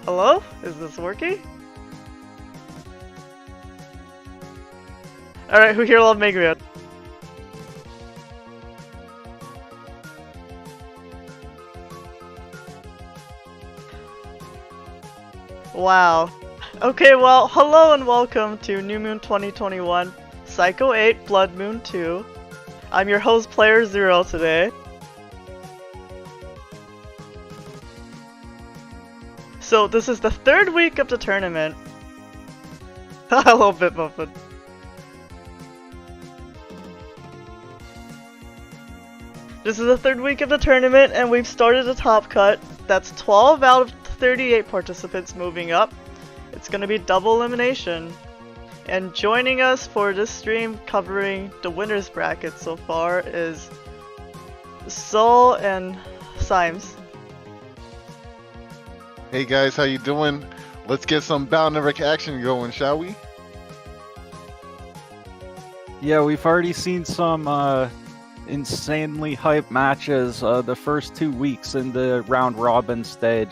Hello? Is this working? Alright, who here love Mega Man? Wow. Okay, well, hello and welcome to New Moon 2021, Psycho 8, Blood Moon 2. I'm your host, Player Zero, today. So, this is the third week of the tournament. Hello, BitMuffin. This is the third week of the tournament, and we've started a top cut. That's 12 out of 38 participants moving up. It's gonna be double elimination. And joining us for this stream covering the winners bracket so far is Sol and Symes. Hey guys, how you doing? Let's get some Bound action going, shall we? Yeah, we've already seen some insanely hyped matches the first 2 weeks in the round robin stage.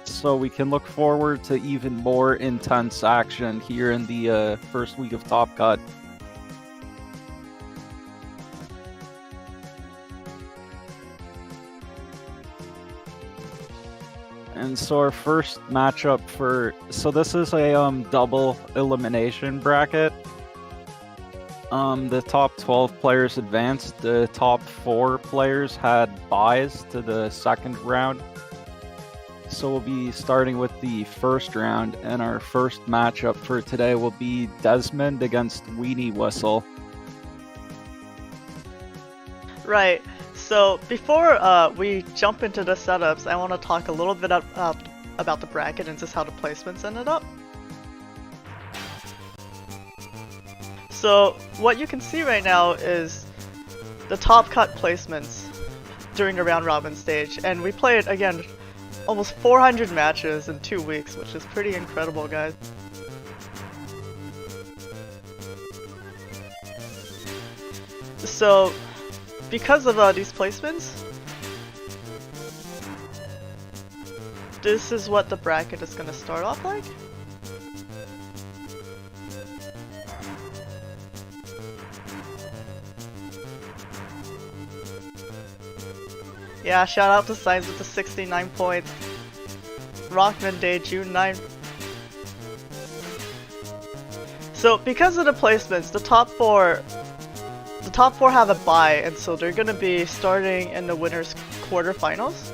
So we can look forward to even more intense action here in the first week of Top Cut. And so our first matchup this is a double elimination bracket. The top 12 players advanced. The top 4 players had byes to the second round. So we'll be starting with the first round, and our first matchup for today will be Desmond against Weenie Whistle. Right. So before we jump into the setups, I want to talk a little bit about the bracket and just how the placements ended up. So what you can see right now is the top cut placements during the round robin stage, and we played again almost 400 matches in 2 weeks, which is pretty incredible, guys. So because of these placements, this is what the bracket is going to start off like. Yeah, shout out to Symes with the 69 points. Rockman Day, June 9th. So because of the placements, the top four have a bye, and so they're gonna be starting in the winners quarterfinals.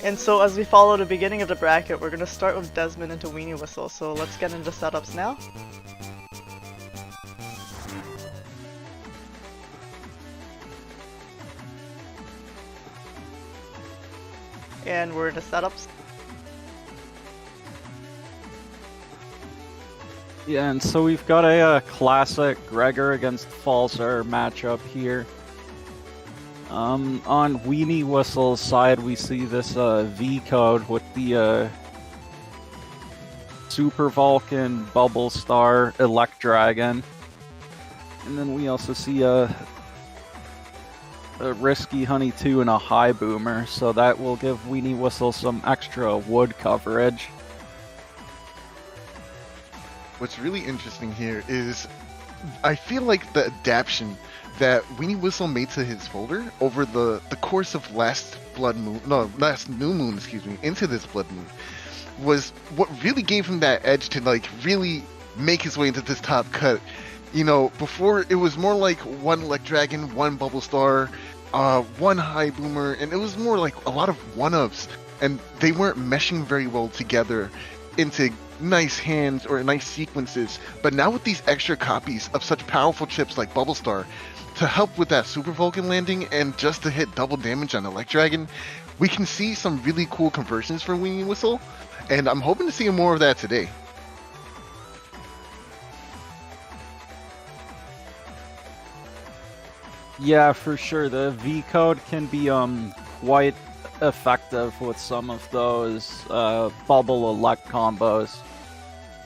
And so as we follow the beginning of the bracket, we're gonna start with Desmond into Weenie Whistle. So let's get into setups now. And we're in the setups. Yeah, and so we've got a classic Gregor against Falzer matchup here. On Weenie Whistle's side, we see this V code with the Super Vulcan, Bubble Star, Electragon. And then we also see a Risky Honey 2 and a High Boomer, so that will give Weenie Whistle some extra wood coverage. What's really interesting here is I feel like the adaptation that Weenie Whistle made to his folder over the course of last new moon, into this blood moon, was what really gave him that edge to like really make his way into this top cut. You know, before it was more like one Electragon, one Bubble Star, one High Boomer, and it was more like a lot of one-ups, and they weren't meshing very well together into nice hands or nice sequences. But now with these extra copies of such powerful chips like Bubble Star to help with that Super Vulcan landing and just to hit double damage on Electragon, we can see some really cool conversions for Weenie Whistle, and I'm hoping to see more of that today. Yeah, for sure. The V code can be quite effective with some of those bubble elect combos.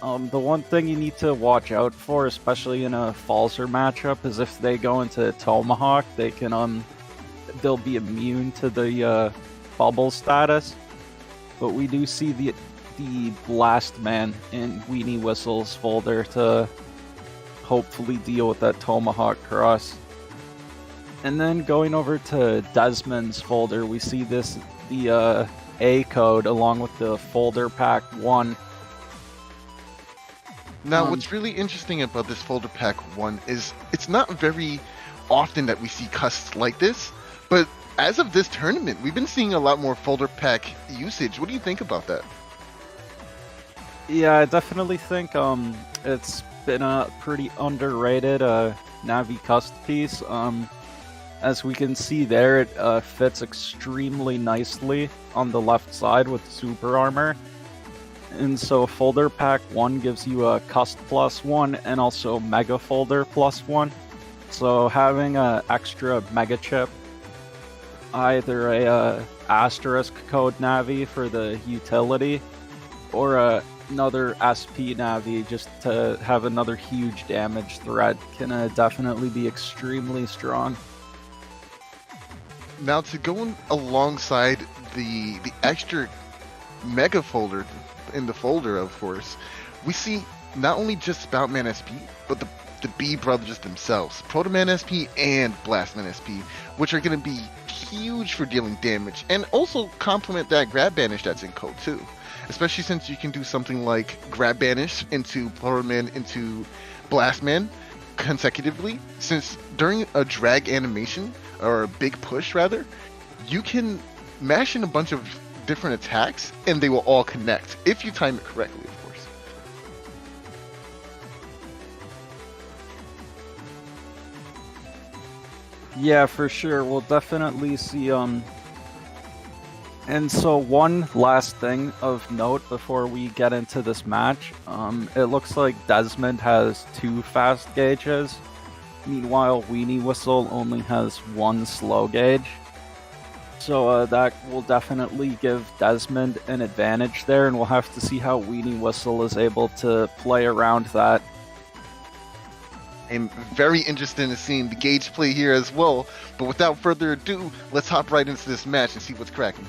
The one thing you need to watch out for, especially in a Falzer matchup, is if they go into Tomahawk, they can they'll be immune to the bubble status. but we do see the Blast Man in Weenie Whistle's folder to hopefully deal with that Tomahawk Cross. And then going over to Desmond's folder, we see the A code along with the folder pack 1. Now, what's really interesting about this folder pack 1 is it's not very often that we see custs like this, but as of this tournament, we've been seeing a lot more folder pack usage. What do you think about that? Yeah, I definitely think it's been a pretty underrated Navi cust piece. As we can see there, it fits extremely nicely on the left side with super armor. And so folder pack 1 gives you a cust +1 and also mega folder +1. So having an extra mega chip, either a asterisk code Navi for the utility, or another SP Navi just to have another huge damage threat, can definitely be extremely strong. Now, to go alongside the extra mega folder in the folder, of course, we see not only just Spoutman SP, but the B brothers themselves, Protoman SP and Blastman SP, which are going to be huge for dealing damage, and also complement that Grab Banish that's in code too. Especially since you can do something like Grab Banish into Protoman into Blastman consecutively, since during a drag animation, or a big push rather, you can mash in a bunch of different attacks and they will all connect, if you time it correctly, of course. Yeah, for sure. We'll definitely see and so one last thing of note before we get into this match, it looks like Desmond has 2 fast gauges. Meanwhile, Weenie Whistle only has 1 slow gauge. So that will definitely give Desmond an advantage there, and we'll have to see how Weenie Whistle is able to play around that. I'm very interested in seeing the gauge play here as well, but without further ado, let's hop right into this match and see what's cracking.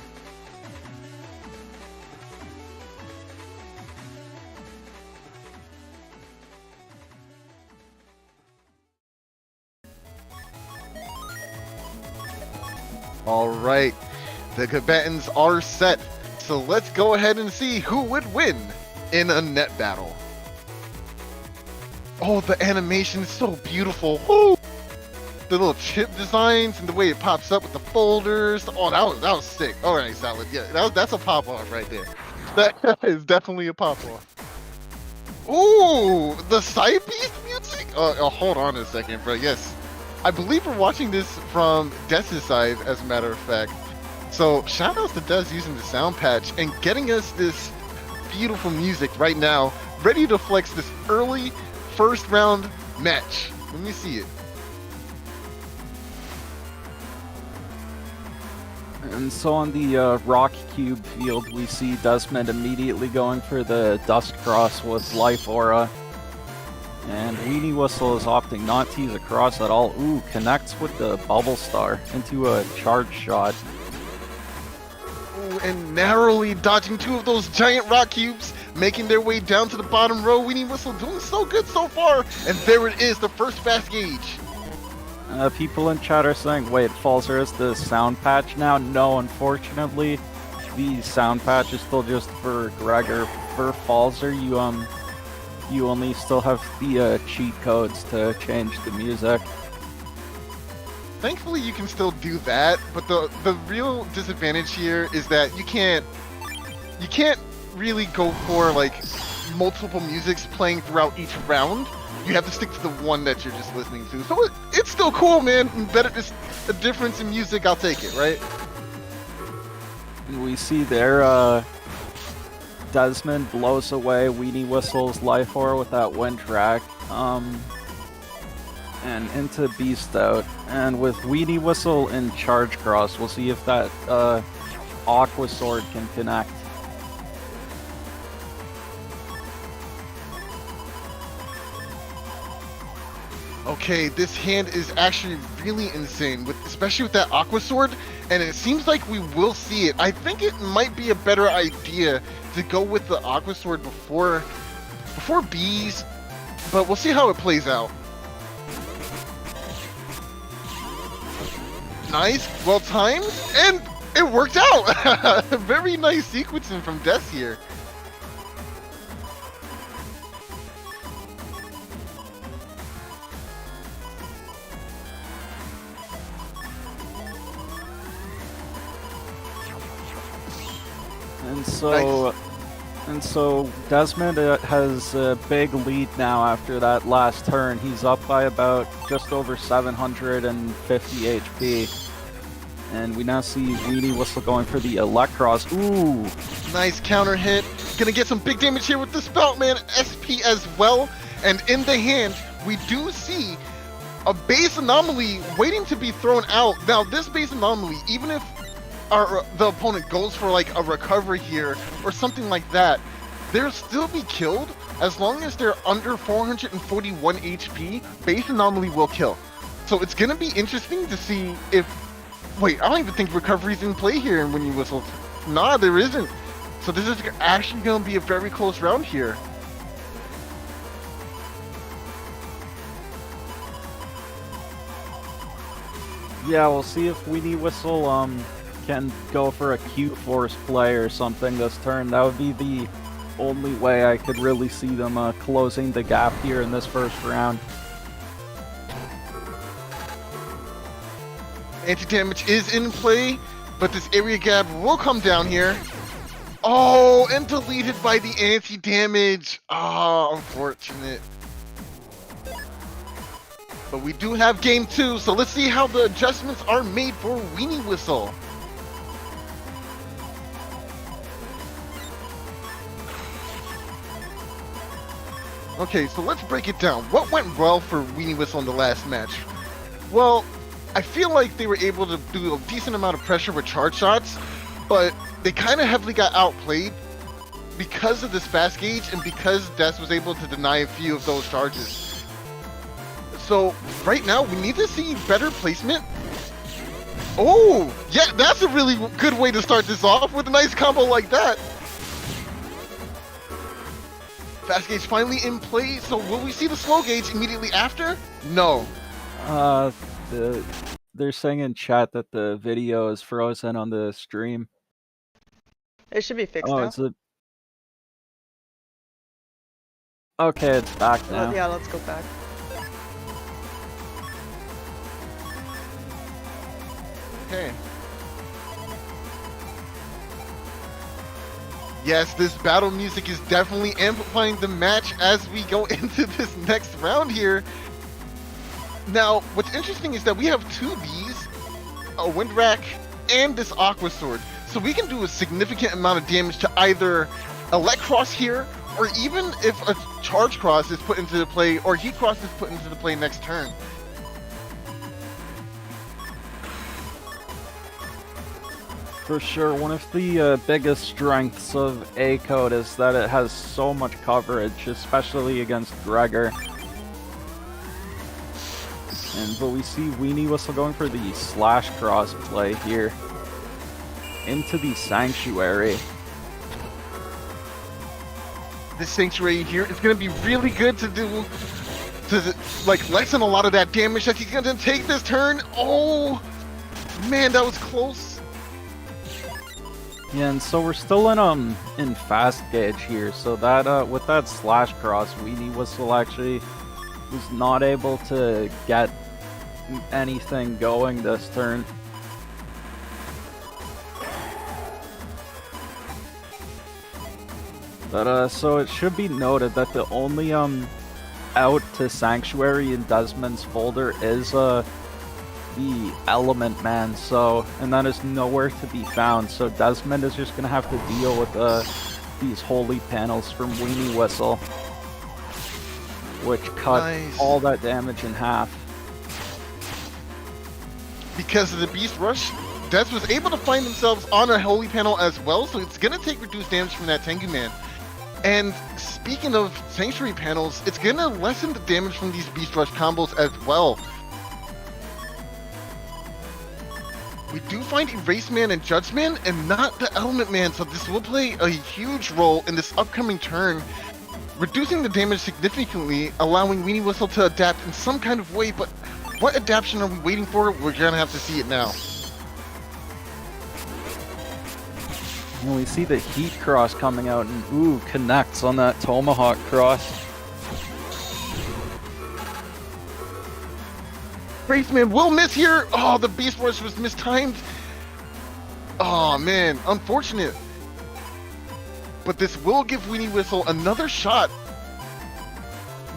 Alright, the combatants are set, so let's go ahead and see who would win in a net battle. Oh, the animation is so beautiful. Woo! The little chip designs and the way it pops up with the folders. Oh, that was sick. Alright, Salad, yeah, that's a pop-off right there. That is definitely a pop-off. Ooh, the side piece music? Hold on a second, bro. Yes. I believe we're watching this from Des' side, as a matter of fact. So, shout out to Des using the sound patch and getting us this beautiful music right now, ready to flex this early first round match. Let me see it. And so on the Rock Cube field, we see Desmond immediately going for the Dust Cross with Life Aura. And Weenie Whistle is opting not to use a cross at all. Ooh, connects with the Bubble Star into a charge shot. Ooh, and narrowly dodging 2 of those giant rock cubes, making their way down to the bottom row. Weenie Whistle doing so good so far. And there it is, the first fast gauge. People in chat are saying, wait, Falzer is the sound patch now? No, unfortunately, the sound patch is still just for Gregor. For Falzer, you only still have the cheat codes to change the music. Thankfully, you can still do that, but the real disadvantage here is that you can't really go for like multiple musics playing throughout each round. You have to stick to the one that you're just listening to. So it's still cool, man. Better just a difference in music, I'll take it, right? And we see there, Desmond blows away Weenie Whistle's Life Aura with that wind track, and into Beast Out. And with Weenie Whistle in Charge Cross, we'll see if that Aqua Sword can connect. Okay, this hand is actually really insane, especially with that Aqua Sword, and it seems like we will see it. I think it might be a better idea to go with the Aqua Sword before bees, but we'll see how it plays out. Nice, well timed, and it worked out! Very nice sequencing from Des here. And so Desmond has a big lead now after that last turn. He's up by about just over 750 HP. And we now see Weenie Whistle going for the Electros. Ooh! Nice counter hit. Gonna get some big damage here with the Spoutman SP as well. And in the hand, we do see a base anomaly waiting to be thrown out. Now, this base anomaly, even if the opponent goes for like a recovery here or something like that, they'll still be killed as long as they're under 441 HP. Base anomaly will kill. So it's gonna be interesting to see if. Wait, I don't even think recovery's in play here when you whistle. Nah, there isn't. So this is actually gonna be a very close round here. Yeah, we'll see if Weenie Whistle can go for a Q-Force play or something this turn. That would be the only way I could really see them closing the gap here in this first round. Anti-damage is in play, but this area gap will come down here. Oh, and deleted by the anti-damage. Ah, unfortunate. But we do have game 2, so let's see how the adjustments are made for Weenie Whistle. Okay, so let's break it down. What went well for Weenie Whistle in the last match? Well, I feel like they were able to do a decent amount of pressure with charge shots, but they kind of heavily got outplayed because of this fast gauge and because Des was able to deny a few of those charges. So right now we need to see better placement. Oh, yeah, that's a really good way to start this off with a nice combo like that. Fast gauge finally in play, so will we see the slow gauge immediately after? No. They're saying in chat that the video is frozen on the stream. It should be fixed now. Is it? Okay, it's back now. Yeah, let's go back. Okay. Yes, this battle music is definitely amplifying the match as we go into this next round here. Now, what's interesting is that we have 2 bees, a wind rack, and this Aqua Sword. So we can do a significant amount of damage to either Elect Cross here, or even if a Charge Cross is put into the play, or Heat Cross is put into the play next turn. For sure, one of the biggest strengths of A-Code is that it has so much coverage, especially against Gregor. But we see Weenie Whistle going for the slash cross play here into the Sanctuary. This Sanctuary here is going to be really good to do, to like lessen a lot of that damage that he's going to take this turn. Oh, man, that was close. Yeah, and so we're still in fast gauge here, so that with that slash cross, Weenie Whistle actually was not able to get anything going this turn. But so it should be noted that the only out to Sanctuary in Desmond's folder is the Element Man, so, and that is nowhere to be found, so Desmond is just gonna have to deal with these holy panels from Weenie Whistle, which cut all that damage in half. Because of the Beast Rush, Des was able to find themselves on a holy panel as well, so it's gonna take reduced damage from that Tengu Man. And speaking of Sanctuary panels, it's gonna lessen the damage from these Beast Rush combos as well. We do find Erase Man and Judge Man, and not the Element Man, so this will play a huge role in this upcoming turn, reducing the damage significantly, allowing Weenie Whistle to adapt in some kind of way, but what adaptation are we waiting for? We're gonna have to see it now. And we see the Heat Cross coming out, and ooh, connects on that Tomahawk Cross. Braceman will miss here. Oh, the Beast Rush was mistimed. Oh man, unfortunate. But this will give Weenie Whistle another shot.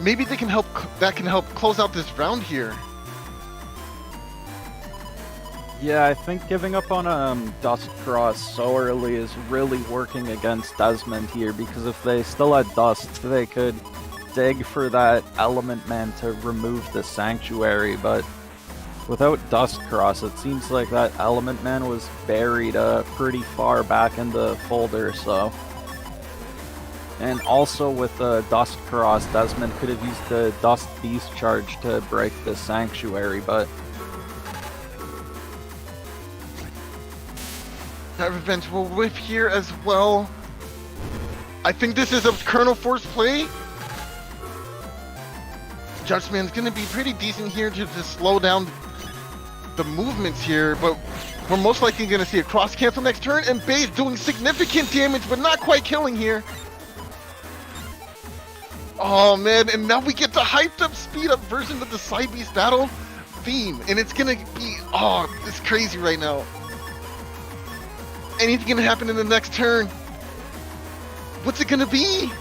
Maybe they can help. That can help close out this round here. Yeah, I think giving up on Dust Cross so early is really working against Desmond here, because if they still had Dust, they could dig for that Element Man to remove the Sanctuary, but without Dust Cross, it seems like that Element Man was buried pretty far back in the folder, so... And also with the Dust Cross, Desmond could have used the Dust Beast Charge to break the Sanctuary, but... That Revenge will whip here as well. I think this is a Colonel Force play. Judgment's gonna be pretty decent here to just slow down the movements here, but we're most likely gonna see a cross cancel next turn, and Bay's doing significant damage, but not quite killing here. Oh man, and now we get the hyped up, speed up version of the Side Beast battle theme, and it's gonna be, oh, it's crazy right now. Anything gonna happen in the next turn? What's it gonna be?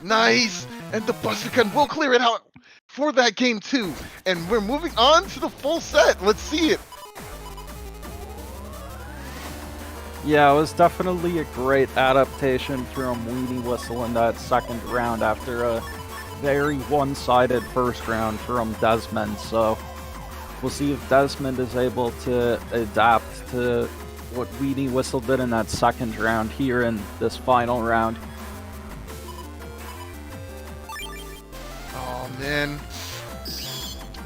Nice! And the Buster Gun will clear it out for that game too. And we're moving on to the full set. Let's see it. Yeah, it was definitely a great adaptation from Weenie Whistle in that second round after a very one-sided first round from Desmond, so we'll see if Desmond is able to adapt to what Weenie Whistle did in that second round here in this final round. Oh man.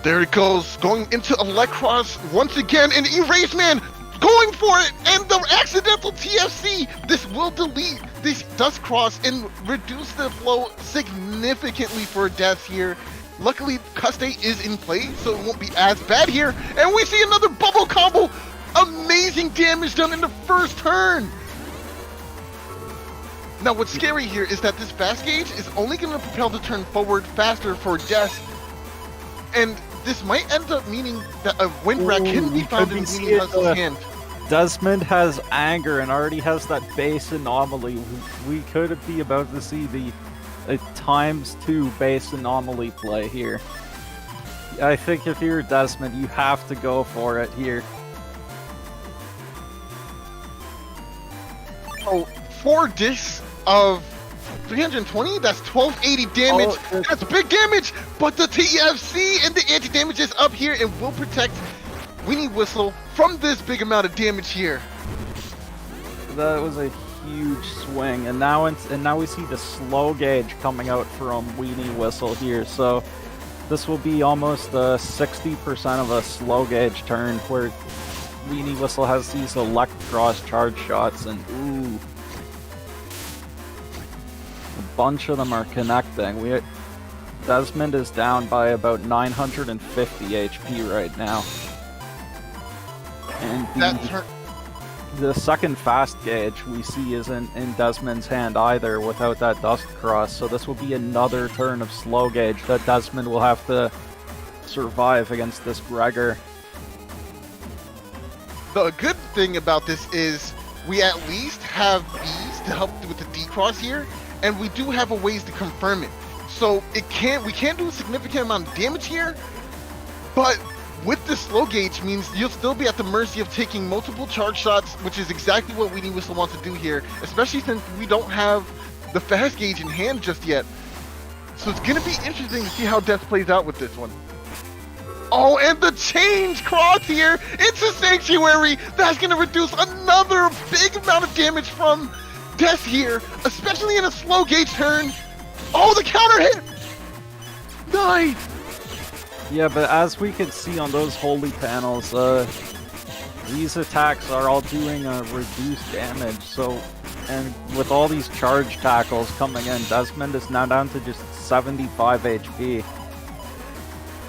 There it goes, going into Electros once again, and Erase Man going for it, and the accidental TFC! This will delete this Dust Cross and reduce the flow significantly for deaths here. Luckily, Custe is in play, so it won't be as bad here. And we see another bubble combo! Amazing damage done in the first turn! Now what's scary here is that this fast gauge is only going to propel the turn forward faster for deaths. And this might end up meaning that a wind rack can be found in Weenie Hussle's hand. Desmond has anger and already has that base anomaly. We could be about to see the ×2 base anomaly play here. I think if you're Desmond, you have to go for it here. Oh, 4 discs of 320, that's 1280 damage. Oh, that's big damage, but the TFC and the anti-damage is up here and will protect Weenie Whistle from this big amount of damage here. That was a huge swing, and now we see the slow gauge coming out from Weenie Whistle here, so this will be almost 60% of a slow gauge turn where Weenie Whistle has these Electros charge shots, and ooh. A bunch of them are connecting. Desmond is down by about 950 HP right now. And the second fast gauge we see isn't in Desmond's hand either without that Dust Cross, so this will be another turn of slow gauge that Desmond will have to survive against this Gregor. The good thing about this is we at least have Bs to help with the D-Cross here, and we do have a ways to confirm it. So we can't do a significant amount of damage here, but with the slow gauge means you'll still be at the mercy of taking multiple charge shots, which is exactly what Weenie Whistle wants to do here, especially since we don't have the fast gauge in hand just yet. So it's gonna be interesting to see how Death plays out with this one. Oh, and the change cross here into Sanctuary. That's gonna reduce another big amount of damage from Death here, especially in a slow gauge turn. Oh, the counter hit! Nice! Yeah, but as we can see on those holy panels, these attacks are all doing reduced damage, so... And with all these charge tackles coming in, Desmond is now down to just 75 HP.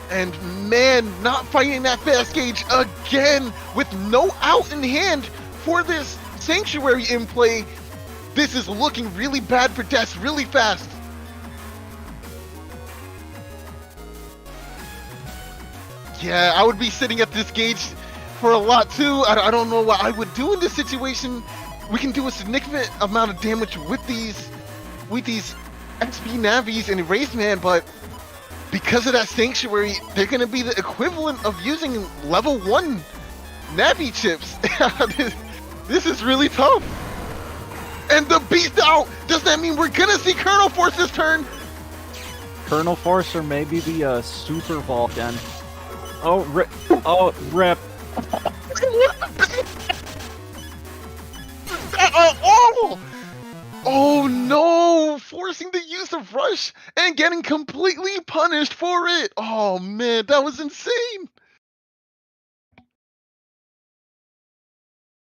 And man, not fighting that fast gauge again with no out in hand for this Sanctuary in play. This is looking really bad for Des really fast. Yeah, I would be sitting at this gauge for a lot too. I don't know what I would do in this situation. We can do a significant amount of damage with these XP Navis and Erase Man, but because of that Sanctuary, they're going to be the equivalent of using level 1 Navi chips. This is really tough. And the Beast out! Does that mean we're going to see Colonel Force this turn? Colonel Force or maybe the Super Vulcan. Oh, rip. Oh, rip. Oh no! Forcing the use of Rush and getting completely punished for it! Oh man, that was insane!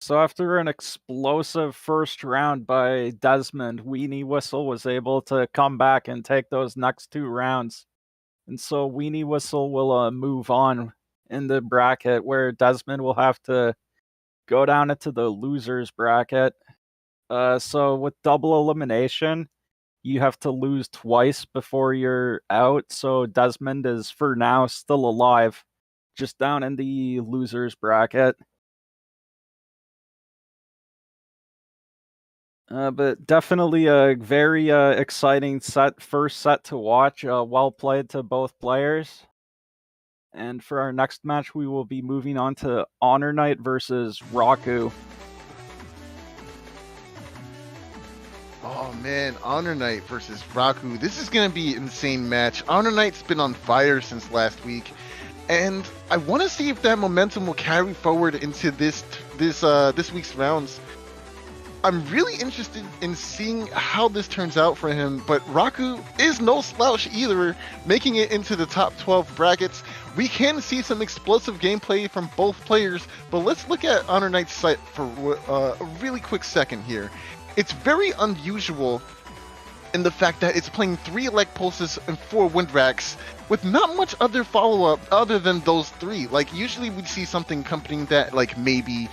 So after an explosive first round by Desmond, Weenie Whistle was able to come back and take those next 2 rounds. And so Weenie Whistle will move on in the bracket where Desmond will have to go down into the losers bracket. So with double elimination, you have to lose twice before you're out. So Desmond is, for now, still alive, just down in the losers bracket. But definitely a very exciting first set to watch. Well played to both players. And for our next match, we will be moving on to Honor Knight versus Raku. Oh man, Honor Knight versus Raku. This is gonna be an insane match. Honor Knight's been on fire since last week, and I want to see if that momentum will carry forward into this week's rounds. I'm really interested in seeing how this turns out for him, but Raku is no slouch either, making it into the top 12 brackets. We can see some explosive gameplay from both players, but let's look at Honor Knight's site for a really quick second here. It's very unusual in the fact that it's playing 3 Elect Pulses and 4 Wind Racks with not much other follow-up other than those 3. Like, usually we'd see something accompanying that, like maybe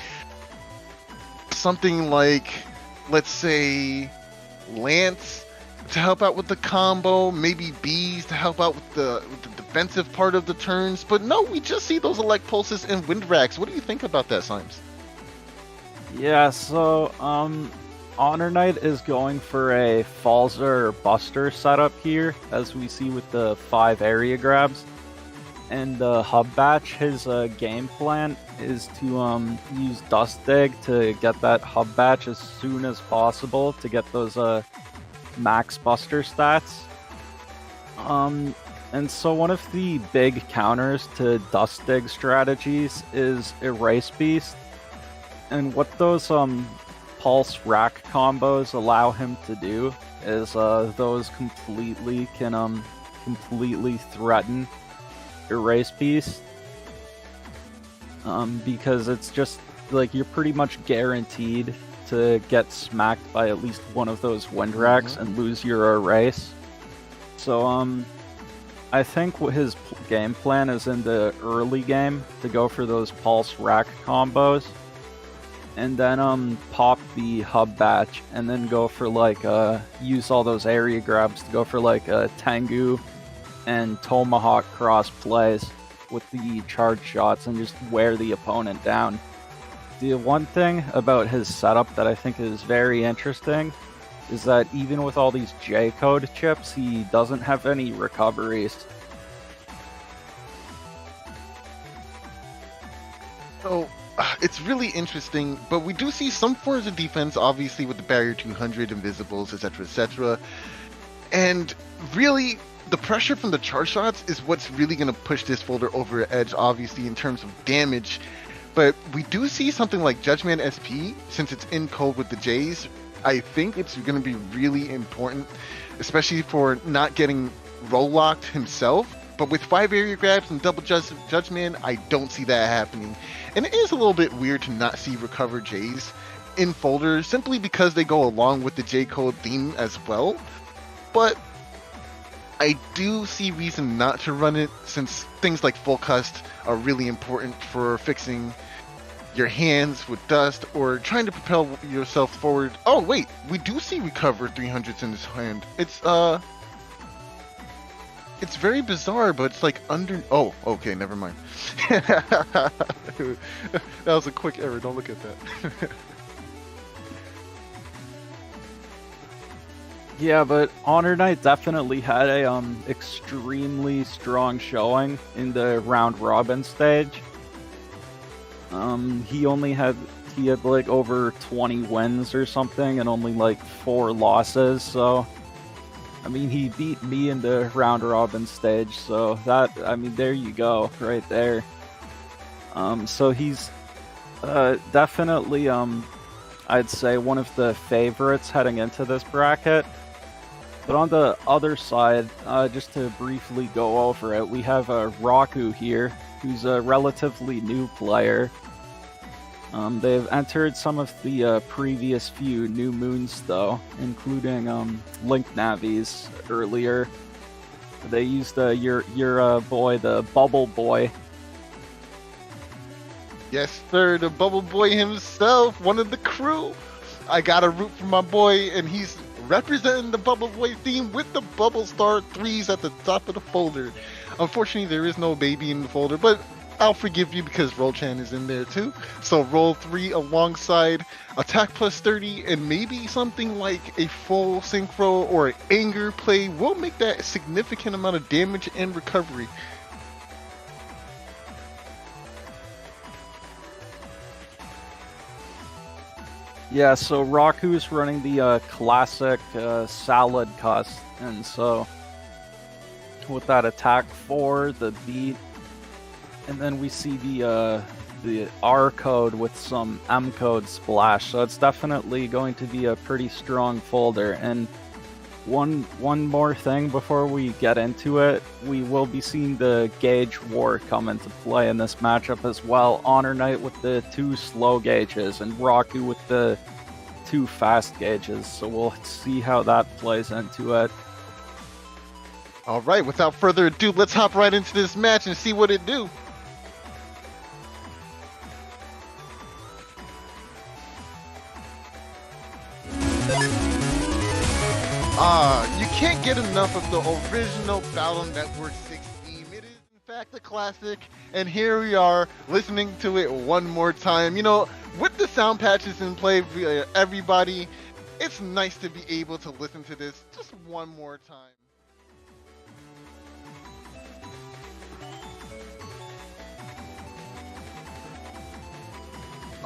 something like, let's say, Lance to help out with the combo, maybe Bees to help out with the defensive part of the turns, but no, we just see those Elect Pulses and Wind Racks. What do you think about that, Symes? Yeah, so, Honor Knight is going for a Falzer or Buster setup here, as we see with the 5 area grabs. And Hub Batch, his game plan is to use Dust Dig to get that Hub Batch as soon as possible to get those max Buster stats. And so one of the big counters to Dust Dig strategies is Erase Beast. And what those Pulse Rack combos allow him to do is those completely can completely threaten Erase Beast, because it's just like you're pretty much guaranteed to get smacked by at least one of those Wind Racks and lose your Erase. So I think his game plan is in the early game to go for those Pulse Rack combos, and then pop the Hub Batch, and then go for like use all those area grabs to go for like Tengu and Tomahawk cross plays with the charge shots and just wear the opponent down. The one thing about his setup that I think is very interesting is that even with all these J-code chips, he doesn't have any recoveries. So it's really interesting, but we do see some forms of defense, obviously with the Barrier 200, Invisibles, etc., etc. And really, the pressure from the charge shots is what's really going to push this folder over the edge, obviously, in terms of damage. But we do see something like Judgment SP, since it's in code with the Jays. I think it's going to be really important, especially for not getting roll locked himself. But with 5 area grabs and double Judgment, I don't see that happening. And it is a little bit weird to not see recover Jays in folders, simply because they go along with the J code theme as well. But I do see reason not to run it, since things like full cust are really important for fixing your hands with dust or trying to propel yourself forward. Oh wait, we do see recover 300s in his hand. It's very bizarre, but it's like under. Oh, okay, never mind. That was a quick error. Don't look at that. Yeah, but Honor Knight definitely had a extremely strong showing in the round robin stage. He had like over 20 wins or something and only like 4 losses, so I mean he beat me in the round robin stage, so that, I mean, there you go, right there. So he's definitely I'd say one of the favorites heading into this bracket. But on the other side, just to briefly go over it, we have Raku here, who's a relatively new player. They've entered some of the previous few new moons, though, including Link Navis earlier. They used your boy, the Bubble Boy. Yes, sir, the Bubble Boy himself, one of the crew. I gotta root for my boy, and he's representing the Bubble Boy theme with the Bubble Star 3s at the top of the folder. Unfortunately, there is no baby in the folder, but I'll forgive you because Rolchan is in there too. So roll 3 alongside attack plus 30 and maybe something like a full synchro or an anger play will make that significant amount of damage and recovery. Yeah, so Raku's running the classic salad cust, and so with that attack 4, the beat, and then we see the R code with some M code splash, so it's definitely going to be a pretty strong folder. And one more thing before we get into it, we will be seeing the gauge war come into play in this matchup as well. Honor Knight with the 2 slow gauges and Raku with the 2 fast gauges, so we'll see how that plays into it. Alright, without further ado, let's hop right into this match and see what it do. You can't get enough of the original Battle Network 16. It is in fact a classic, and here we are listening to it one more time. You know, with the sound patches in play, everybody, it's nice to be able to listen to this just one more time.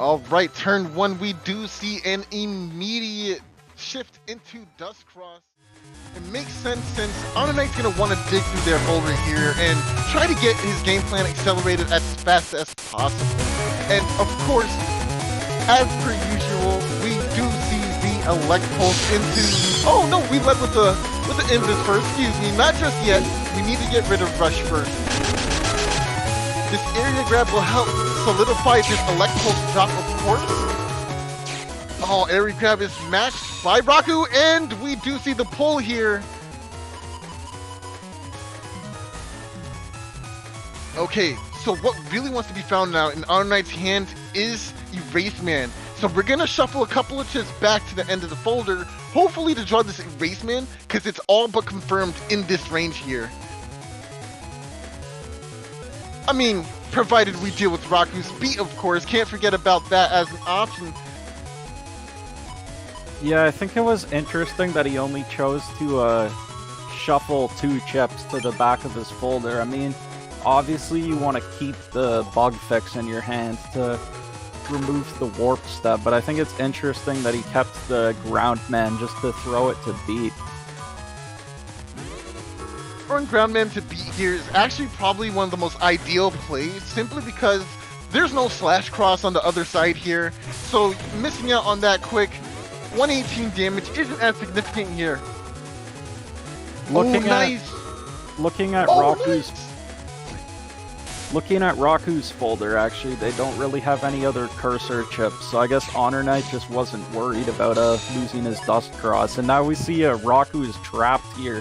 Alright, turn 1, we do see an immediate shift into Dustcross. It makes sense since Honor Knight's going to want to dig through their folder here and try to get his game plan accelerated as fast as possible. And of course, as per usual, we do see the Elect Pulse into... Oh no, we led with the Invis first, excuse me, not just yet. We need to get rid of Rush first. This area grab will help solidify this Elect Pulse drop, of course. Oh, area grab is matched by Raku, and we do see the pull here. Okay, so what really wants to be found now in Honor Knight's hand is Erase Man. So we're gonna shuffle a couple of chips back to the end of the folder, hopefully to draw this Erase Man, because it's all but confirmed in this range here. I mean, provided we deal with Raku's beat, of course. Can't forget about that as an option. Yeah, I think it was interesting that he only chose to shuffle 2 chips to the back of his folder. I mean, obviously you want to keep the bug fix in your hand to remove the warp step, but I think it's interesting that he kept the ground man just to throw it to beat. Iceborne Groundman to beat here is actually probably one of the most ideal plays, simply because there's no slash cross on the other side here, so missing out on that quick 118 damage isn't as significant here. Nice! Looking at Raku's folder, actually, they don't really have any other cursor chips, so I guess Honor Knight just wasn't worried about losing his Dust Cross, and now we see Raku is trapped here.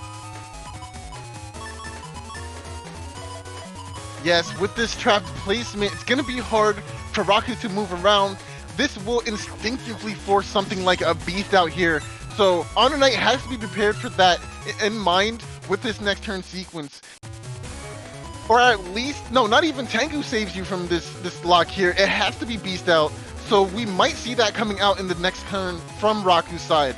Yes, with this trapped placement, it's going to be hard for Raku to move around. This will instinctively force something like a beast out here, so Honor Knight has to be prepared for that in mind with this next turn sequence. Or at least, no, not even Tengu saves you from this lock here. It has to be beast out, so we might see that coming out in the next turn from Raku's side.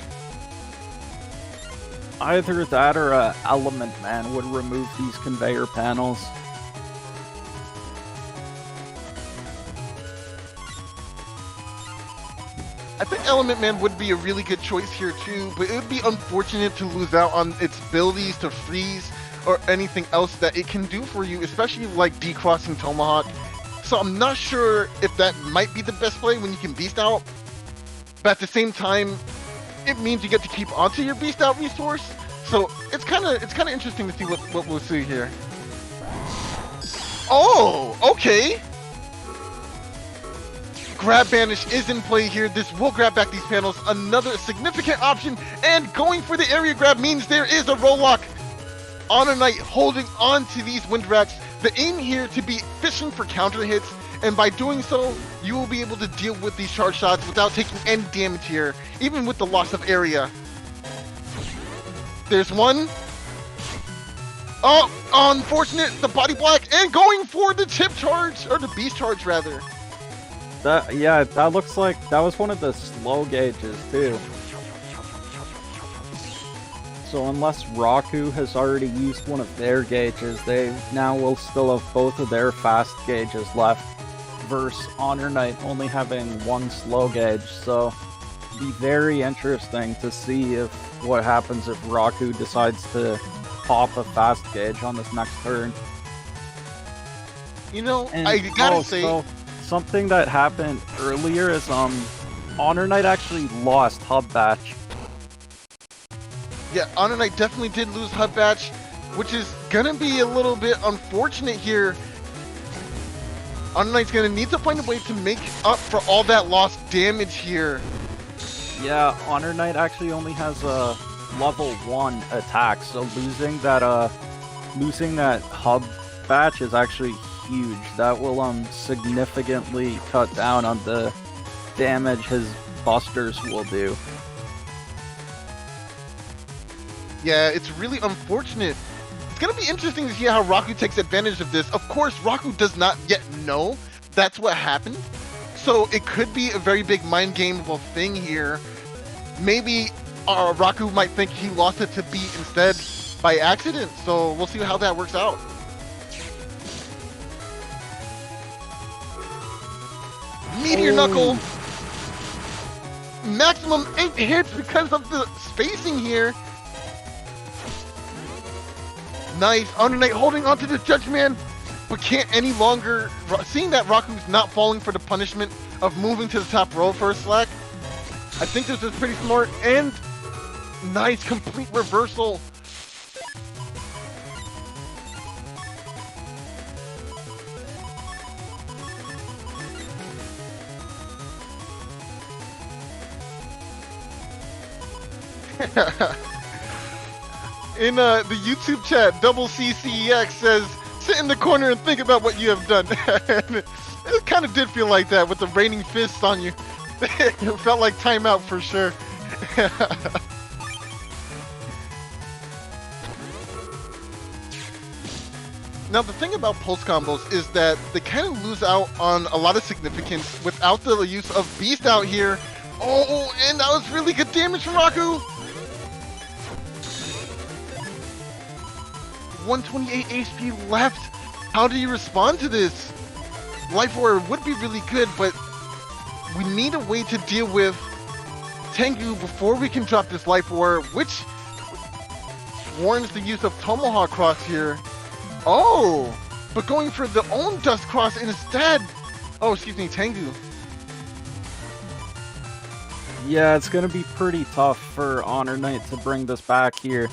Either that or Element Man would remove these conveyor panels. I think Element Man would be a really good choice here too, but it would be unfortunate to lose out on its abilities to freeze or anything else that it can do for you, especially like decrossing Tomahawk. So I'm not sure if that might be the best play when you can beast out, but at the same time, it means you get to keep onto your beast out resource. So it's kind of interesting to see what we'll see here. Oh, okay. Grab Banish is in play here. This will grab back these panels. Another significant option, and going for the area grab means there is a roll lock. Honor Knight holding on to these Wind Rats. The aim here to be fishing for counter hits, and by doing so, you will be able to deal with these charge shots without taking any damage here, even with the loss of area. There's one. Oh, unfortunate, the body block, and going for the tip charge, or the beast charge rather. That looks like that was one of the slow gauges too. So unless Raku has already used one of their gauges, they now will still have both of their fast gauges left, versus Honor Knight only having one slow gauge. So it'll be very interesting to see what happens if Raku decides to pop a fast gauge on this next turn. You know, I gotta say... So, something that happened earlier is Honor Knight actually lost Hub Batch. Yeah, Honor Knight definitely did lose Hub Batch, which is gonna be a little bit unfortunate here. Honor Knight's gonna need to find a way to make up for all that lost damage here. Yeah, Honor Knight actually only has a level 1 attack, so losing that Hub Batch is actually huge. That will significantly cut down on the damage his busters will do. Yeah, it's really unfortunate. It's gonna be interesting to see how Raku takes advantage of this. Of course, Raku does not yet know that's what happened, so it could be a very big mind gameable thing here. Maybe Raku might think he lost it to beat instead by accident, so we'll see how that works out. Meteor Knuckle! Maximum 8 hits because of the spacing here. Nice. Honor Knight holding onto the Judgment, but can't any longer. Seeing that Raku's not falling for the punishment of moving to the top row for a slack, I think this is pretty smart. And nice complete reversal. In the YouTube chat, Double CCEX says, sit in the corner and think about what you have done. It kind of did feel like that with the raining fists on you. It felt like timeout for sure. Now the thing about pulse combos is that they kind of lose out on a lot of significance without the use of Beast out here. Oh, and that was really good damage from Raku. 128 HP left. How do you respond to this? Life Orb would be really good, but we need a way to deal with Tengu before we can drop this Life Orb, which warns the use of Tomahawk Cross here. Oh, but going for the own Dust Cross instead. Oh, excuse me, Tengu. Yeah, it's gonna be pretty tough for Honor Knight to bring this back here,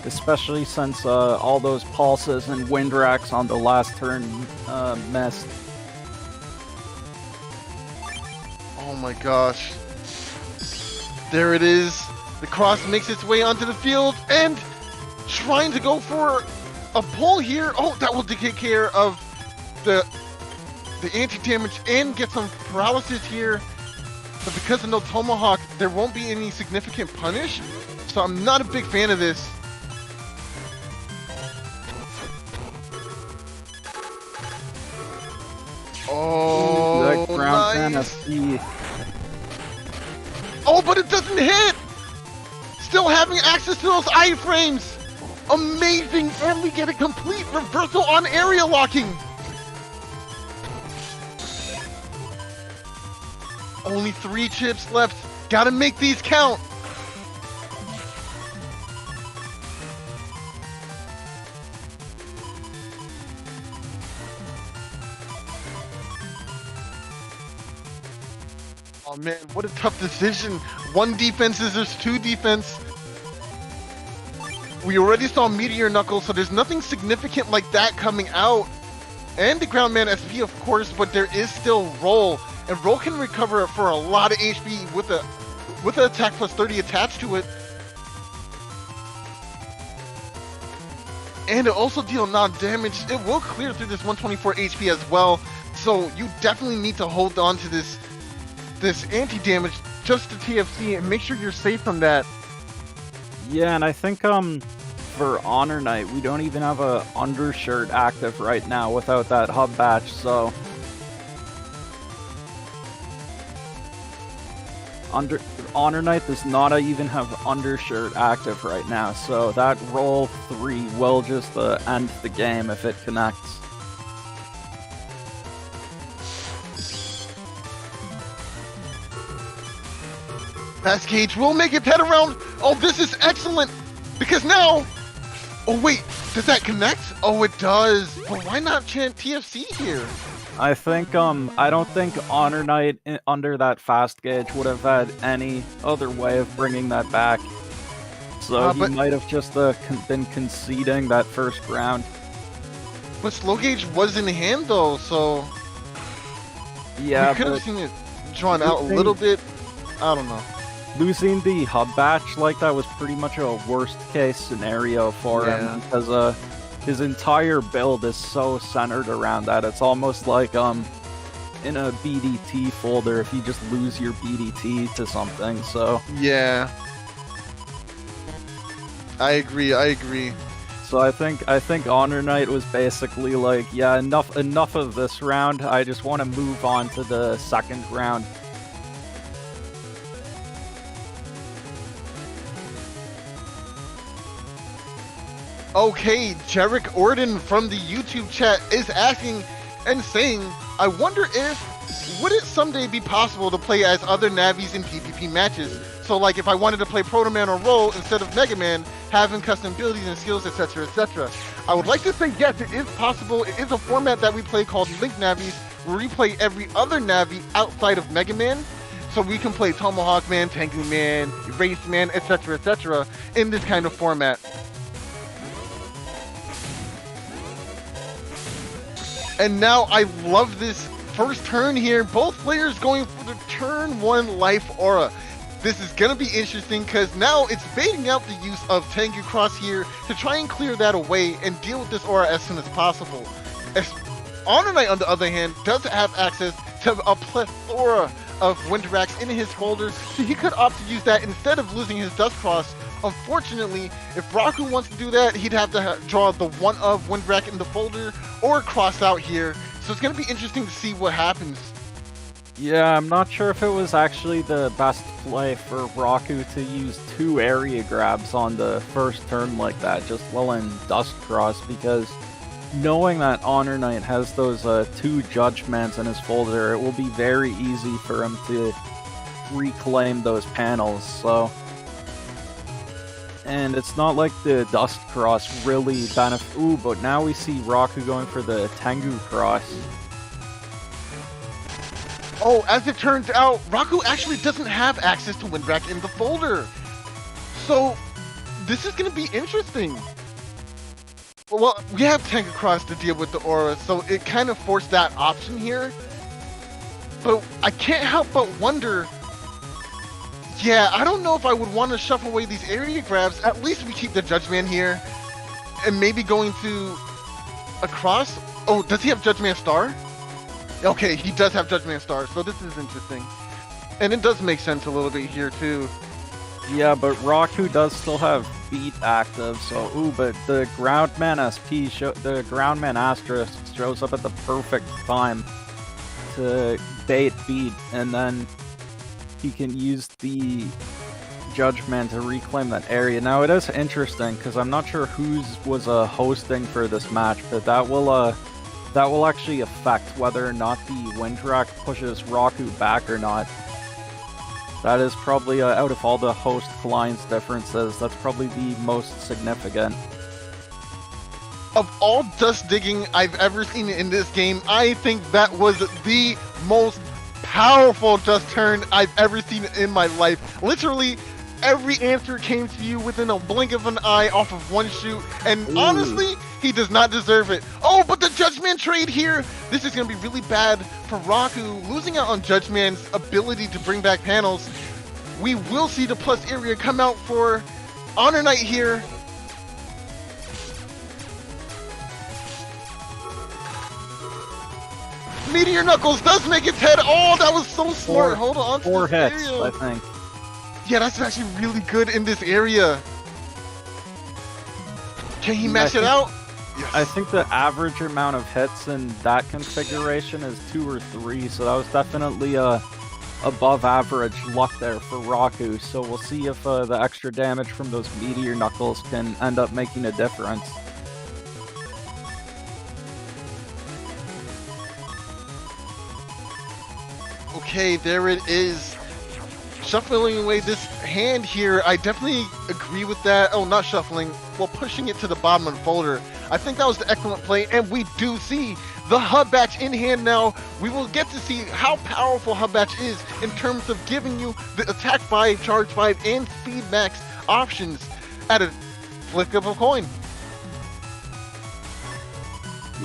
especially since all those pulses and wind racks on the last turn missed. Oh my gosh. There it is. The cross makes its way onto the field and trying to go for a pull here. Oh, that will take care of the anti-damage and get some paralysis here. But because of no Tomahawk, there won't be any significant punish. So I'm not a big fan of this. Oh, the ground nice. fantasy. Oh, but it doesn't hit! Still having access to those iframes! Amazing! And we get a complete reversal on area locking! Only 3 chips left. Gotta make these count! Oh man, what a tough decision. 1 defense is there's 2 defense. We already saw Meteor Knuckle, so there's nothing significant like that coming out. And the Groundman SP, of course, but there is still Roll. And Roll can recover for a lot of HP with an attack plus 30 attached to it. And it also deal non-damage. It will clear through this 124 HP as well. So you definitely need to hold on to this anti-damage just to TFC and make sure you're safe from that. Yeah, and I think for Honor Knight, we don't even have a undershirt active right now without that hub batch, so Honor Knight does not even have undershirt active right now, so that roll 3 will just end the game if it connects. Pass Cage will make it head around. Oh, this is excellent because now. Oh wait, does that connect? Oh, it does. But why not chant TFC here? I think I don't think Honor Knight under that fast gauge would have had any other way of bringing that back. So he might have just been conceding that first round. But slow gauge was in hand though, so yeah, we could have seen it drawn out a little bit. I don't know. Losing the hub batch like that was pretty much a worst case scenario for him because his entire build is so centered around that. It's almost like in a BDT folder if you just lose your BDT to something. So yeah, I agree. So I think Honor Knight was basically like, yeah, enough of this round. I just want to move on to the second round. Okay, Jarek Orden from the YouTube chat is asking and saying, I wonder would it someday be possible to play as other Navis in PvP matches? So like if I wanted to play Proto Man or Roll instead of Mega Man, having custom abilities and skills, etc, etc. I would like to say yes, it is possible. It is a format that we play called Link Navis, where we play every other Navi outside of Mega Man. So we can play Tomahawk Man, Tengu Man, Erase Man, etc, etc in this kind of format. And now I love this first turn here. Both players going for the turn 1 life aura. This is going to be interesting because now it's baiting out the use of Tengu Cross here to try and clear that away and deal with this aura as soon as possible. Honor Knight, on the other hand, does have access to a plethora of Wind Racks in his folder, so he could opt to use that instead of losing his Dust Cross. Unfortunately, if Raku wants to do that, he'd have to draw the one of Wind Rack in the folder or cross out here. So it's going to be interesting to see what happens. Yeah, I'm not sure if it was actually the best play for Raku to use 2 area grabs on the first turn like that, just while in Dust Cross, because knowing that Honor Knight has those 2 Judgments in his folder, it will be very easy for him to reclaim those panels, so... And it's not like the Dust Cross really Ooh, but now we see Raku going for the Tengu Cross. Oh, as it turns out, Raku actually doesn't have access to Windbreak in the folder. So, this is going to be interesting. Well, we have Tengu Cross to deal with the aura, so it kind of forced that option here. But I can't help but wonder... Yeah, I don't know if I would want to shuffle away these area grabs. At least we keep the Judge Man here. And maybe going to a cross. Oh, does he have Judge Man Star? Okay, he does have Judge Man Star, so this is interesting. And it does make sense a little bit here, too. Yeah, but Raku does still have Beat active, so ooh, but the Groundman SP, the Groundman Asterisk shows up at the perfect time to bait Beat, and then he can use the Judgment to reclaim that area. Now it is interesting because I'm not sure whose was hosting for this match, but that will actually affect whether or not the Windwrack pushes Raku back or not. That is probably out of all the host clients differences, that's probably the most significant. Of all dust digging I've ever seen in this game, I think that was the most powerful dust turn I've ever seen in my life. Literally, every answer came to you within a blink of an eye off of one shoot, and ooh, honestly, he does not deserve it. Oh, but the Judgment trade here, this is going to be really bad for Raku, losing out on Judgment's ability to bring back panels. We will see the plus area come out for Honor Knight here. Meteor Knuckles does make its head. Oh, that was so smart. Hold on. 4 hits, area. I think. Yeah, that's actually really good in this area. Can he mash it out? Yes. I think the average amount of hits in that configuration is 2 or 3, so that was definitely above average luck there for Raku. So we'll see if the extra damage from those Meteor Knuckles can end up making a difference. Okay, there it is. Shuffling away this hand here, I definitely agree with that. Oh, not shuffling, well, pushing it to the bottom of the folder. I think that was the excellent play, and we do see the Hub Batch in hand now. We will get to see how powerful Hub Batch is in terms of giving you the attack 5, charge 5, and speed max options at a flick of a coin.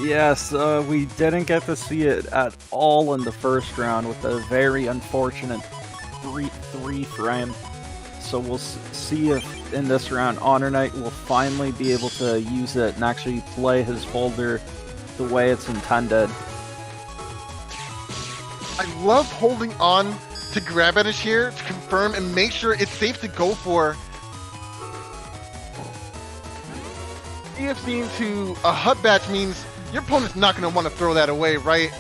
Yes, we didn't get to see it at all in the first round with a very unfortunate 3 frame. So we'll see if in this round Honor Knight will finally be able to use it and actually play his folder the way it's intended. I love holding on to Grab Edge here to confirm and make sure it's safe to go for. EFC into a Hub Batch means your opponent's not going to want to throw that away, right?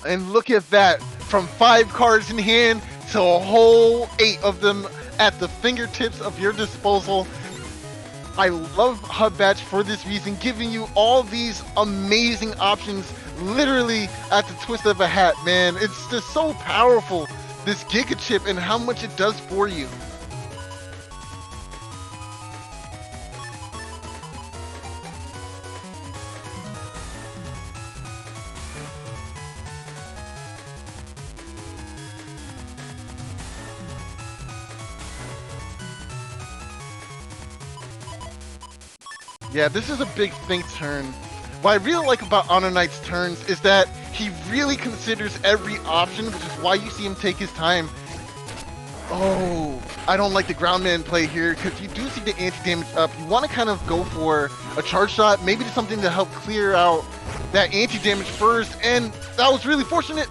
And look at that, from 5 cards in hand to a whole 8 of them at the fingertips of your disposal. I love Hub Batch for this reason, giving you all these amazing options literally at the twist of a hat, man. It's just so powerful, this Giga Chip, and how much it does for you. Yeah, this is a big think turn. What I really like about Honor Knight's turns is that he really considers every option, which is why you see him take his time. Oh, I don't like the Groundman play here, because you do see the anti-damage up. You want to kind of go for a charge shot, maybe something to help clear out that anti-damage first, and that was really fortunate.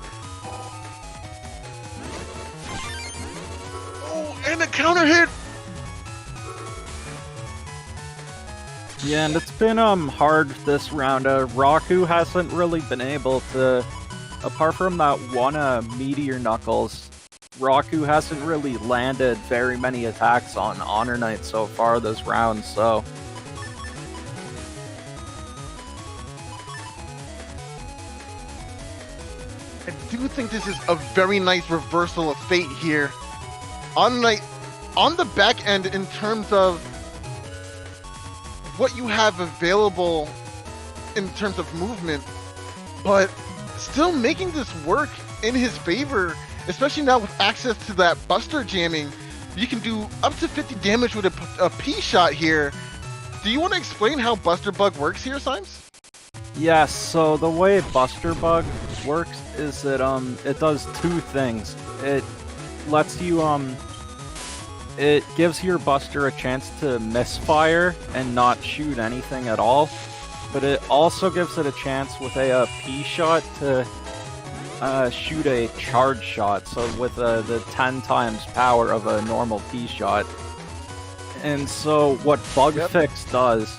Oh, and a counter hit! Yeah, and it's been hard this round. Raku hasn't really been able to, apart from that one Meteor Knuckles, Raku hasn't really landed very many attacks on Honor Knight so far this round, so... do think this is a very nice reversal of fate here. On the back end, in terms of what you have available in terms of movement, but still making this work in his favor, especially now with access to that Buster jamming. You can do up to 50 damage with a P shot here. Do you want to explain how Buster Bug works here, Symes? Yes, so the way Buster Bug works is that it does two things. It lets you it gives your Buster a chance to misfire and not shoot anything at all, but it also gives it a chance with a P shot to shoot a charge shot, so with the 10 times power of a normal P shot. And so what Bug Fix does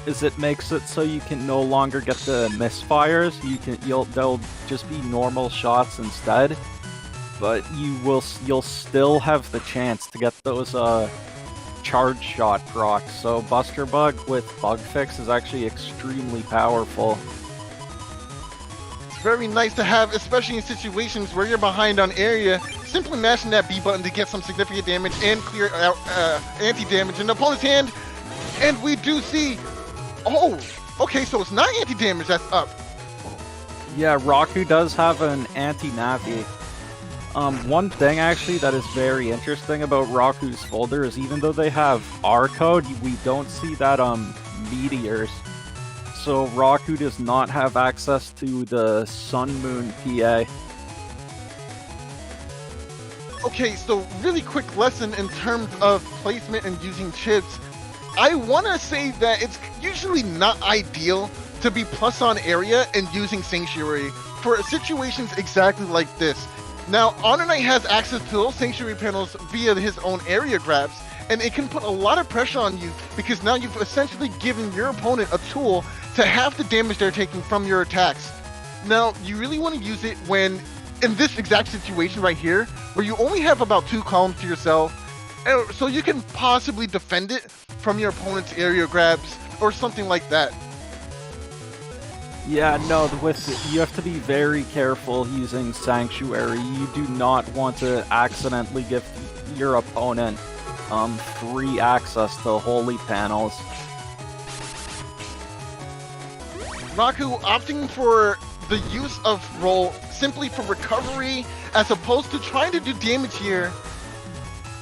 is it makes it so you can no longer get the misfires. They'll just be normal shots instead, but you'll still have the chance to get those charge shot procs. So Buster Bug with Bug Fix is actually extremely powerful. It's very nice to have, especially in situations where you're behind on area. Simply mashing that B button to get some significant damage and clear out anti-damage in the opponent's hand. And we do see... Oh! Okay, so it's not anti-damage that's up. Yeah, Raku does have an anti-Navi. One thing actually that is very interesting about Raku's folder is even though they have R code, we don't see that meteors. So Raku does not have access to the Sun Moon PA. Okay, so really quick lesson in terms of placement and using chips. I want to say that it's usually not ideal to be plus on area and using Sanctuary for situations exactly like this. Now, Honor Knight has access to those Sanctuary panels via his own area grabs, and it can put a lot of pressure on you because now you've essentially given your opponent a tool to half the damage they're taking from your attacks. Now, you really want to use it when, in this exact situation right here, where you only have about 2 columns to yourself, so you can possibly defend it from your opponent's area grabs or something like that. Yeah, no, you have to be very careful using Sanctuary. You do not want to accidentally give your opponent free access to holy panels. Raku opting for the use of roll simply for recovery as opposed to trying to do damage here.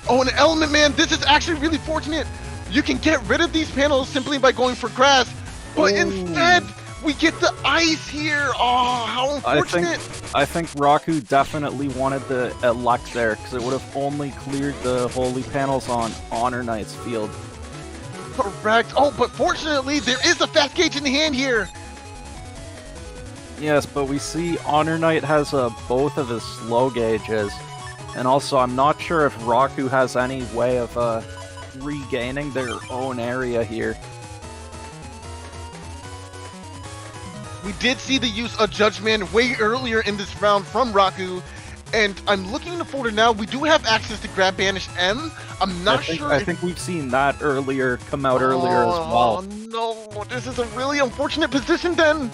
Oh, and Element Man, this is actually really fortunate. You can get rid of these panels simply by going for grass, but instead we get the ice here. Oh, how unfortunate. I think Raku definitely wanted the elect there because it would have only cleared the holy panels on Honor Knight's field. Correct. Oh, but fortunately there is a fast gauge in hand here. Yes, but we see Honor Knight has both of his slow gauges. And also, I'm not sure if Raku has any way of regaining their own area here. We did see the use of Judgment way earlier in this round from Raku, and I'm looking in the folder now. We do have access to grab Banish M. I'm not sure. I think we've seen that come out earlier as well. Oh no, this is a really unfortunate position then.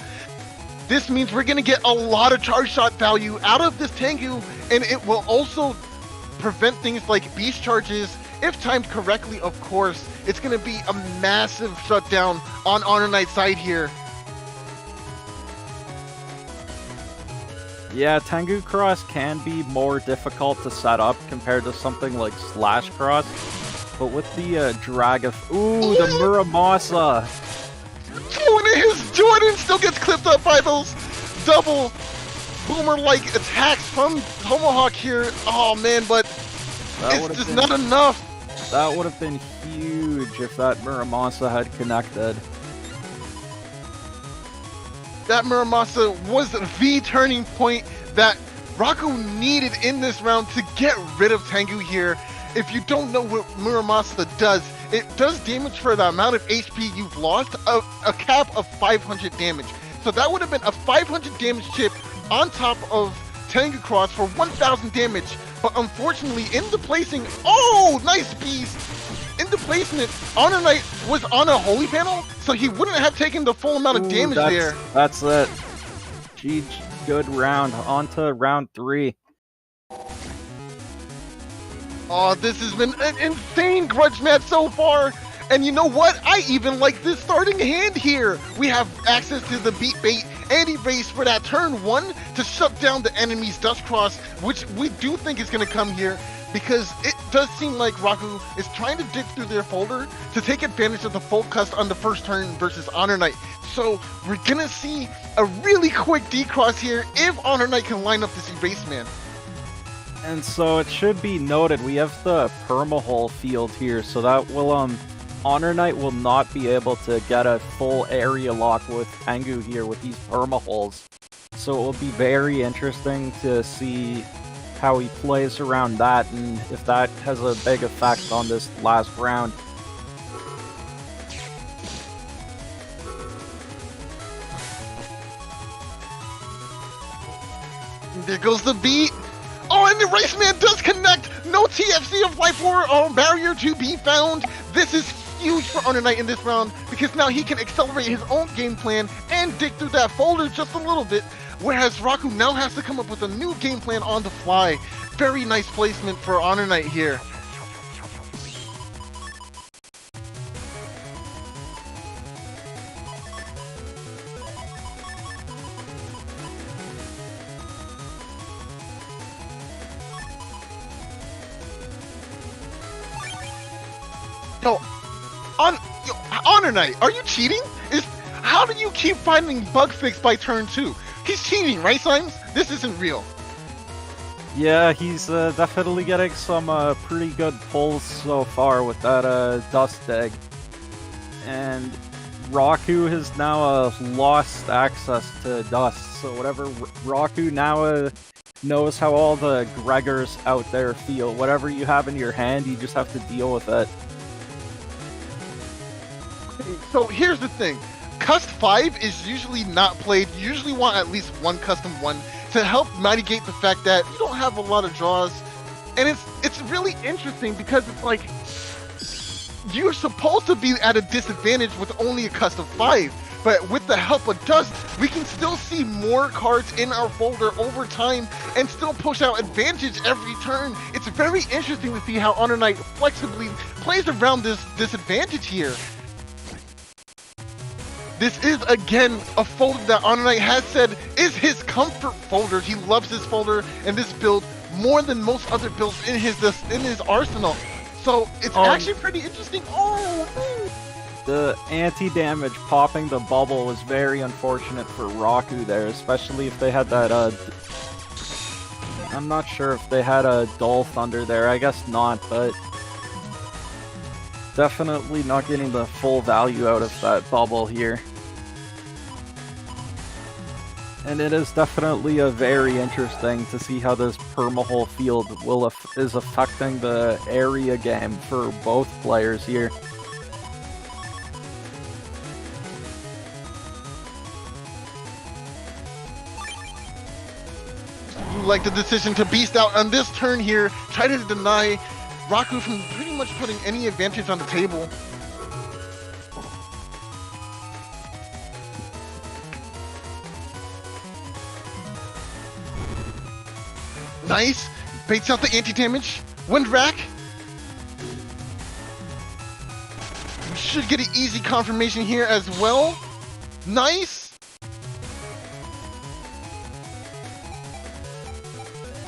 This means we're going to get a lot of charge shot value out of this Tengu, and it will also prevent things like beast charges. If timed correctly, of course, it's going to be a massive shutdown on Honor Knight's side here. Yeah, Tengu Cross can be more difficult to set up compared to something like Slash Cross, but with the drag of... Ooh, the Muramasa! His Jordan still gets clipped up by those double boomer-like attacks from Tomahawk here. Oh man, but it's just not enough. That would have been huge if that Muramasa had connected. That Muramasa was the turning point that Raku needed in this round to get rid of Tengu here. If you don't know what Muramasa does, it does damage for the amount of HP you've lost, a cap of 500 damage. So that would have been a 500 damage chip on top of Tengu Cross for 1000 damage. But unfortunately, in the placing, oh, nice beast! In the placement, Honor Knight was on a holy panel, so he wouldn't have taken the full amount of damage there. That's it. GG. good round. On to round 3. Oh, this has been an insane grudge match so far. And you know what? I even like this starting hand here. We have access to the beat bait and erase for that turn 1 to shut down the enemy's Dust Cross, which we do think is going to come here because it does seem like Raku is trying to dig through their folder to take advantage of the full cust on the first turn versus Honor Knight. So we're going to see a really quick D-Cross here if Honor Knight can line up this erase man. And so it should be noted, we have the permahole field here, so that will, Honor Knight will not be able to get a full area lock with Tengu here with these permaholes. So it will be very interesting to see how he plays around that and if that has a big effect on this last round. There goes the beat. Oh, and the Race Man does connect! No TFC of Life or barrier to be found. This is huge for Honor Knight in this round because now he can accelerate his own game plan and dig through that folder just a little bit, whereas Raku now has to come up with a new game plan on the fly. Very nice placement for Honor Knight here. Yo, Honor Knight, are you cheating? How do you keep finding bug fix by turn 2? He's cheating, right, Symes? This isn't real. Yeah, he's definitely getting some pretty good pulls so far with that Dust Egg. And Raku has now lost access to Dust, so whatever Raku now knows how all the Gregors out there feel. Whatever you have in your hand, you just have to deal with it. So here's the thing. Cust 5 is usually not played. You usually want at least one custom 1 to help mitigate the fact that you don't have a lot of draws. And it's really interesting because it's like you're supposed to be at a disadvantage with only a custom 5. But with the help of Dust, we can still see more cards in our folder over time and still push out advantage every turn. It's very interesting to see how Honor Knight flexibly plays around this disadvantage here. This is, again, a folder that Honor Knight has said is his comfort folder. He loves this folder and this build more than most other builds in his arsenal. So it's actually pretty interesting. The anti-damage popping the bubble was very unfortunate for Raku there, especially if they had that, I'm not sure if they had a Dull Thunder there, I guess not, but definitely not getting the full value out of that bubble here. And it is definitely very interesting to see how this permahole field is affecting the area game for both players here. Like the decision to beast out on this turn here, try to deny Raku from pretty much putting any advantage on the table. Nice! Baits out the anti-damage. Wind Rack. We should get an easy confirmation here as well. Nice!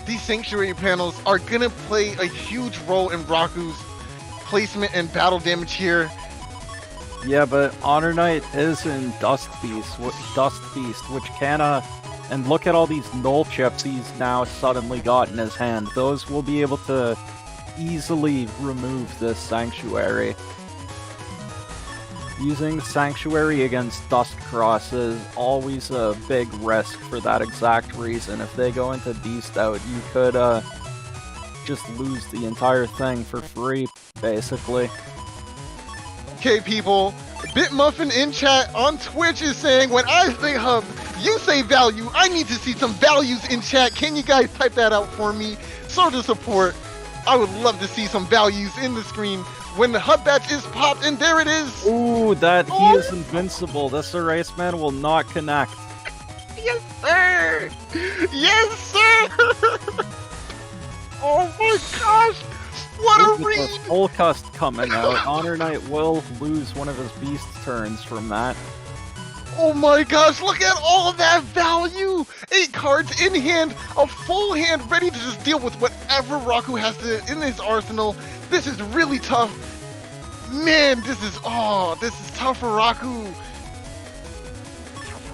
These Sanctuary panels are gonna play a huge role in Raku's placement and battle damage here. Yeah, but Honor Knight is in Dust Beast, which can, and look at all these null chips he's now suddenly got in his hand. Those will be able to easily remove this Sanctuary. Using Sanctuary against Dust Cross is always a big risk for that exact reason. If they go into Beast Out, you could just lose the entire thing for free, basically. Okay, people, BitMuffin in chat on Twitch is saying, when I say hub, you say value. I need to see some values in chat. Can you guys type that out for me? Sort of support. I would love to see some values in the screen when the hub batch is popped, and there it is. Ooh, he is invincible. This Erase Man will not connect. Yes, sir! Yes, sir! Oh my gosh! What a With the read! full cust coming out, Honor Knight will lose one of his beast turns from that. Oh my gosh, look at all of that value! 8 cards in hand, a full hand ready to just deal with whatever Raku has in his arsenal. This is really tough. Man, this is tough for Raku.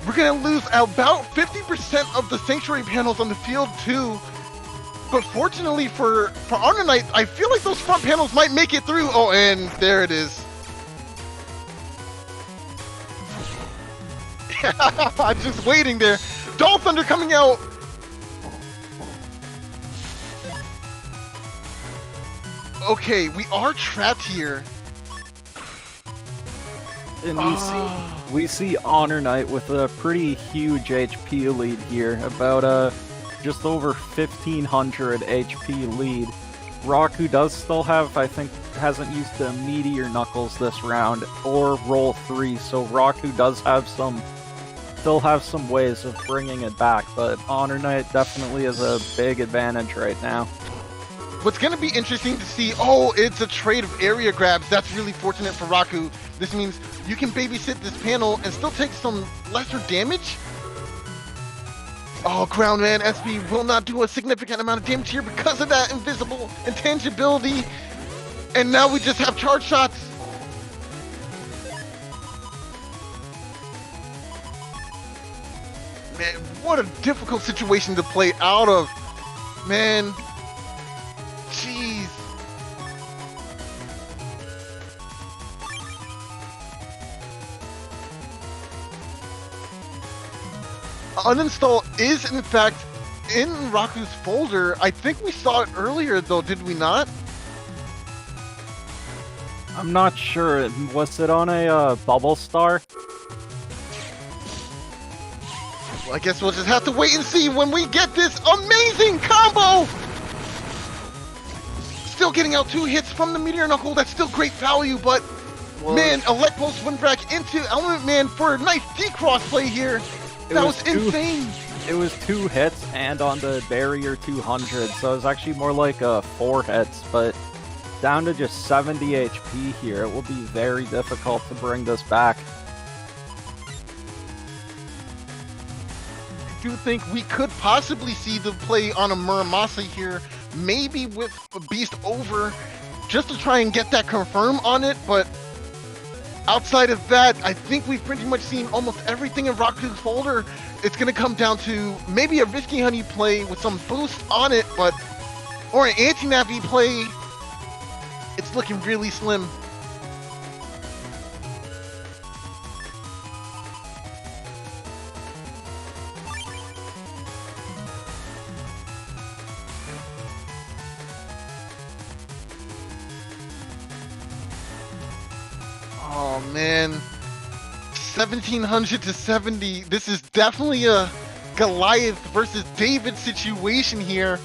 We're gonna lose about 50% of the Sanctuary panels on the field too. But fortunately for Honor Knight, I feel like those front panels might make it through. Oh, and there it is. I'm just waiting there. Doll Thunder coming out. Okay, we are trapped here. And we see Honor Knight with a pretty huge HP lead here, about just over 1500 HP lead. Raku does still have, I think, hasn't used the Meteor Knuckles this round, or Roll 3, so Raku does have still have some ways of bringing it back, but Honor Knight definitely has a big advantage right now. What's going to be interesting to see, it's a trade of area grabs. That's really fortunate for Raku. This means you can babysit this panel and still take some lesser damage. Oh, Ground Man SP will not do a significant amount of damage here because of that invisible intangibility. And now we just have charge shots. Man, what a difficult situation to play out of. Man. Jeez. Uninstall is in fact in Raku's folder. I think we saw it earlier though, did we not? I'm not sure. Was it on a bubble star? Well, I guess we'll just have to wait and see when we get this amazing combo! Still getting out 2 hits from the Meteor Knuckle. That's still great value, but man, Electro Swinbrack into Element Man for a nice D-cross play here. That was insane. It was 2 hits and on the barrier 200, so it was actually more like 4 hits, but down to just 70 HP here. It will be very difficult to bring this back. I do think we could possibly see the play on a Muramasa here, maybe with a Beast over, just to try and get that confirm on it, but outside of that, I think we've pretty much seen almost everything in Raku's folder. It's going to come down to maybe a Risky Honey play with some boost on it, or an Anti-Nappy play. It's looking really slim. Oh man, 1700 to 70. This is definitely a Goliath versus David situation here.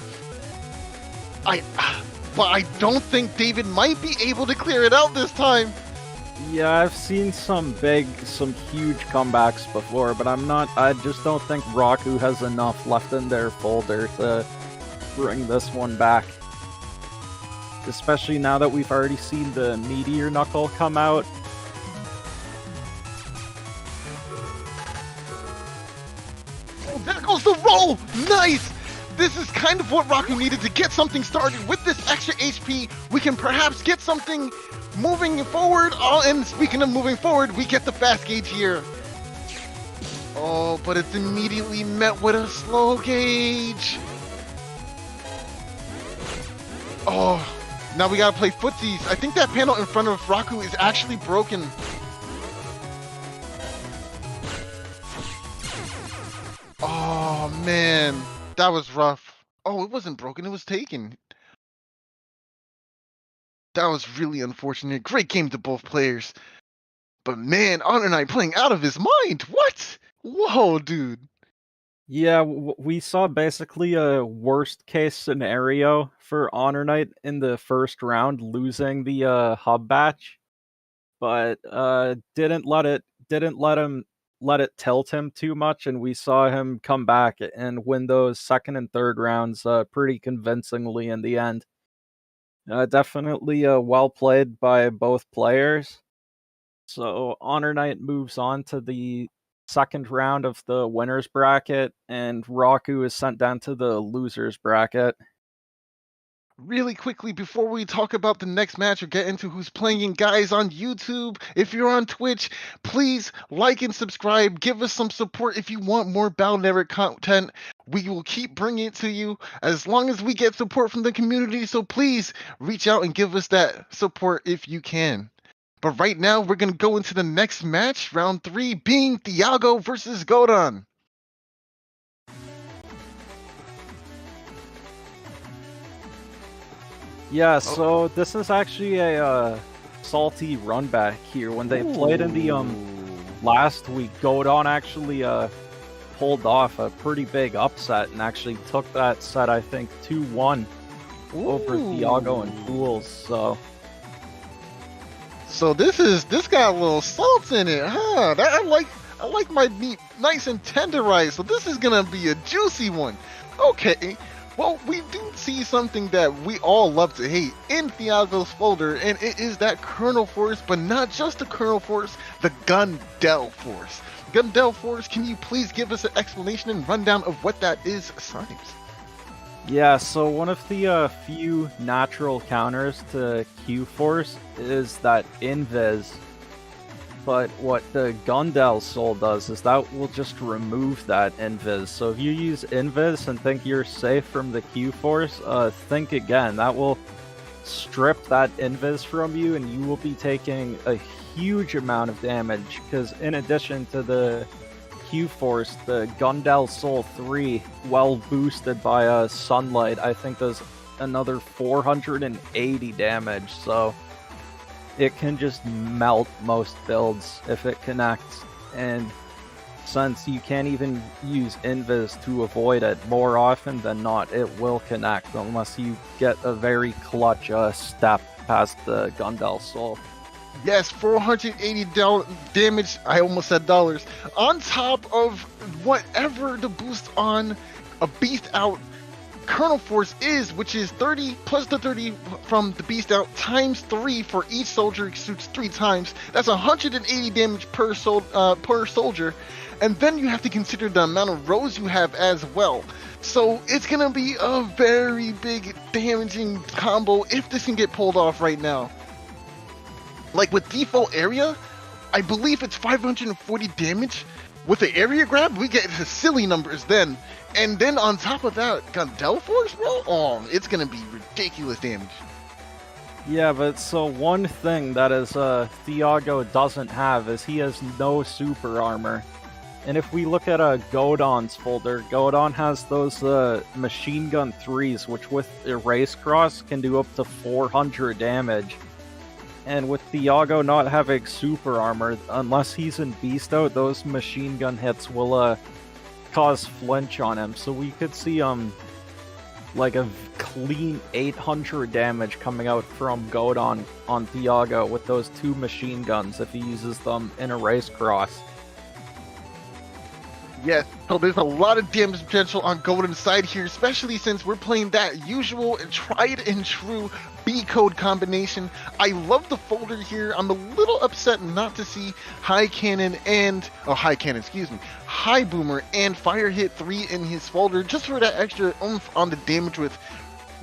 But I don't think David might be able to clear it out this time. Yeah, I've seen some huge comebacks before, but I just don't think Raku has enough left in their folder to bring this one back. Especially now that we've already seen the Meteor Knuckle come out. Oh, there goes the roll! Nice! This is kind of what Raku needed to get something started. With this extra HP, we can perhaps get something moving forward. And speaking of moving forward, we get the fast gauge here. Oh, but it's immediately met with a slow gauge. Oh, now we gotta play footsies. I think that panel in front of Raku is actually broken. Oh, man. That was rough. Oh, it wasn't broken. It was taken. That was really unfortunate. Great game to both players. But man, Honor Knight playing out of his mind. What? Whoa, dude. Yeah, we saw basically a worst case scenario for Honor Knight in the first round, losing the hub batch, but didn't let him let it tilt him too much, and we saw him come back and win those second and third rounds pretty convincingly in the end. Definitely well played by both players. So Honor Knight moves on to the second round of the winners bracket, and Raku is sent down to the losers bracket. Really quickly, before we talk about the next match or get into who's playing, guys on YouTube, if you're on Twitch, please like and subscribe. Give us some support if you want more Battle Network content. We will keep bringing it to you as long as we get support from the community. So please reach out and give us that support if you can. But right now, we're going to go into the next match, round 3, being Thiago versus Godon. Yeah, so this is actually a salty run back here. When they played in the last week, Godon actually pulled off a pretty big upset and actually took that set, I think, 2-1 over Thiago and Fools. So this got a little salt in it, huh? I like my meat nice and tenderized. So this is gonna be a juicy one. Okay. Well, we do see something that we all love to hate in Thiago's folder, and it is that Kernel Force, but not just the Kernel Force, the Gundel Force. Gundel Force, can you please give us an explanation and rundown of what that is, Symes? Yeah, so one of the few natural counters to Q-Force is that Invis. But what the Gundel Soul does is that will just remove that Invis. So if you use Invis and think you're safe from the Q-Force, think again. That will strip that Invis from you, and you will be taking a huge amount of damage. Because in addition to the Q-Force, the Gundel Soul 3, well boosted by Sunlight, I think does another 480 damage. So it can just melt most builds if it connects, and since you can't even use Invis to avoid it, more often than not it will connect unless you get a very clutch step past the Gundel Soul. Yes, 480 damage, I almost said dollars, on top of whatever the boost on a Beast Out Kernel Force is, which is 30 plus the 30 from the Beast Out times 3 for each soldier shoots 3 times. That's 180 damage per soldier, and then you have to consider the amount of rows you have as well. So it's gonna be a very big damaging combo if this can get pulled off right now. Like with default area, I believe it's 540 damage. With the area grab, we get to silly numbers then. And then on top of that, Gundel Force, bro? Oh, it's gonna be ridiculous damage. Yeah, but so one thing that is Thiago doesn't have is he has no super armor. And if we look at Godon's folder, Godon has those machine gun 3s, which with Erase Cross can do up to 400 damage. And with Thiago not having super armor, unless he's in Beast Out, those machine gun hits will cause flinch on him. So we could see like a clean 800 damage coming out from Godon on Thiago with those 2 machine guns if he uses them in Erase Cross. Yes, so there's a lot of damage potential on Godon's side here, especially since we're playing that usual tried and true B-code combination. I love the folder here. I'm a little upset not to see High Boomer and Fire Hit 3 in his folder, just for that extra oomph on the damage with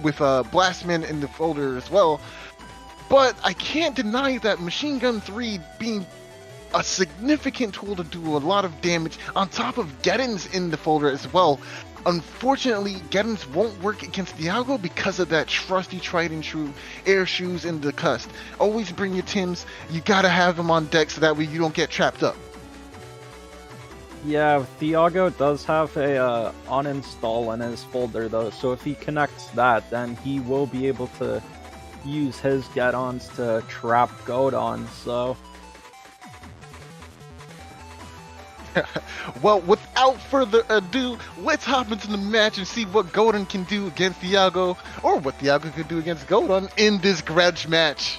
Blastman in the folder as well. But I can't deny that Machine Gun 3 being a significant tool to do a lot of damage on top of Geddon's in the folder as well. Unfortunately, Geddon's won't work against Thiago because of that trusty tried and true air shoes in the cust. Always bring your Tims. You gotta have them on deck so that way you don't get trapped up. Yeah, Thiago does have a uninstall in his folder though, so if he connects that, then he will be able to use his Geddons to trap Godon, so... Well, without further ado, let's hop into the match and see what Godon can do against Thiago, or what Thiago could do against Godon in this grudge match.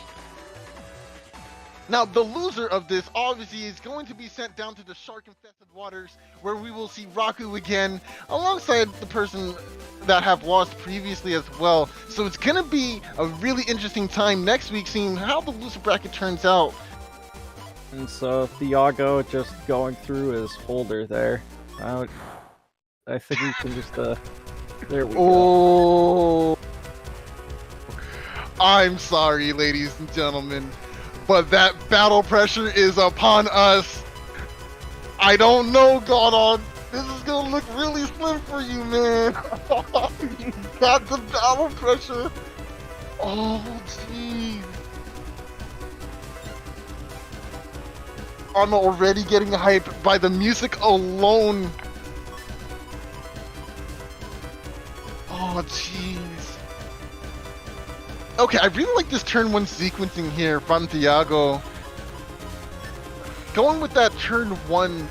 Now, the loser of this obviously is going to be sent down to the shark-infested waters, where we will see Raku again, alongside the person that have lost previously as well. So it's going to be a really interesting time next week, seeing how the loser bracket turns out. And so Thiago just going through his folder there. I think we can just there we go. Oh, I'm sorry, ladies and gentlemen, but that battle pressure is upon us. I don't know, Godon. This is gonna look really slim for you, man. Got the battle pressure. Oh, jeez. I'm already getting hyped by the music alone. Oh, jeez. Okay, I really like this turn 1 sequencing here from Thiago. Going with that turn 1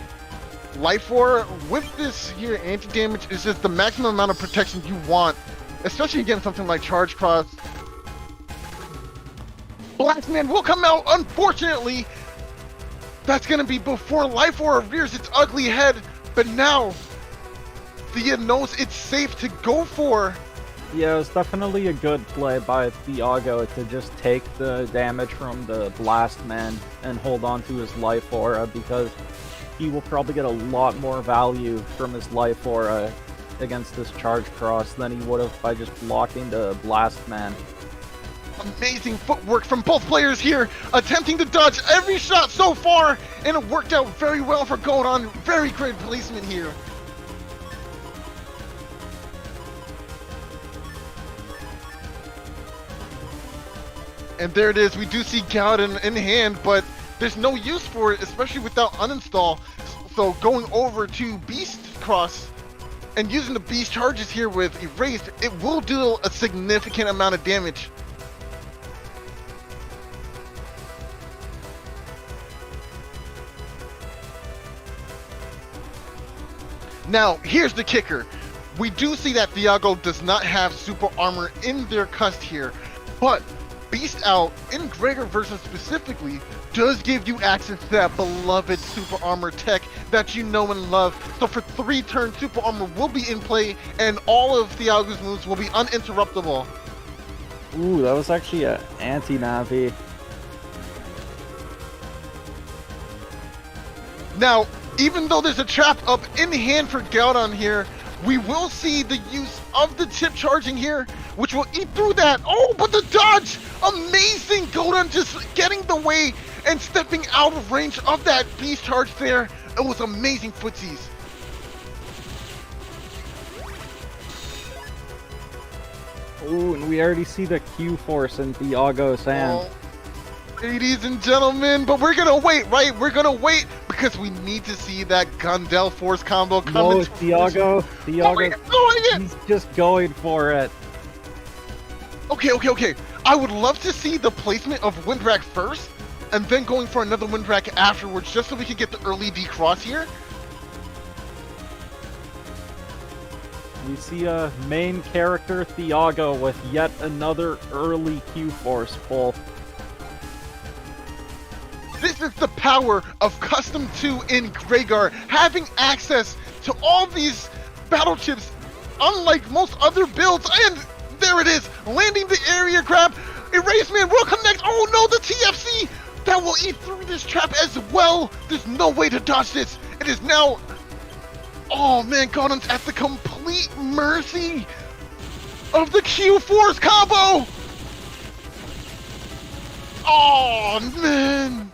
Life Aura with this here anti-damage is just the maximum amount of protection you want, especially against something like Charge Cross. Blackman will come out, unfortunately. That's gonna be before Life Aura rears its ugly head, but now Thea knows it's safe to go for. Yeah, it was definitely a good play by Thiago to just take the damage from the Blast Man and hold on to his Life Aura, because he will probably get a lot more value from his Life Aura against this Charge Cross than he would have by just blocking the Blast Man. Amazing footwork from both players here, attempting to dodge every shot so far, and it worked out very well for Godon. Very great placement here. And there it is, we do see Gauden in hand, but there's no use for it, especially without uninstall. So going over to Beast Cross and using the Beast charges here with Erased, it will deal a significant amount of damage. Now, here's the kicker. We do see that Thiago does not have super armor in their cust here, but Beast Out in Gregor version specifically does give you access to that beloved super armor tech that you know and love. So for 3 turns, super armor will be in play, and all of Thiago's moves will be uninterruptible. Ooh, that was actually an anti-Navi. Now, even though there's a trap up in hand for Gaudon here, we will see the use of the tip charging here, which will eat through that. Oh, but the dodge! Amazing! Gaudon just getting the way and stepping out of range of that beast charge there. It was amazing footsies. Ooh, and we already see the Q-Force in Thiago's hand. Ladies and gentlemen, but we're gonna wait, right? We're gonna wait because we need to see that Gundel Force combo come No, into Thiago, he's just going for it. Okay. I would love to see the placement of Windbreak first, and then going for another Windbreak afterwards, just so we can get the early D-Cross here. We see a main character Thiago with yet another early Q-Force pull. This is the power of Custom 2 in Gregar, having access to all these battle chips, unlike most other builds, and there it is, landing the area grab. Erasement will connect. Oh no, the TFC! That will eat through this trap as well. There's no way to dodge this. It is now... Oh man, Godon's at the complete mercy of the Q-Force combo! Oh man!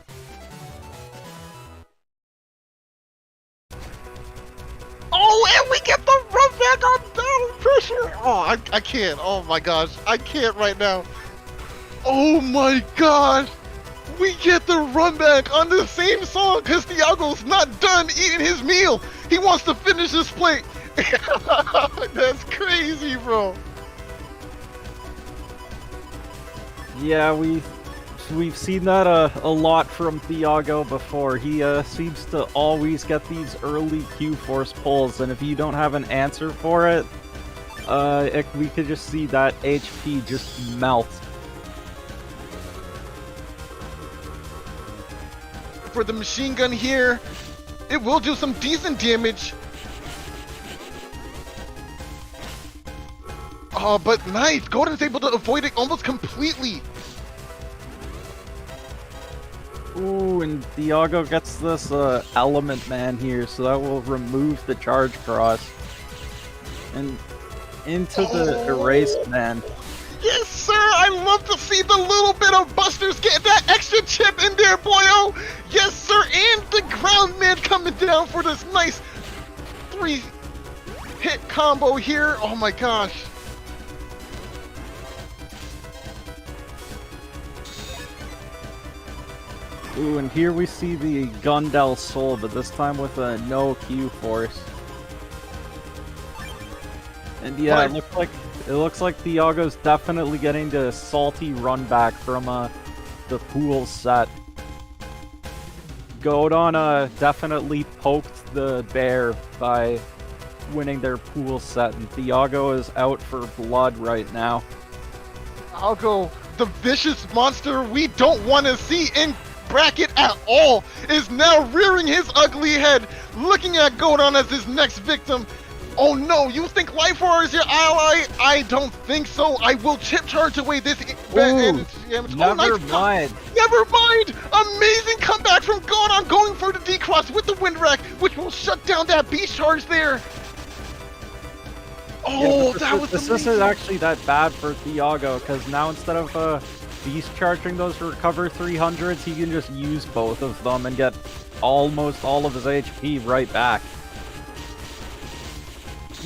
Oh, and we get the run back on battle pressure! Oh, I can't. Oh my gosh. I can't right now. Oh my gosh! We get the run back on the same song because Thiago's not done eating his meal. He wants to finish his plate. That's crazy, bro. Yeah, we've seen that a lot from Thiago before. He seems to always get these early Q-Force pulls, and if you don't have an answer for it, we could just see that HP just melt. for the machine gun here. It will do some decent damage. Oh, but nice. Golden's able to avoid it almost completely. Ooh, and Diago gets this Element Man here, so that will remove the Charge Cross. And into the Erase Man. Yes, sir! I love to see the little bit of Busters get that extra chip in there, boyo! Yes, sir! And the Ground Man coming down for this nice 3-hit combo here. Oh my gosh. Ooh, and here we see the Gundel Soul, but this time with a no Q force. And yeah, it looks like Diago's definitely getting the salty run back from the pool set. Godon definitely poked the bear by winning their pool set, and Diago is out for blood right now. Algo, the vicious monster we don't want to see in bracket at all, is now rearing his ugly head, looking at Godon as his next victim. Oh no, you think Life Roar is your ally? I don't think so. I will chip charge away this damage. Never mind. Never mind! Amazing comeback from Godon, going for the D-Cross with the Wind Rack, which will shut down that beast charge there. Oh, yeah, this isn't actually that bad for Diago, because now instead of beast charging those recover 300s, he can just use both of them and get almost all of his HP right back.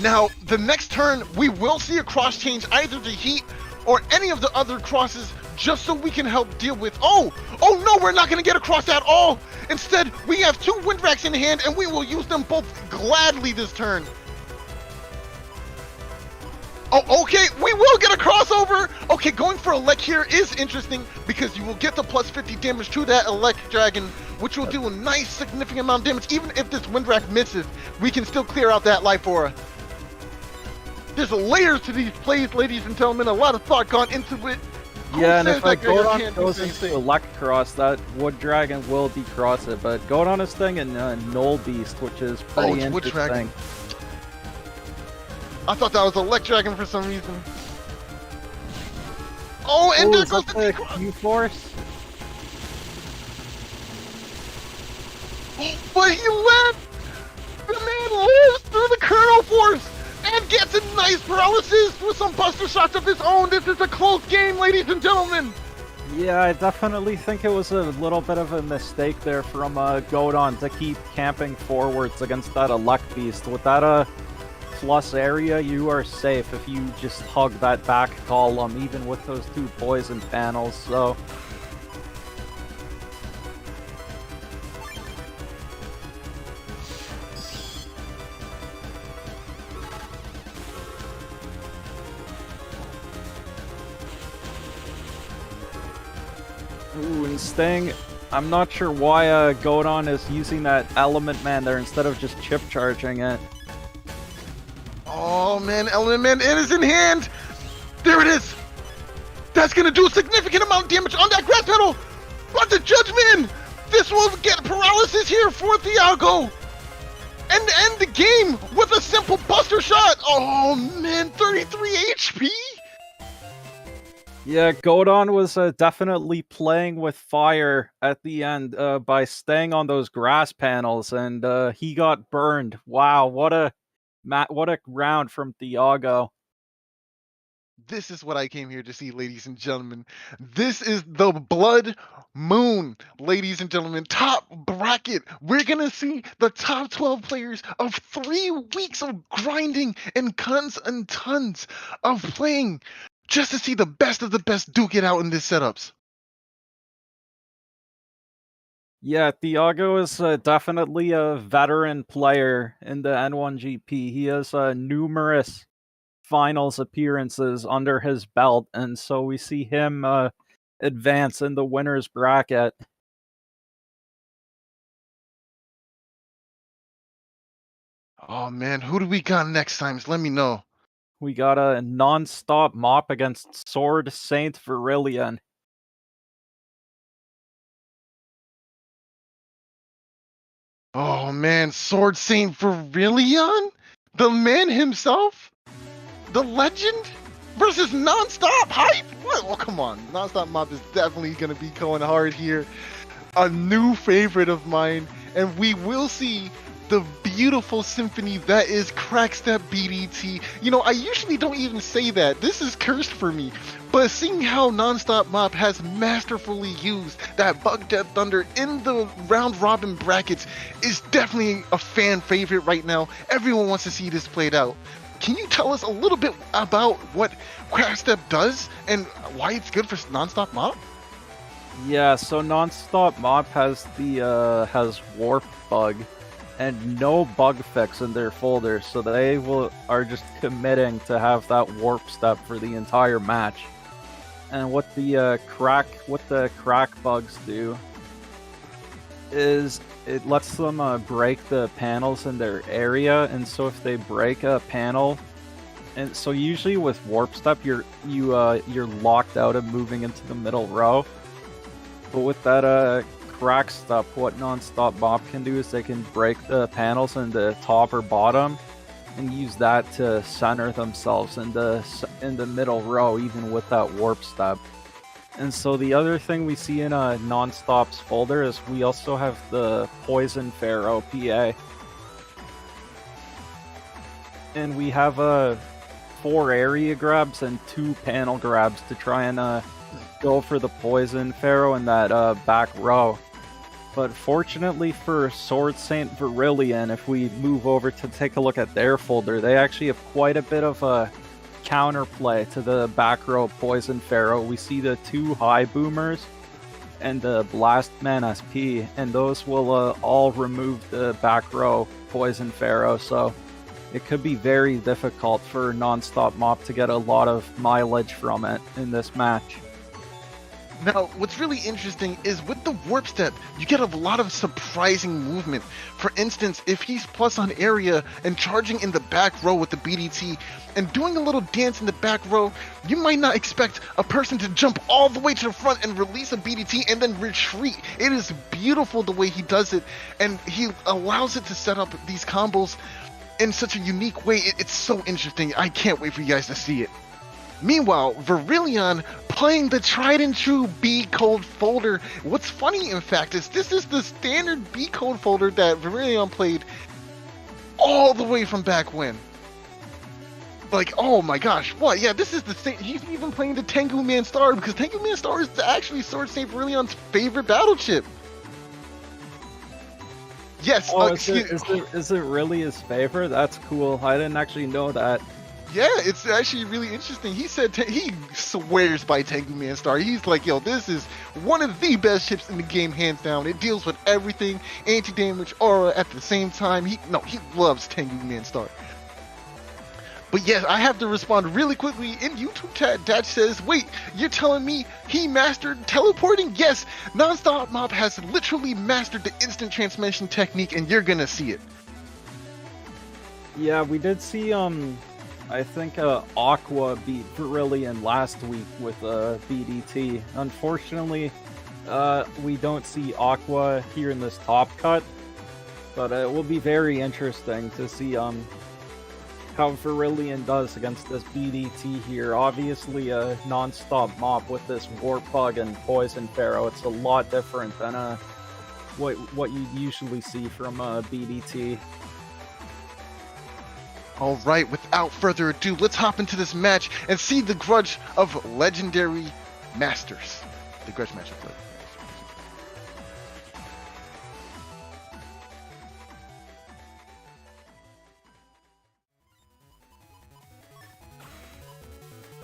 Now, the next turn, we will see a cross change either to Heat or any of the other crosses, just so we can help deal with... Oh no, we're not going to get a cross at all! Instead, we have 2 Wind Racks in hand, and we will use them both gladly this turn. Oh, okay, we will get a crossover! Okay, going for Elect here is interesting, because you will get the plus 50 damage to that Elect Dragon, which will do a nice, significant amount of damage. Even if this Wind Rack misses, we can still clear out that Life Aura. There's layers to these plays, ladies and gentlemen. A lot of thought gone into it. Yeah, and if Godon goes into Elect Cross, that Wood Dragon will decross it, but Godon is thing in Null Beast, which is pretty interesting. I thought that was Elect Dragon for some reason. Oh, and there goes the Q-Force. Oh, but he left! The man lives through the Kernel Force! And gets a nice paralysis with some buster shots of his own. This is a close game, ladies and gentlemen. Yeah, I definitely think it was a little bit of a mistake there from Godon to keep camping forwards against that Elect Beast. With that plus area, you are safe if you just hug that back column, even with those 2 poison panels, so... Ooh, and Sting, I'm not sure why Godon is using that Element Man there instead of just chip charging it. Oh man, Element Man, it is in hand! There it is! That's gonna do a significant amount of damage on that grass pedal! But the Judgment! This will get paralysis here for Diago! And end the game with a simple buster shot! Oh man, 33 HP? Yeah, Godon was definitely playing with fire at the end by staying on those grass panels, and he got burned. Wow, what a round from Diago. This is what I came here to see, ladies and gentlemen. This is the Blood Moon, ladies and gentlemen. Top bracket. We're going to see the top 12 players of 3 weeks of grinding and tons of playing just to see the best of the best duke it out in these setups. Yeah, Diago is definitely a veteran player in the N1GP. He has numerous finals appearances under his belt, and so we see him advance in the winner's bracket. Oh man, who do we got next time? Let me know. We got a non-stop mop against Sword Saint Virillion. Oh man, Sword Saint Virillion? The man himself? The legend? Versus Nonstop Hype? What? Oh, come on. Nonstop Mob is definitely going to be going hard here. A new favorite of mine, and we will see the beautiful symphony that is Crackstep BDT. You know, I usually don't even say that. This is cursed for me. But seeing how Nonstop Mob has masterfully used that Bug Death Thunder in the round robin brackets is definitely a fan favorite right now. Everyone wants to see this played out. Can you tell us a little bit about what Crackstep does and why it's good for Nonstop Mob? Yeah, so Nonstop Mob has the has Warp Bug and no bug fix in their folder, so they are just committing to have that warp step for the entire match. And what the crack bugs do is it lets them break the panels in their area, and so if they break a panel, and so usually with warp step you're locked out of moving into the middle row. But with that crack step, what Nonstop Mob can do is they can break the panels in the top or bottom and use that to center themselves in the middle row, even with that warp step. And so the other thing we see in Nonstop's folder is we also have the Poison Pharaoh PA. And we have 4 area grabs and 2 panel grabs to try and go for the Poison Pharaoh in that back row. But fortunately for Sword Saint Virillion, if we move over to take a look at their folder, they actually have quite a bit of a counterplay to the back row Poison Pharaoh. We see the 2 high boomers and the Blastman SP, and those will all remove the back row Poison Pharaoh, so it could be very difficult for Nonstop Mob to get a lot of mileage from it in this match. Now, what's really interesting is with the warp step, you get a lot of surprising movement. For instance, if he's plus on area and charging in the back row with the BDT and doing a little dance in the back row, you might not expect a person to jump all the way to the front and release a BDT and then retreat. It is beautiful the way he does it, and he allows it to set up these combos in such a unique way. It's so interesting. I can't wait for you guys to see it. Meanwhile, Virillion playing the tried and true B code folder. What's funny, in fact, is this is the standard B code folder that Virillion played all the way from back when. Like, oh my gosh, what? Yeah, this is the same. He's even playing the Tengu Man Star, because Tengu Man Star is actually Sword Saint Virillion's favorite battle chip. Yes, is it really his favorite? That's cool. I didn't actually know that. Yeah, it's actually really interesting. He said he swears by Tengu Man Star. He's like, yo, this is one of the best chips in the game, hands down. It deals with everything, anti-damage, aura at the same time. He loves Tengu Man Star. But yes, I have to respond really quickly. In YouTube chat, Dad says, wait, you're telling me he mastered teleporting? Yes, Nonstop Mob has literally mastered the instant transmission technique, and you're gonna see it. Yeah, we did see, I think Aqua beat Virillion last week with BDT. Unfortunately, we don't see Aqua here in this top cut, but it will be very interesting to see how Virillion does against this BDT here. Obviously, a Nonstop Mob with this Warp Bug and Poison Pharaoh. It's a lot different than what you usually see from BDT. Alright, without further ado, let's hop into this match and see the grudge of Legendary Masters. The grudge match of Legendary.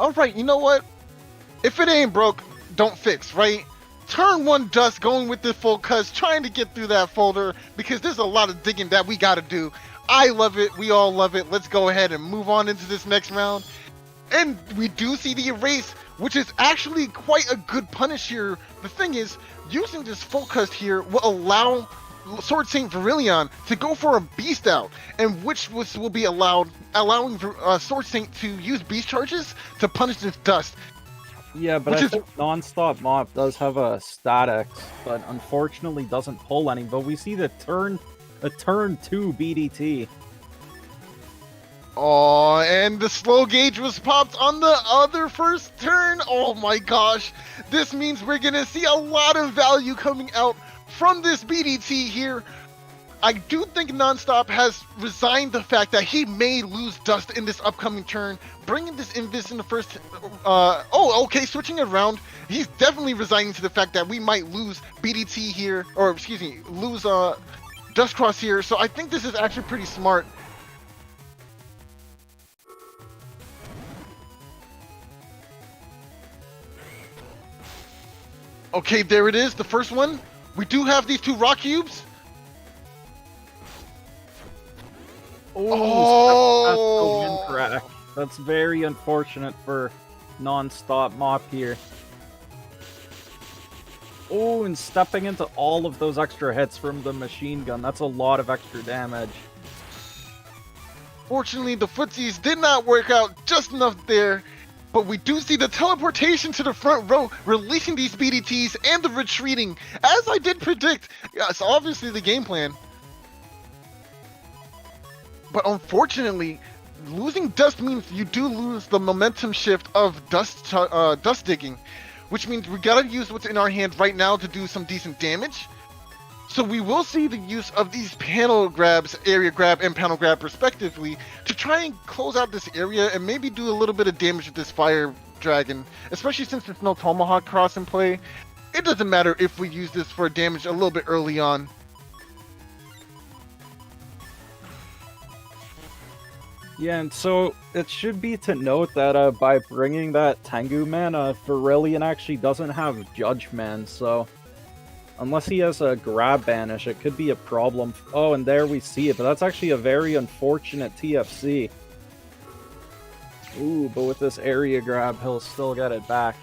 Alright, you know what? If it ain't broke, don't fix, right? Turn 1 Dust going with the full cuts, trying to get through that folder, because there's a lot of digging that we gotta do. I love it. We all love it. Let's go ahead and move on into this next round. And we do see the erase, which is actually quite a good punish here. The thing is, using this full cast here will allow Sword Saint Virillion to go for a beast out, and which will be allowing Sword Saint to use beast charges to punish this dust. Yeah, but I think Nonstop Mob does have a statics, but unfortunately doesn't pull any. But we see the turn a turn 2 BDT. Oh, and the slow gauge was popped on the other first turn. Oh my gosh. This means we're going to see a lot of value coming out from this BDT here. I do think Nonstop has resigned the fact that he may lose Dust in this upcoming turn, bringing this Invis in the first... okay, switching around. He's definitely resigning to the fact that we might lose BDT here, or excuse me, lose Dust Cross here. So I think this is actually pretty smart. Okay, there it is, the first one. We do have these 2 rock cubes. Oh, crack. That's very unfortunate for Nonstop Mop here. Oh, and stepping into all of those extra hits from the machine gun. That's a lot of extra damage. Fortunately, the footsies did not work out just enough there. But we do see the teleportation to the front row, releasing these BDTs and the retreating, as I did predict. It's obviously the game plan. But unfortunately, losing Dust means you do lose the momentum shift of Dust digging, which means we gotta use what's in our hand right now to do some decent damage. So we will see the use of these panel grabs, area grab and panel grab respectively, to try and close out this area and maybe do a little bit of damage with this fire dragon, especially since there's no Tomahawk Cross in play. It doesn't matter if we use this for damage a little bit early on. Yeah, and so it should be to note that by bringing that Tengu man, Virillion actually doesn't have Judge Man, so unless he has a grab banish, it could be a problem. Oh, and there we see it, but that's actually a very unfortunate TFC. Ooh, but with this area grab, he'll still get it back.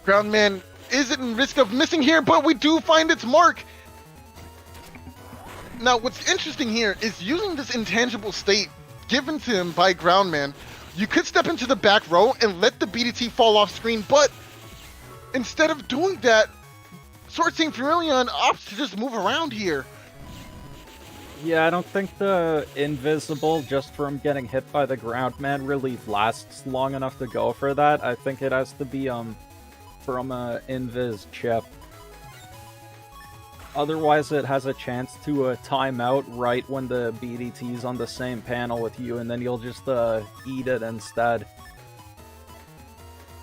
Groundman is in risk of missing here, but we do find its mark. Now, what's interesting here is using this intangible state given to him by Groundman, you could step into the back row and let the BDT fall off screen, but instead of doing that, Sword Saint Virillion opts to just move around here. Yeah, I don't think the invisible just from getting hit by the Groundman really lasts long enough to go for that. I think it has to be from a invis chip. Otherwise, it has a chance to time out right when the BDT's on the same panel with you, and then you'll just eat it instead.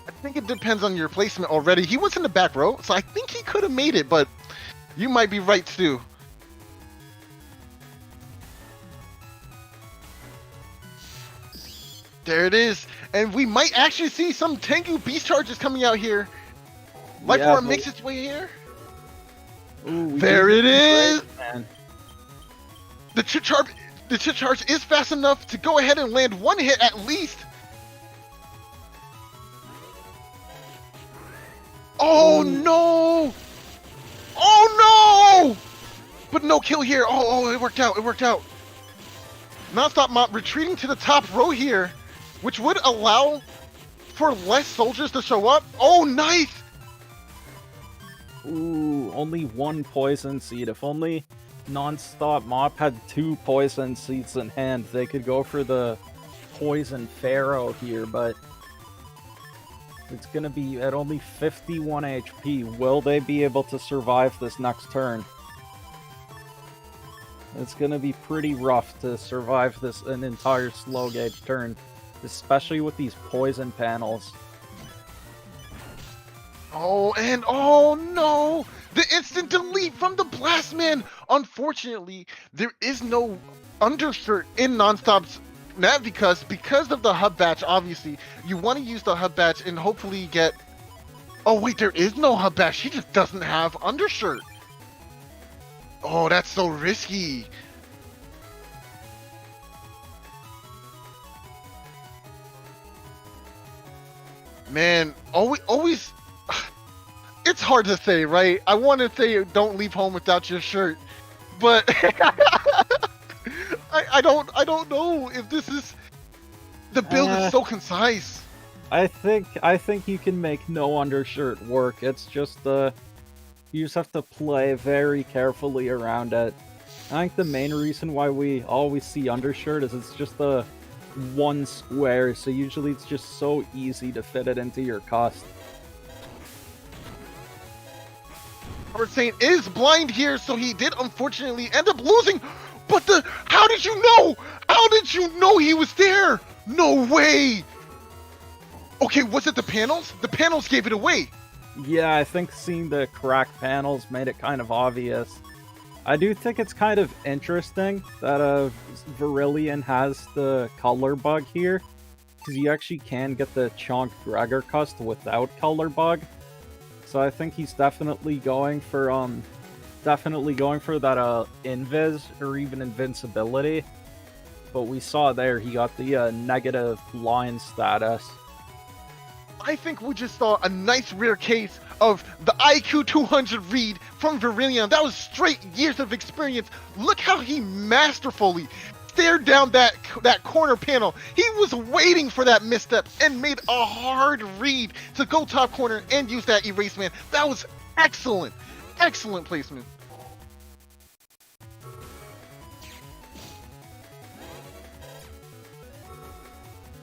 I think it depends on your placement already. He was in the back row, so I think he could have made it, but you might be right too. There it is, and we might actually see some Tengu beast charges coming out here. Life Orb makes its way here. Ooh, there it is! Man. The chip charge is fast enough to go ahead and land one hit at least. Oh no! Oh no! But no kill here. Oh, it worked out. It worked out. Nonstop Mop retreating to the top row here, which would allow for less soldiers to show up. Oh, nice! Ooh, only one poison seed. If only Nonstop Mop had 2 poison seeds in hand, they could go for the poison Pharaoh here, but it's gonna be at only 51 HP. Will they be able to survive this next turn? It's gonna be pretty rough to survive an entire slow gauge turn, especially with these poison panels. Oh, and oh no! The instant delete from the Blast Man! Unfortunately, there is no undershirt in Nonstop's Nav because of the hub batch, obviously. You want to use the hub batch and hopefully get... Oh wait, there is no hub batch. She just doesn't have undershirt. Oh, that's so risky. Man, always... It's hard to say, right? I want to say don't leave home without your shirt, but I don't know if this is... The build is so concise. I think you can make no undershirt work. It's just You just have to play very carefully around it. I think the main reason why we always see undershirt is it's just the one square, so usually it's just so easy to fit it into your cost. Robert Saint is blind here, so he did unfortunately end up losing. But how did you know? How did you know he was there? No way. Okay, was it the panels? The panels gave it away. Yeah, I think seeing the cracked panels made it kind of obvious. I do think it's kind of interesting that Virillion has the color bug here, because you actually can get the Chonk Gregor Cust without color bug. So I think he's definitely going for that invis or even invincibility. But we saw there he got the negative line status. I think we just saw a nice rare case of the IQ 200 read from Virillion. That was straight years of experience. Look how he masterfully stared down that corner panel. He was waiting for that misstep and made a hard read to go top corner and use that erase man. That was excellent. Excellent placement.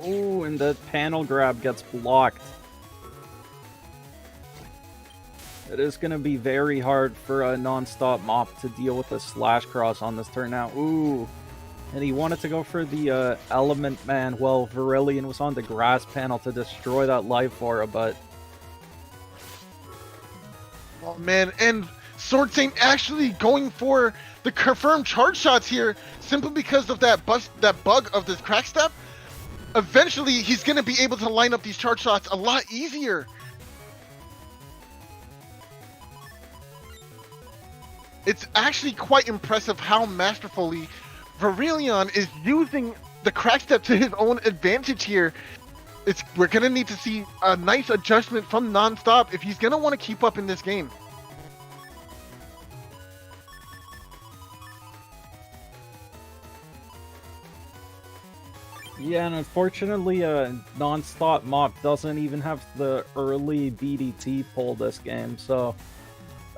Oh, and the panel grab gets blocked. It is going to be very hard for a non-stop mop to deal with a slash cross on this turn now. Ooh. And he wanted to go for the Element Man while Virillion was on the grass panel to destroy that Life Aura, but... Oh man, and Sword Saint actually going for the confirmed charge shots here simply because of that bug of this crack step. Eventually, he's going to be able to line up these charge shots a lot easier. It's actually quite impressive how masterfully Virillion is using the crack step to his own advantage here. We're going to need to see a nice adjustment from Nonstop if he's going to want to keep up in this game. Yeah, and unfortunately, Non-Stop Mop doesn't even have the early BDT pull this game, so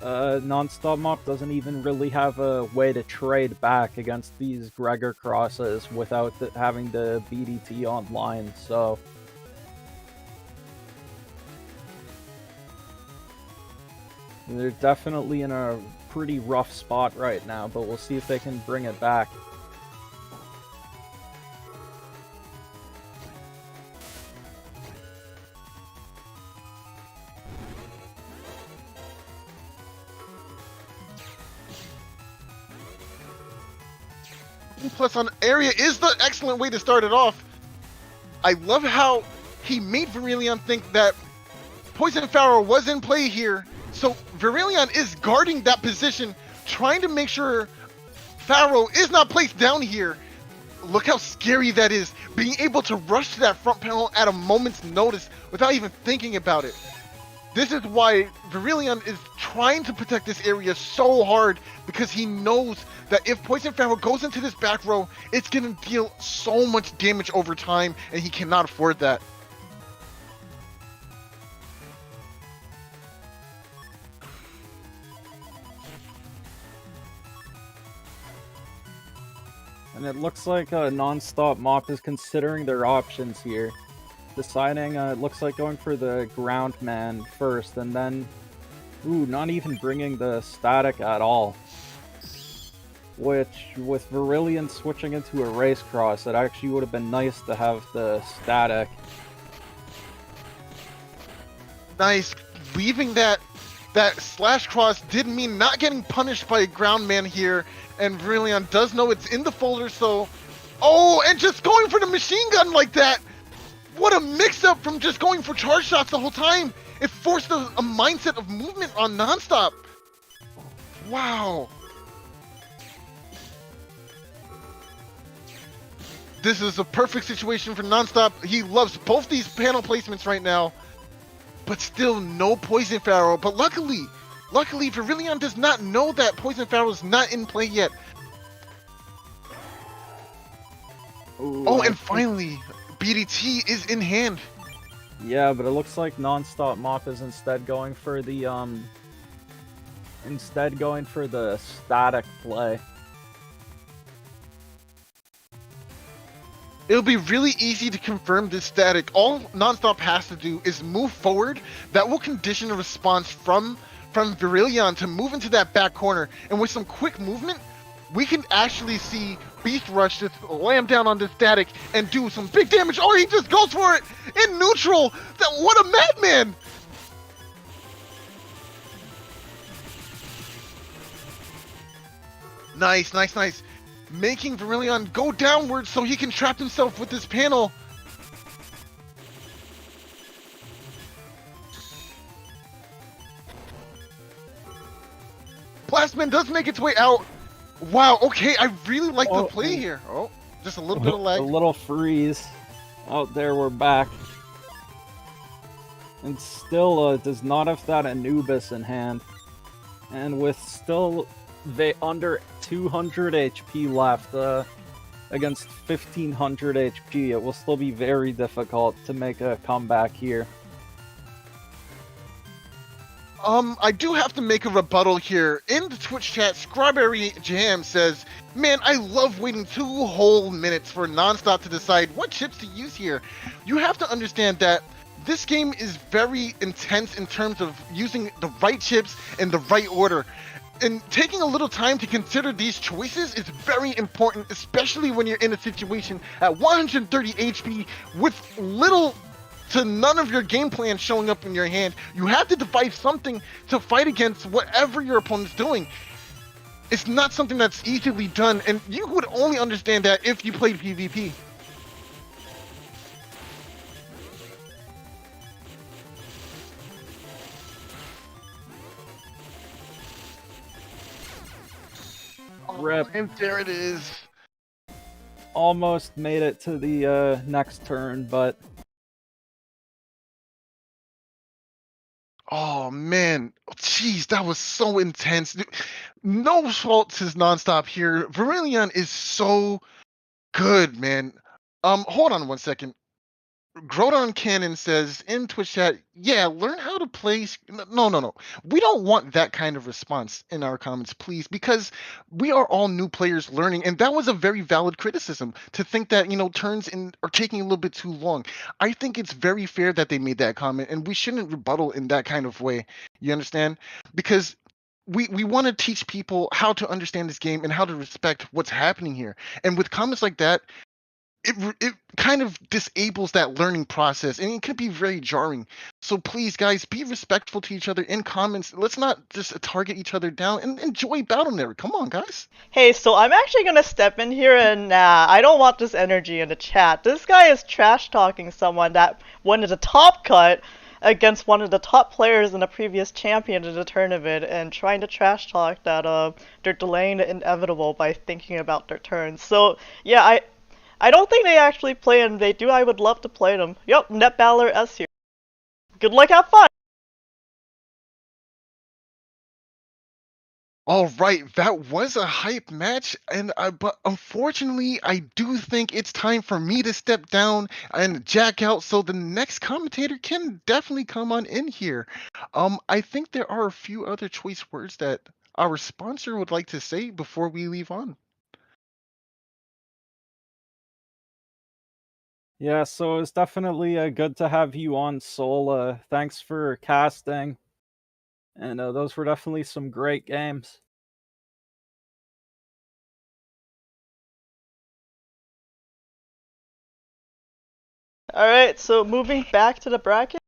Non-Stop Mop doesn't even really have a way to trade back against these Gregor crosses without having the BDT online, so... They're definitely in a pretty rough spot right now, but we'll see if they can bring it back. Plus on area is the excellent way to start it off. I love how he made Virillion think that Poison Pharaoh was in play here. So Virillion is guarding that position, trying to make sure Pharaoh is not placed down here. Look how scary that is, being able to rush to that front panel at a moment's notice without even thinking about it. This is why Virillion is trying to protect this area so hard, because he knows that if Poison Pharaoh goes into this back row, it's going to deal so much damage over time, and he cannot afford that. And it looks like Non-Stop Mop is considering their options here. Deciding, it looks like going for the Ground Man first, and then... Ooh, not even bringing the static at all. Which, with Virillion switching into a Race Cross, it actually would have been nice to have the static. Nice. Leaving that slash cross did mean not getting punished by a Ground Man here, and Virillion does know it's in the folder, so... Oh, and just going for the machine gun like that! What a mix-up from just going for charge shots the whole time! It forced a mindset of movement on Nonstop! Wow! This is a perfect situation for Nonstop. He loves both these panel placements right now. But still no Poison Pharaoh. But luckily, Virillion does not know that Poison Pharaoh is not in play yet. Ooh, oh, and finally, BDT is in hand. Yeah, but it looks like Non-Stop Mop is instead going for the instead going for the static play. It'll be really easy to confirm this static. All Nonstop has to do is move forward. That will condition a response from Virillion to move into that back corner. And with some quick movement, we can actually see Beast Rush just slam down on the static and do some big damage. Oh, he just goes for it in neutral. What a madman! Nice, nice, nice. Making Virillion go downwards so he can trap himself with this panel. Blastman does make its way out. Wow, okay, I really like the play here. Oh, just a little bit of lag. A little freeze. Out there, we're back. And still does not have that Anubis in hand. And with still under 200 HP left against 1500 HP, it will still be very difficult to make a comeback here. I do have to make a rebuttal here. In the Twitch chat, Strawberry Jam says, "Man, I love waiting 2 whole minutes for Nonstop to decide what chips to use here." You have to understand that this game is very intense in terms of using the right chips in the right order. And taking a little time to consider these choices is very important, especially when you're in a situation at 130 HP with little to none of your game plan showing up in your hand. You have to devise something to fight against whatever your opponent's doing. It's not something that's easily done, and you would only understand that if you played PvP. Rip. And there it is. Almost made it to the next turn, but oh man, jeez, that was so intense. No fault to Nonstop here. Virillion is so good, man. Hold on one second. Grodon Cannon says in Twitch chat, yeah, learn how to play. No. We don't want that kind of response in our comments, please, because we are all new players learning. And that was a very valid criticism to think that, turns are taking a little bit too long. I think it's very fair that they made that comment, and we shouldn't rebuttal in that kind of way. You understand? Because we want to teach people how to understand this game and how to respect what's happening here. And with comments like that, it kind of disables that learning process, and it could be very jarring. So please, guys, be respectful to each other in comments. Let's not just target each other down and enjoy Battle Network. Come on, guys. Hey, so I'm actually gonna step in here and I don't want this energy in the chat. This guy is trash talking someone that wanted a top cut against one of the top players in the previous champion of the tournament, and trying to trash talk that they're delaying the inevitable by thinking about their turns. So yeah, I don't think they actually play, and if they do, I would love to play them. Yep, Net Battler S here. Good luck, have fun! All right, that was a hype match, and but unfortunately, I do think it's time for me to step down and jack out, so the next commentator can definitely come on in here. I think there are a few other choice words that our sponsor would like to say before we leave on. yeah, so it's definitely good to have you on, Sol. Thanks for casting. And those were definitely some great games. Alright, so moving back to the bracket.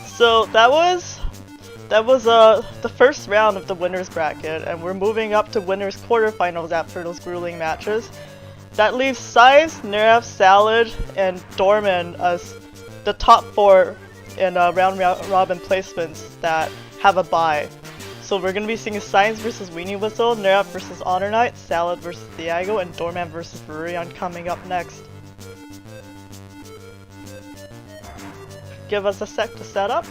So that was the first round of the winners bracket, and we're moving up to winners quarterfinals after those grueling matches. That leaves Science, Nerf, Salad, and Dorman as the top 4 in round robin placements that have a bye. So we're gonna be seeing Science versus Weenie Whistle, Nerf versus Honor Knight, Salad versus Diago, and Dorman versus Virion coming up next. Give us a sec to set up.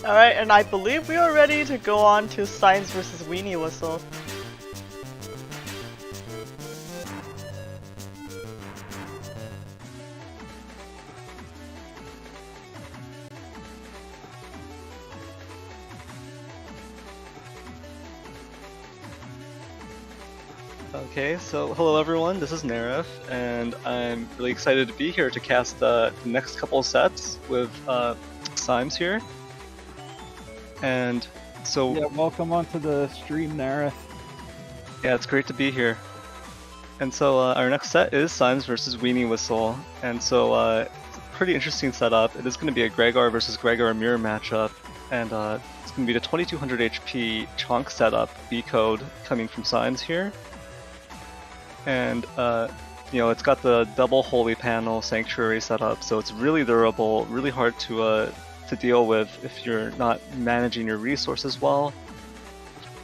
Alright, and I believe we are ready to go on to Signs versus Weenie Whistle. Okay, so hello everyone, this is Nerif, and I'm really excited to be here to cast the next couple of sets with Symes here. And so... Yeah, welcome onto the stream, Nareth. Yeah, it's great to be here. And so our next set is Symes versus Weenie Whistle, and so it's a pretty interesting setup. It is going to be a Gregar versus Gregar mirror matchup, and it's going to be the 2200 HP Chonk setup, V code, coming from Symes here. And you know, it's got the double holy panel sanctuary setup, so it's really durable, really hard to deal with if you're not managing your resources well.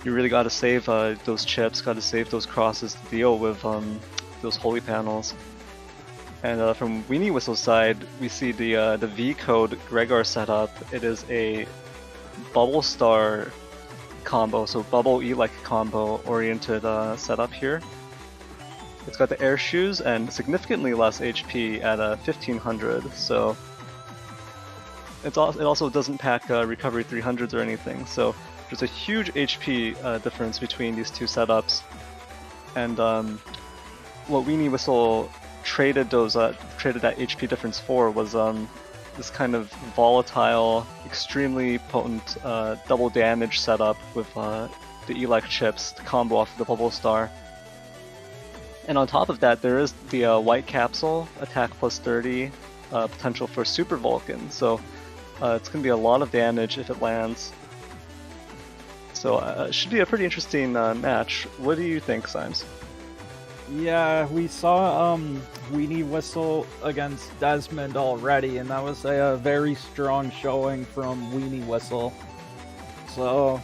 You really got to save those chips, got to save those crosses to deal with those holy panels. And from Weenie Whistle's side, we see the V code Gregar setup. It is a Bubble Star combo, so Bubble E-like combo oriented setup here. It's got the air shoes and significantly less HP at 1500, so it also doesn't pack recovery 300s or anything. So there's a huge HP difference between these two setups. And what Weenie Whistle traded that HP difference for was this kind of volatile, extremely potent double damage setup with the E-like chips to combo off the Bubble Star. And on top of that, there is the White Capsule, attack plus 30, potential for Super Vulcan, so it's going to be a lot of damage if it lands. So it should be a pretty interesting match. What do you think, Symes? Yeah, we saw Weenie Whistle against Desmond already, and that was a very strong showing from Weenie Whistle. So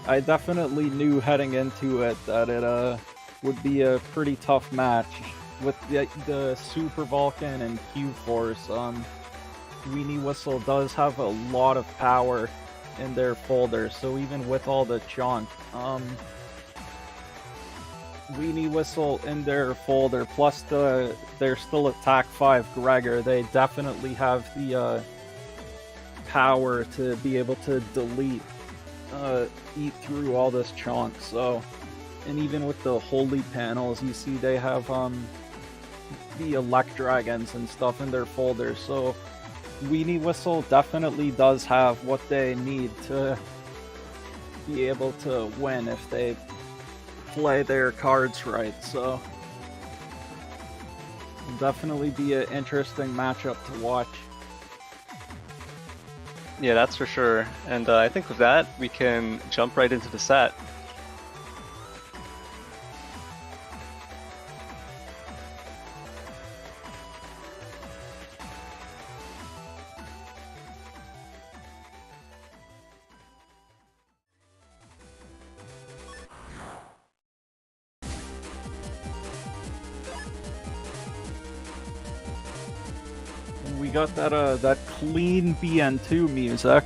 I definitely knew heading into it that it would be a pretty tough match. With the Super Vulcan and Q-Force, Weenie Whistle does have a lot of power in their folder, so even with all the chunk, Weenie Whistle in their folder, plus they're still attack 5 Gregar, they definitely have the power to be able to eat through all this chunk, so... And even with the holy panels, you see they have the elect dragons and stuff in their folders. So Weenie Whistle definitely does have what they need to be able to win if they play their cards right. So it'll definitely be an interesting matchup to watch. Yeah, that's for sure. And I think with that, we can jump right into the set. We got that clean BN2 music.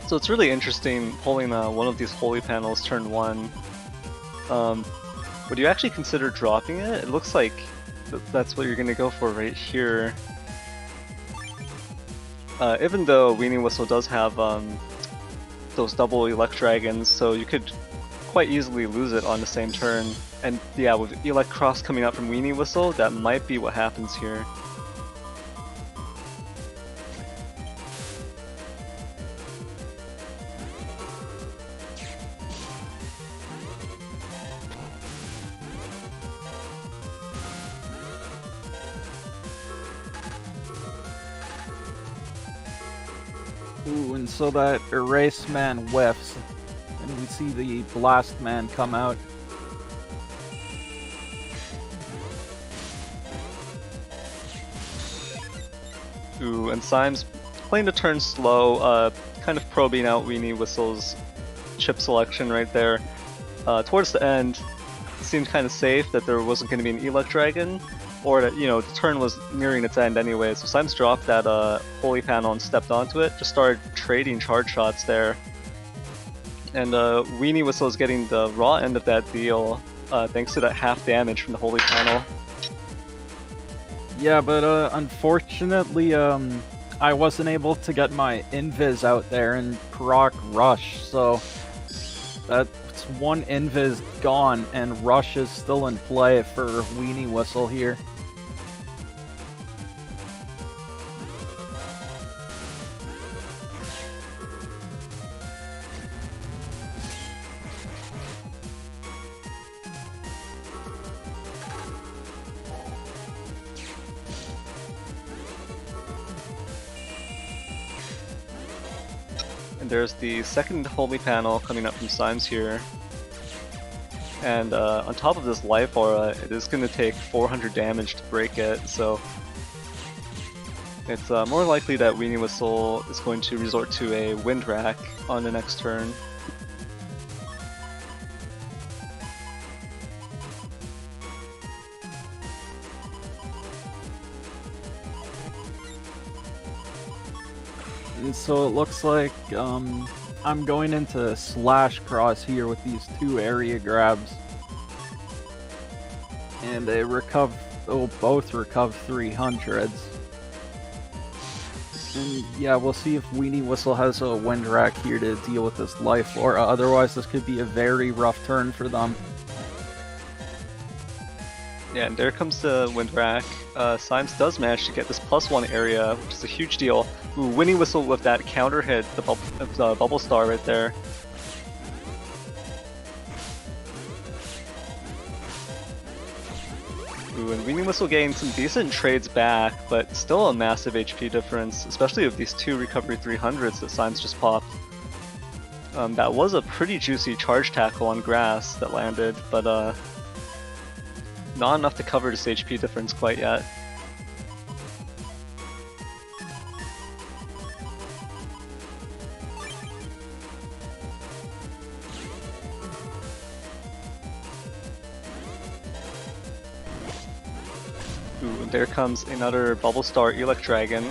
So it's really interesting pulling one of these holy panels turn 1. Would you actually consider dropping it? It looks like that's what you're going to go for right here. Even though Weenie Whistle does have those double Elect Dragons, so you could quite easily lose it on the same turn. And yeah, with Elect Cross coming out from Weenie Whistle, that might be what happens here. Ooh, and so that Erase Man whiffs, and we see the Blast Man come out. Ooh, and Symes playing the turn slow, kind of probing out Weenie Whistle's chip selection right there. Towards the end, seemed kind of safe that there wasn't going to be an Elect Dragon, or that, you know, the turn was nearing its end anyway. So Symes dropped that Holy Panel and stepped onto it, just started trading charge shots there. And Weenie Whistle is getting the raw end of that deal, thanks to that half damage from the Holy Panel. Yeah, but unfortunately, I wasn't able to get my Invis out there and proc Rush, so that's one Invis gone, and Rush is still in play for Weenie Whistle here. And there's the second Holy Panel coming up from Symes here. And on top of this Life Aura, it is going to take 400 damage to break it, so it's more likely that Weenie Whistle is going to resort to a Wind Rack on the next turn. And so it looks like I'm going into Slash Cross here with these two area grabs. And they both recover 300s. And yeah, we'll see if Weenie Whistle has a Wind Rack here to deal with this Life Aura. Otherwise, this could be a very rough turn for them. Yeah, and there comes the Wind Rack. Symes does manage to get this +1 area, which is a huge deal. Ooh, Weenie Whistle with that counter hit, the Bubble Star right there. Ooh, and Weenie Whistle getting some decent trades back, but still a massive HP difference, especially with these two Recovery 300s that Symes just popped. That was a pretty juicy charge tackle on grass that landed, but not enough to cover this HP difference quite yet. Ooh, and there comes another Bubble Star Elect Dragon.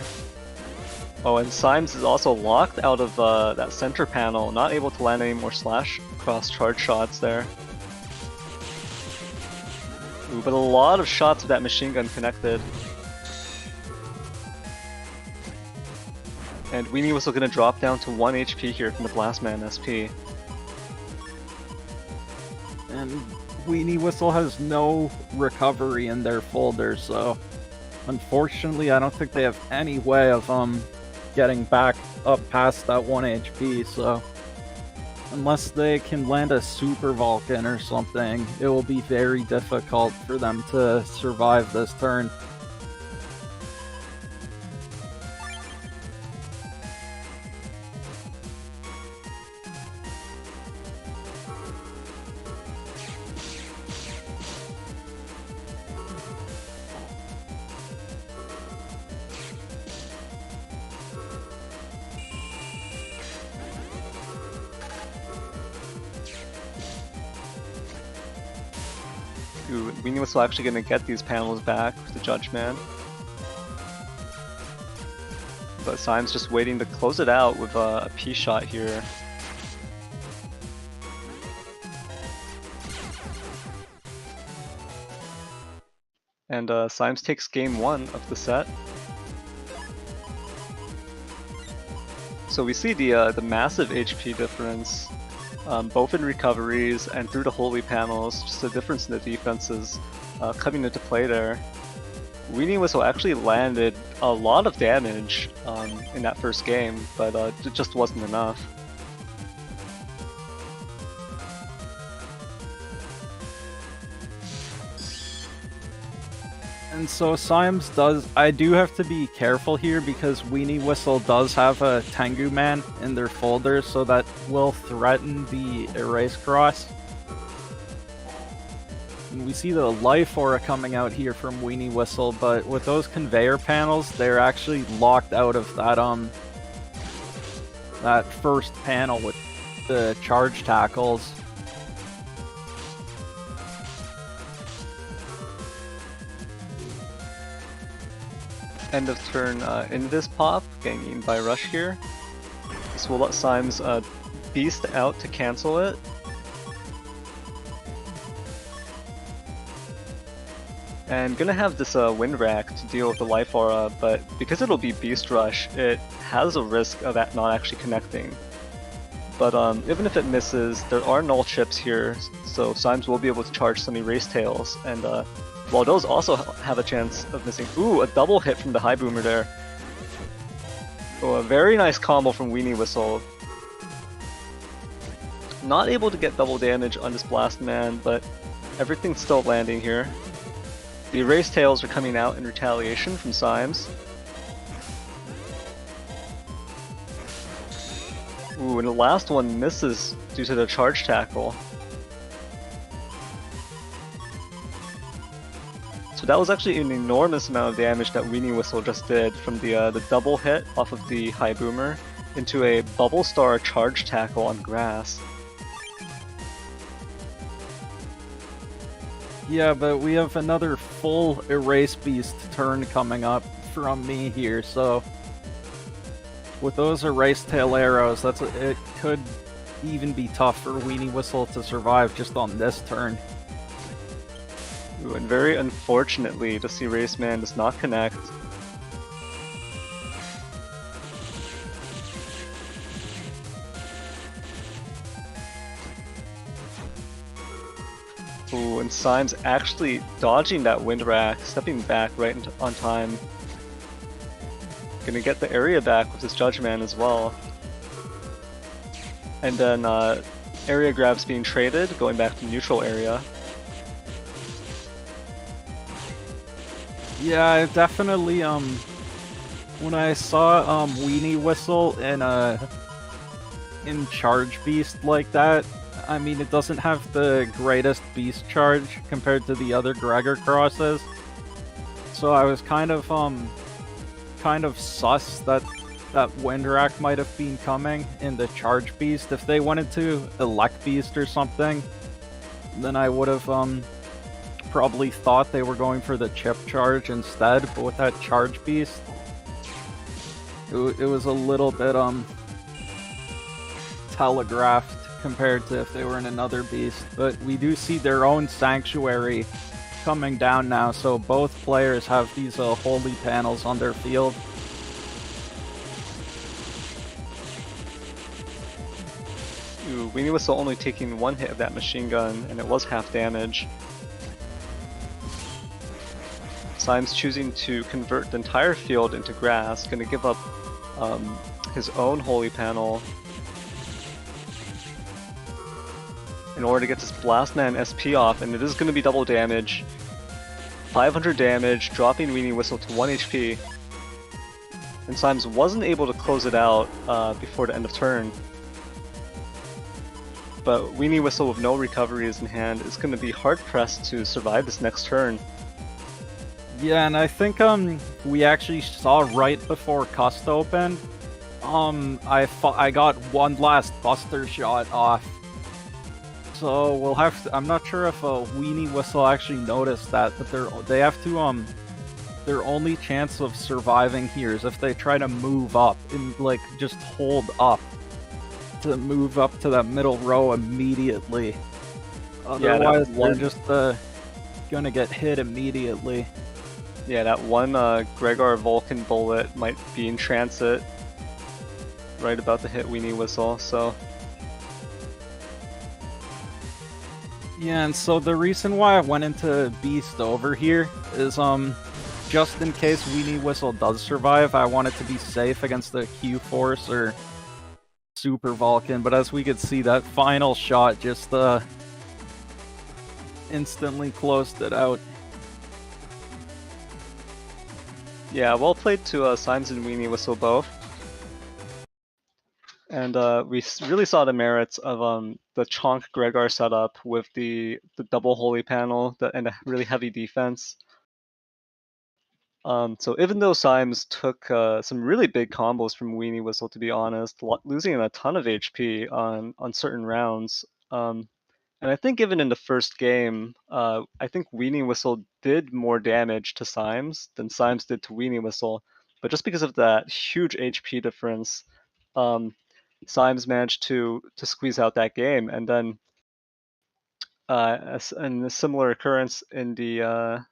Oh, and Symes is also locked out of that center panel, not able to land any more Slash Cross charge shots there. Ooh, but a lot of shots with that machine gun connected. And Weenie Whistle gonna drop down to 1 HP here from the Blastman SP. And Weenie Whistle has no recovery in their folder, so unfortunately I don't think they have any way of getting back up past that 1 HP, so unless they can land a Super Vulcan or something, it will be very difficult for them to survive this turn. Ooh, Weenie Whistle actually gonna get these panels back with the Judgment. But Symes just waiting to close it out with a P shot here. And Symes takes game 1 of the set. So we see the massive HP difference, both in recoveries and through the Holy Panels, just the difference in the defenses coming into play there. Weenie Whistle actually landed a lot of damage in that first game, but it just wasn't enough. And so Symes does, I do have to be careful here because Weenie Whistle does have a Tengu Man in their folder, so that will threaten the Erase Cross. And we see the Life Aura coming out here from Weenie Whistle, but with those conveyor panels, they're actually locked out of that that first panel with the charge tackles. end of turn Invis pop, getting eaten by Rush here. This will let Symes beast out to cancel it. And gonna have this Wind Rack to deal with the Life Aura, but because it'll be Beast Rush, it has a risk of that not actually connecting. But even if it misses, there are null chips here, so Symes will be able to charge some Erase Tails, and while those also have a chance of missing. Ooh, a double hit from the High Boomer there. Oh, a very nice combo from Weenie Whistle. Not able to get double damage on this Blast Man, but everything's still landing here. The Erase Tails are coming out in retaliation from Symes. Ooh, and the last one misses due to the Charge Tackle. So that was actually an enormous amount of damage that Weenie Whistle just did from the double hit off of the High Boomer into a Bubble Star Charge Tackle on grass. Yeah, but we have another full Erase Beast turn coming up from me here, so with those Erase Tail arrows, it could even be tough for Weenie Whistle to survive just on this turn. Ooh, and very unfortunately, this Erase Man does not connect. Ooh, and Symes actually dodging that Wind Rack, stepping back right on time. Gonna get the area back with his Judge Man as well. And then area grabs being traded, going back to neutral area. Yeah, I definitely, when I saw, Weenie Whistle in Charge Beast like that, I mean, it doesn't have the greatest Beast Charge compared to the other Gregor crosses. So I was kind of sus that Wind Rack might have been coming in the Charge Beast. If they wanted to Elect Beast or something, then I would have, probably thought they were going for the chip charge instead, but with that Charge Beast, it was a little bit telegraphed compared to if they were in another beast. But we do see their own Sanctuary coming down now, so both players have these holy panels on their field. Ooh, Weenie Whistle only taking one hit of that machine gun, and it was half damage. Symes choosing to convert the entire field into grass, gonna give up his own holy panel in order to get this Blast Man SP off, and it is gonna be double damage. 500 damage, dropping Weenie Whistle to 1 HP. And Symes wasn't able to close it out before the end of turn. But Weenie Whistle with no recoveries in hand is gonna be hard pressed to survive this next turn. Yeah, and I think we actually saw right before Cust opened, I got one last Buster shot off. So we'll have to, I'm not sure if Weenie Whistle actually noticed that, but they have to their only chance of surviving here is if they try to move up and like just hold up to move up to that middle row immediately. Otherwise, they're just gonna get hit immediately. Yeah, that one Gregor Vulcan bullet might be in transit right about to hit Weenie Whistle, so... Yeah, and so the reason why I went into Beast over here is, just in case Weenie Whistle does survive, I want it to be safe against the Q-Force or Super Vulcan, but as we could see, that final shot just, instantly closed it out. Yeah, well played to Symes and Weenie Whistle both. And we really saw the merits of the Chonk Gregor setup with the double holy panel and a really heavy defense. So even though Symes took some really big combos from Weenie Whistle, to be honest, losing a ton of HP on certain rounds, And I think even in the first game, I think Weenie Whistle did more damage to Symes than Symes did to Weenie Whistle. But just because of that huge HP difference, Symes managed to squeeze out that game. And then and a similar occurrence in the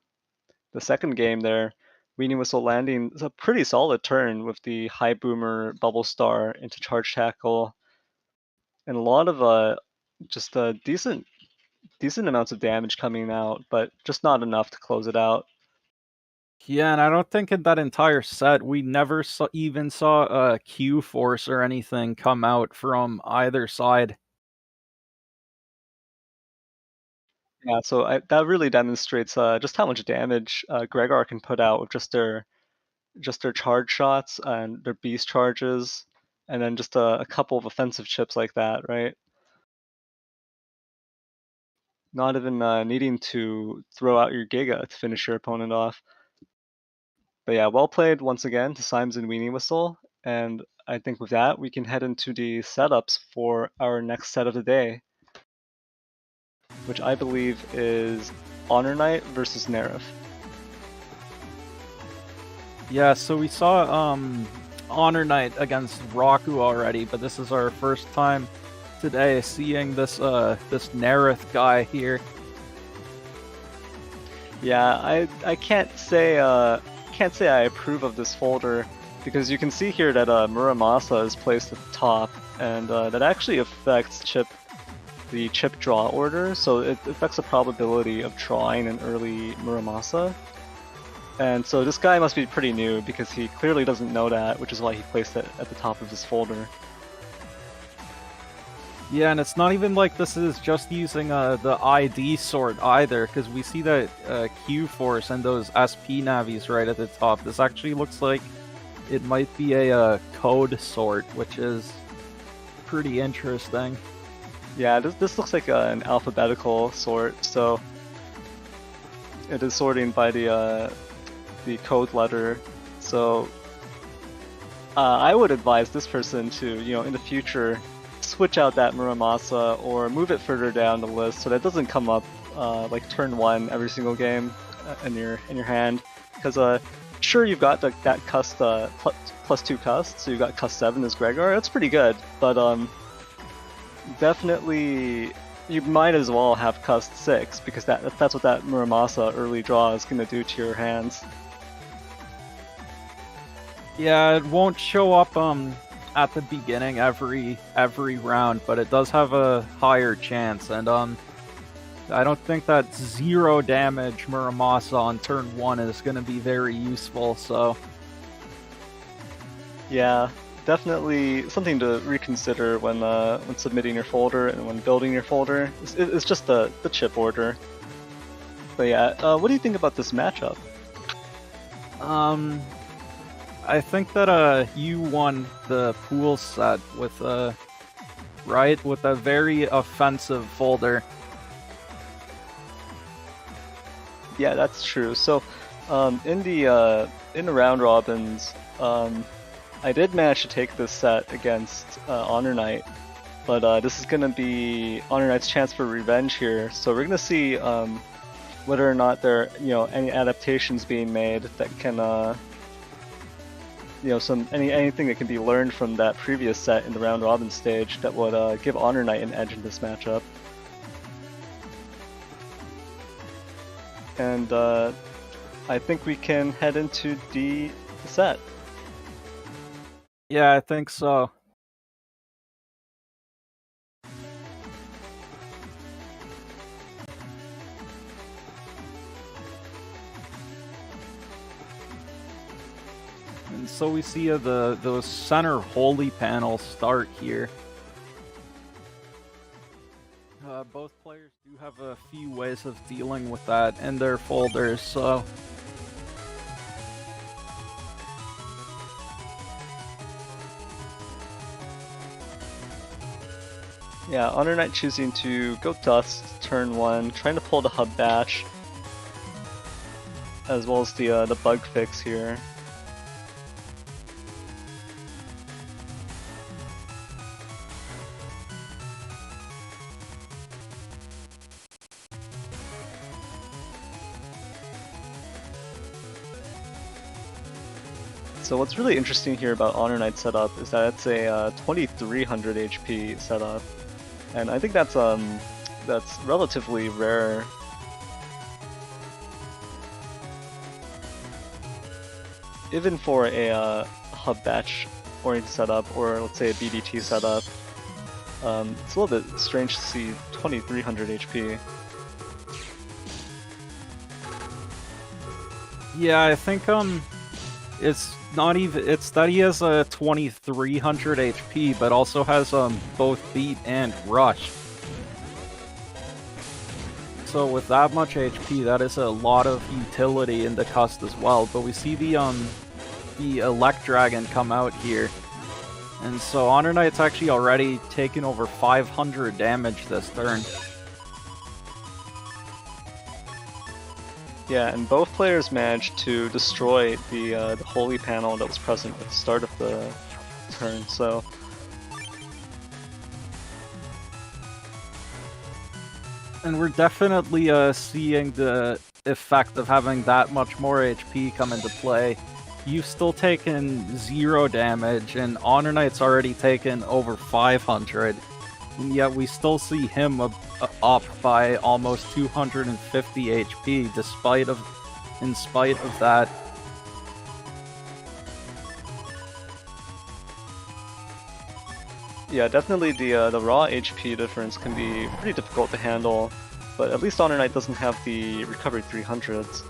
second game there, Weenie Whistle landing a pretty solid turn with the high boomer bubble star into charge tackle, and a lot of just decent amounts of damage coming out, but just not enough to close it out. Yeah, and I don't think in that entire set we never even saw a Q force or anything come out from either side. Yeah, so that really demonstrates just how much damage Gregor can put out with just their charge shots and their beast charges, and then just a couple of offensive chips like that, right? Not even needing to throw out your Giga to finish your opponent off. But yeah, well played once again to Symes and Weenie Whistle, and I think with that we can head into the setups for our next set of the day, which I believe is Honor Knight versus Nerif. Yeah, so we saw Honor Knight against Raku already, but this is our first time today seeing this this Nerith guy here. Yeah, I can't say I approve of this folder, because you can see here that Muramasa is placed at the top, and that actually affects the chip draw order, so it affects the probability of drawing an early Muramasa. And so this guy must be pretty new, because he clearly doesn't know that, which is why he placed it at the top of this folder. Yeah, and it's not even like this is just using the ID sort either, because we see that Q Force and those SP navis right at the top. This actually looks like it might be a code sort, which is pretty interesting. Yeah, this looks like an alphabetical sort, so it is sorting by the code letter. So I would advise this person to, in the future, switch out that Muramasa or move it further down the list so that it doesn't come up like turn 1 every single game in your hand. Because sure, you've got that cust +2 cust, so you've got cust 7 as Gregor. That's pretty good, but definitely you might as well have cust 6, because that's what that Muramasa early draw is going to do to your hands. Yeah, it won't show up at the beginning every round, but it does have a higher chance, and I don't think that 0 damage Muramasa on turn 1 is going to be very useful, so... Yeah, definitely something to reconsider when submitting your folder and when building your folder. It's just the chip order. But yeah, what do you think about this matchup? I think that you won the pool set with right, with a very offensive folder. Yeah, that's true. So in the round robins, I did manage to take this set against Honor Knight, but this is gonna be Honor Knight's chance for revenge here. So we're gonna see whether or not there are any adaptations being made that can anything that can be learned from that previous set in the round robin stage that would give Honor Knight an edge in this matchup. And I think we can head into the set. Yeah, I think so. And so we see those center holy panels start here. Both players do have a few ways of dealing with that in their folders, so... Yeah, Honor Knight choosing to go Dust turn 1, trying to pull the hub batch, as well as the bug fix here. So what's really interesting here about Honor Knight setup is that it's a 2300 HP setup, and I think that's relatively rare. Even for a hub batch oriented setup, or let's say a BDT setup, it's a little bit strange to see 2300 HP. Yeah, I think it's not even, it's that he has a 2300 HP, but also has both beat and rush. So with that much HP, that is a lot of utility in the cust as well. But we see the Elect Dragon come out here, and so Honor Knight's actually already taken over 500 damage this turn. Yeah, and both players managed to destroy the holy panel that was present at the start of the turn. So. And we're definitely seeing the effect of having that much more HP come into play. You've still taken 0 damage, and Honor Knight's already taken over 500, and yet we still see him up by almost 250 HP, in spite of that. Yeah, definitely the raw HP difference can be pretty difficult to handle, but at least Honor Knight doesn't have the recovery 300s.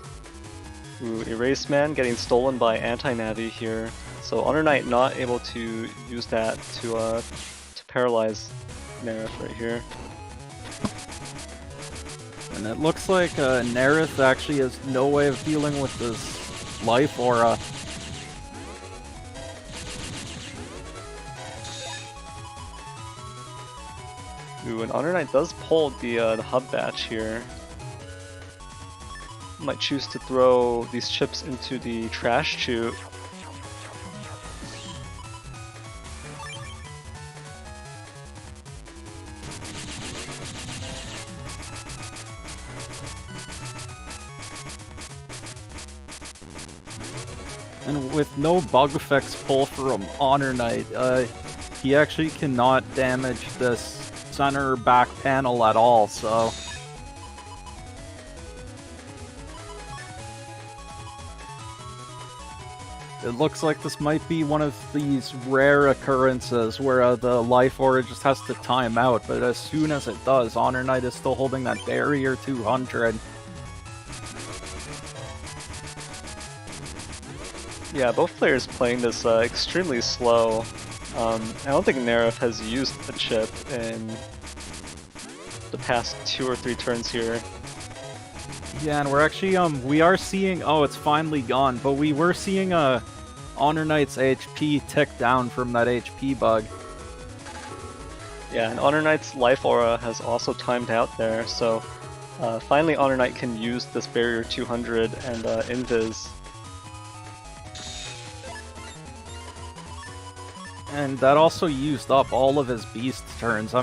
Ooh, Erase Man getting stolen by Anti-Navi here, so Honor Knight not able to use that to paralyze Nerif right here. And it looks like Nerith actually has no way of dealing with this life aura. Ooh, and Honor Knight does pull the hub batch here. Might choose to throw these chips into the trash chute. And with no bug effects pull from Honor Knight, he actually cannot damage this center back panel at all, so... It looks like this might be one of these rare occurrences where the life aura just has to time out, but as soon as it does, Honor Knight is still holding that barrier 200. Yeah, both players playing this extremely slow. I don't think Nerif has used a chip in the past 2 or 3 turns here. Yeah, and we're actually, we are seeing, oh, it's finally gone, but we were seeing Honor Knight's HP tick down from that HP bug. Yeah, and Honor Knight's life aura has also timed out there, so finally Honor Knight can use this barrier 200 and invis. And that also used up all of his beast turns.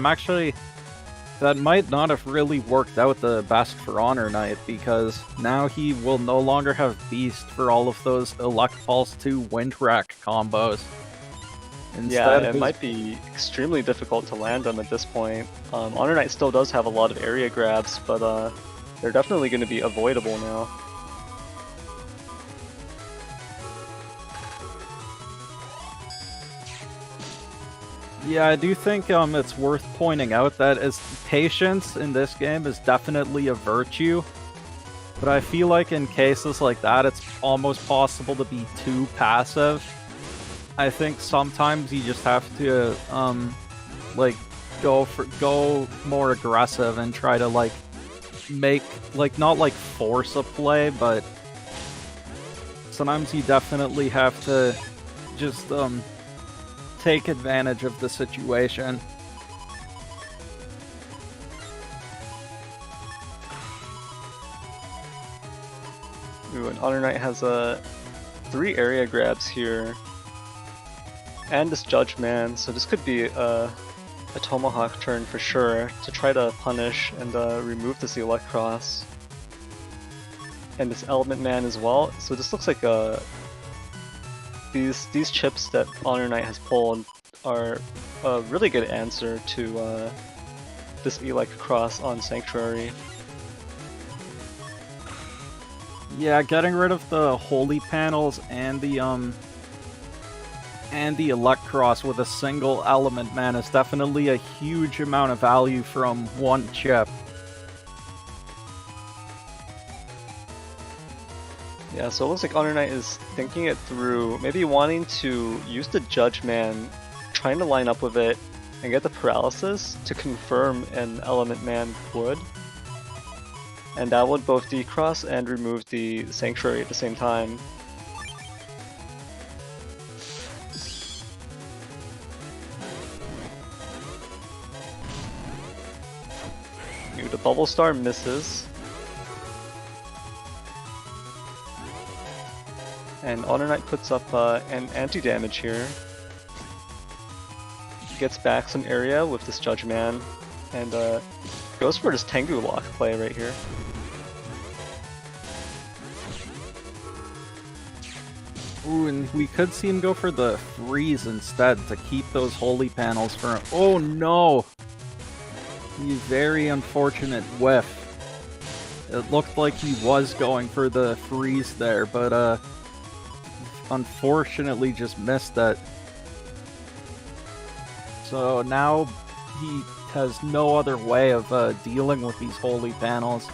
That might not have really worked out the best for Honor Knight, because now he will no longer have beast for all of those Elect Pulse 2 Windwrack combos. Yeah, it might be extremely difficult to land them at this point. Honor Knight still does have a lot of area grabs, but they're definitely going to be avoidable now. Yeah, I do think it's worth pointing out that patience in this game is definitely a virtue, but I feel like in cases like that, it's almost possible to be too passive. I think sometimes you just have to, go more aggressive and try to, not force a play, but sometimes you definitely have to just, take advantage of the situation. Ooh, and Honor Knight has 3 area grabs here, and this Judge Man, so this could be a Tomahawk turn for sure to try to punish and remove this Elect Cross, and this Element Man as well. So this looks like the these chips that Honor Knight has pulled are a really good answer to this Elect Cross on Sanctuary. Yeah, getting rid of the holy panels and the Elect Cross with a single element man is definitely a huge amount of value from one chip. Yeah, so it looks like Honor Knight is thinking it through, maybe wanting to use the Judge Man, trying to line up with it, and get the Paralysis to confirm an Element Man would. And that would both decross and remove the Sanctuary at the same time. The Bubble Star misses. And Honor Knight puts up an anti-damage here. Gets back some area with this Judge Man, and goes for this Tengu Lock play right here. Ooh, and we could see him go for the freeze instead to keep those holy panels for him. Oh no! You very unfortunate whiff. It looked like he was going for the freeze there, but unfortunately just missed it. So now he has no other way of dealing with these holy panels.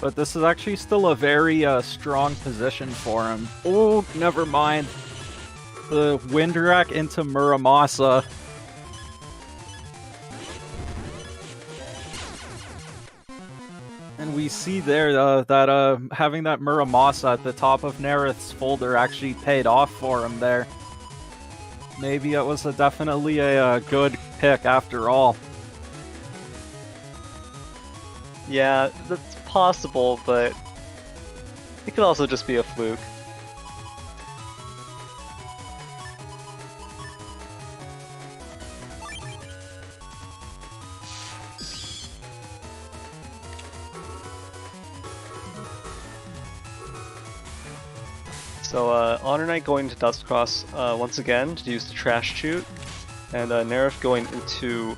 But this is actually still a very strong position for him. Oh, never mind. The Windwrack into Muramasa. And we see there that having that Muramasa at the top of Nerith's folder actually paid off for him there. Maybe it was definitely a good pick after all. Yeah, that's possible, but it could also just be a fluke. So Honor Knight going to Dustcross once again to use the Trash Chute, and Nerif going into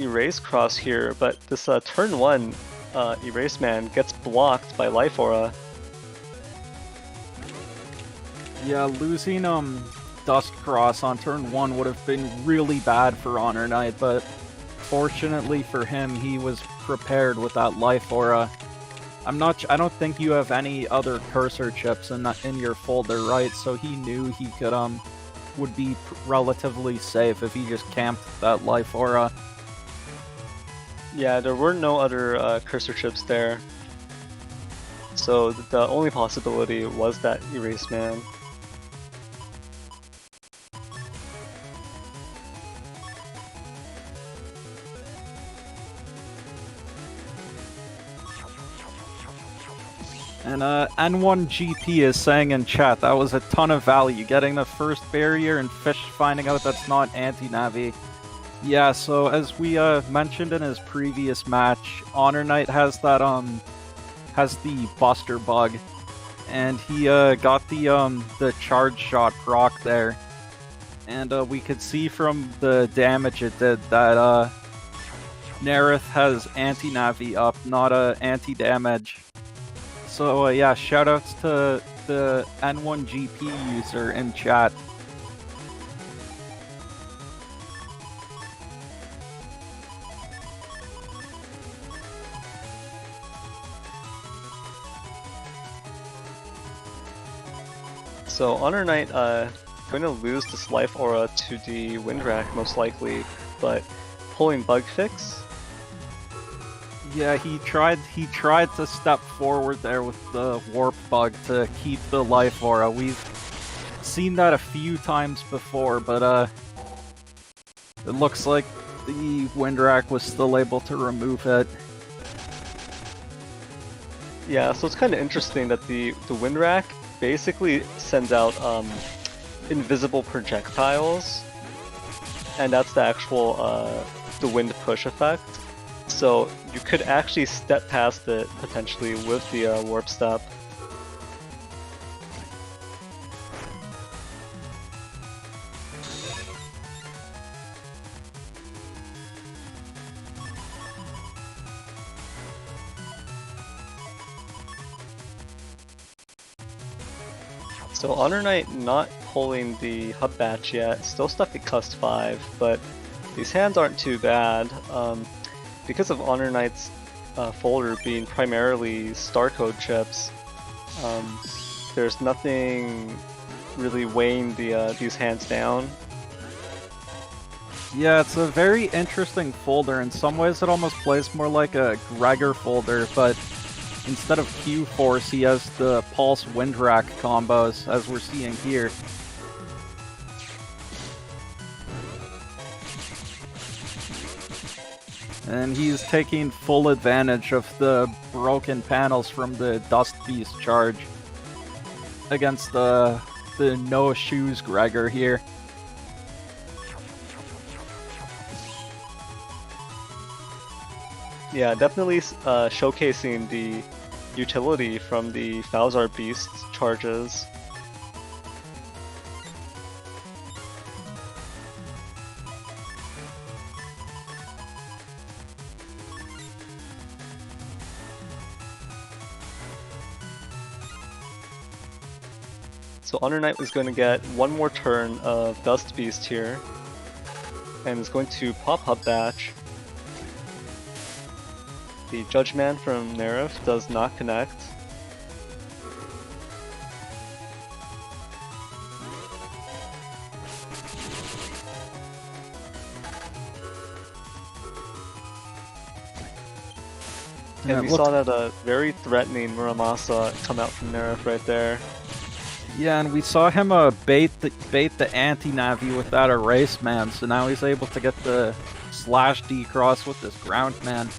Erase Cross here, but this turn 1 Erase Man gets blocked by Life Aura. Yeah, losing Dustcross on turn 1 would have been really bad for Honor Knight, but fortunately for him, he was prepared with that Life Aura. I don't think you have any other cursor chips in your folder, right? So he knew he could would be relatively safe if he just camped that Life Aura. Yeah, there were no other cursor chips there, so the only possibility was that Erase Man. And N1GP is saying in chat, that was a ton of value, getting the first barrier and Fish finding out that's not anti-Navi. Yeah, so as we mentioned in his previous match, Honor Knight has that has the Buster bug, and he got the charge shot proc there, and we could see from the damage it did that Nerith has anti-Navi up, not anti-damage. So yeah, shoutouts to the N1GP user in chat. So Honor Knight going to lose this Life Aura to the Windwrack most likely, but pulling Bug Fix. Yeah, he tried to step forward there with the Warp Bug to keep the Life Aura. We've seen that a few times before, but it looks like the Windwrack was still able to remove it. Yeah, so it's kind of interesting that the Windwrack basically sends out invisible projectiles and that's the actual the wind push effect. So you could actually step past it potentially with the warp step. So Honor Knight not pulling the hub batch yet, still stuck at Cust 5, but these hands aren't too bad. Because of Honor Knight's folder being primarily star code chips, there's nothing really weighing these hands down. Yeah, it's a very interesting folder. In some ways it almost plays more like a Gregor folder, but instead of Q-Force, he has the Pulse Windrack combos, as we're seeing here. And he's taking full advantage of the broken panels from the Dust Beast charge against the no shoes Gregor here. Yeah, definitely showcasing the utility from the Falzar Beast charges. So Honor Knight is going to get one more turn of Dust Beast here, and is going to pop Hub Batch. The Judge Man from Nerif does not connect. And we saw that very threatening Muramasa come out from Nerif right there. Yeah, and we saw him bait the anti-Navi with that Erase Man, so now he's able to get the slash D-Cross with this Ground Man.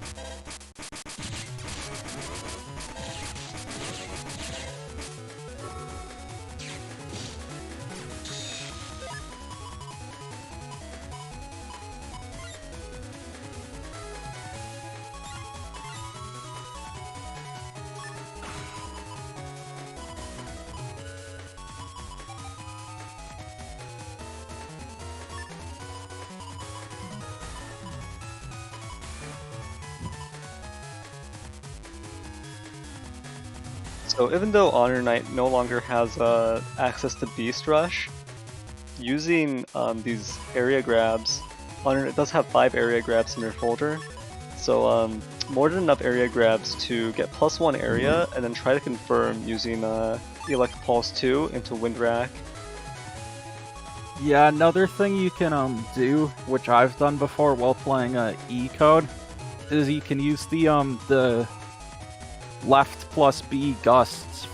So even though Honor Knight no longer has access to Beast Rush, using these area grabs, Honor Knight does have 5 area grabs in their folder, so more than enough area grabs to get +1 area and then try to confirm using Elect Pulse 2 into Windrack. Yeah, another thing you can do, which I've done before while playing E-Code, is you can use the left plus B gusts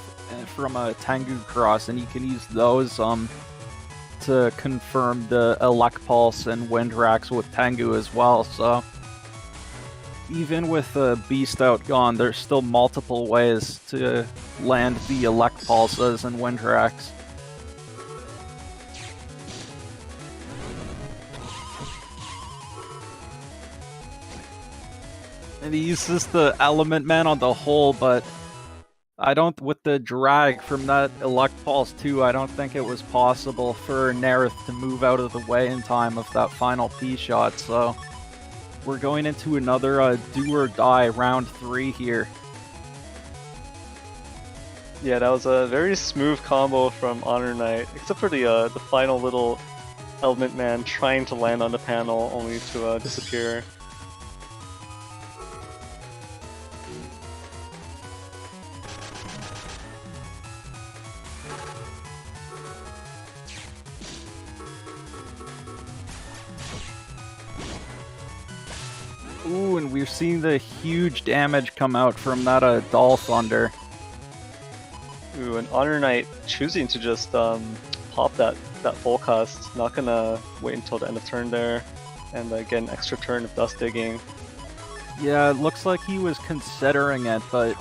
from a Tengu Cross, and you can use those to confirm the Elect Pulse and Windrax with Tengu as well. So even with the Beast outgone, there's still multiple ways to land the Elect Pulses and Windrax. And he uses the Element Man on the whole, but with the drag from that Elect Pulse 2, I don't think it was possible for Nerith to move out of the way in time of that final P-shot, so we're going into another do or die round 3 here. Yeah, that was a very smooth combo from Honor Knight, except for the final little Element Man trying to land on the panel only to disappear. Ooh, and we're seeing the huge damage come out from that Doll Thunder. Ooh, and Honor Knight choosing to just pop that full cast, not gonna wait until the end of turn there, and get an extra turn of Dust Digging. Yeah, it looks like he was considering it, but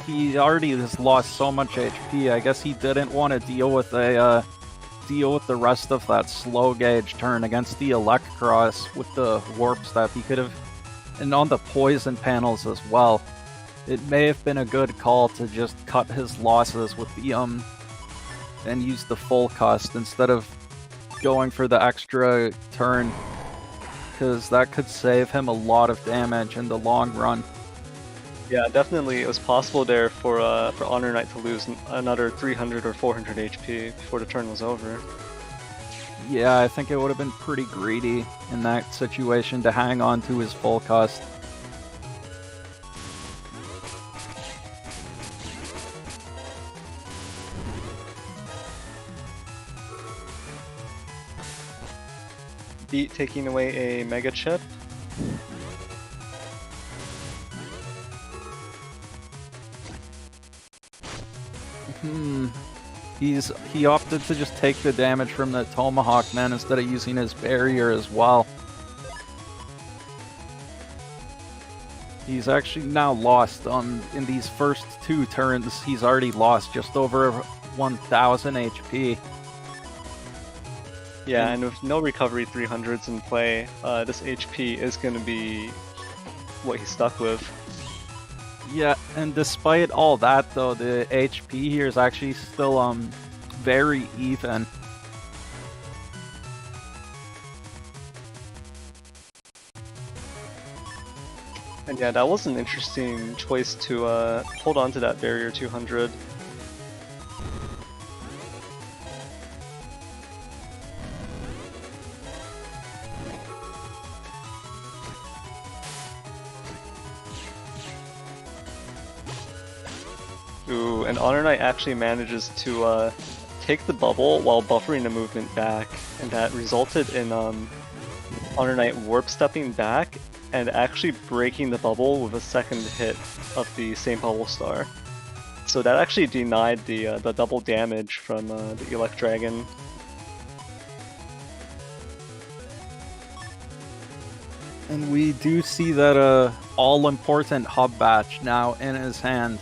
he already has lost so much HP. I guess he didn't want to deal with a deal with the rest of that slow gauge turn against the Elect Cross with the warp step. He could have, and on the poison panels as well. It may have been a good call to just cut his losses with the and use the full cost instead of going for the extra turn, because that could save him a lot of damage in the long run. Yeah, definitely it was possible there for Honor Knight to lose another 300 or 400 HP before the turn was over. Yeah, I think it would have been pretty greedy in that situation to hang on to his full cost. Beat taking away a Mega Chip. He opted to just take the damage from the Tomahawk Man instead of using his barrier as well. He's actually now lost in these first 2 turns. He's already lost just over 1000 HP. Yeah, and with no recovery 300s in play, this HP is going to be what he's stuck with. Yeah, and despite all that though, the HP here is actually still very even. And yeah, that was an interesting choice to hold on to that barrier 200. Ooh, and Honor Knight actually manages to take the bubble while buffering the movement back, and that resulted in Honor Knight warp stepping back and actually breaking the bubble with a second hit of the same bubble star. So that actually denied the double damage from the Elect Dragon. And we do see that all-important hub batch now in his hand.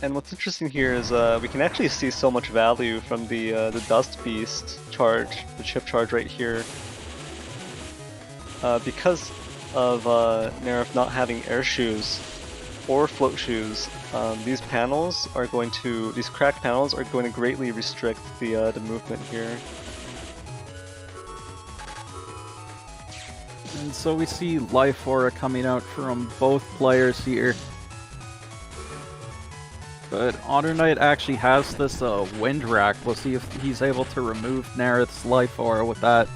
And what's interesting here is we can actually see so much value from the Dust Beast charge, the chip charge right here. Because of Nerf not having air shoes or float shoes, these cracked panels are going to greatly restrict the movement here. And so we see Life Aura coming out from both players here. But Honor Knight actually has this Wind Rack. We'll see if he's able to remove Nerith's Life Aura with that.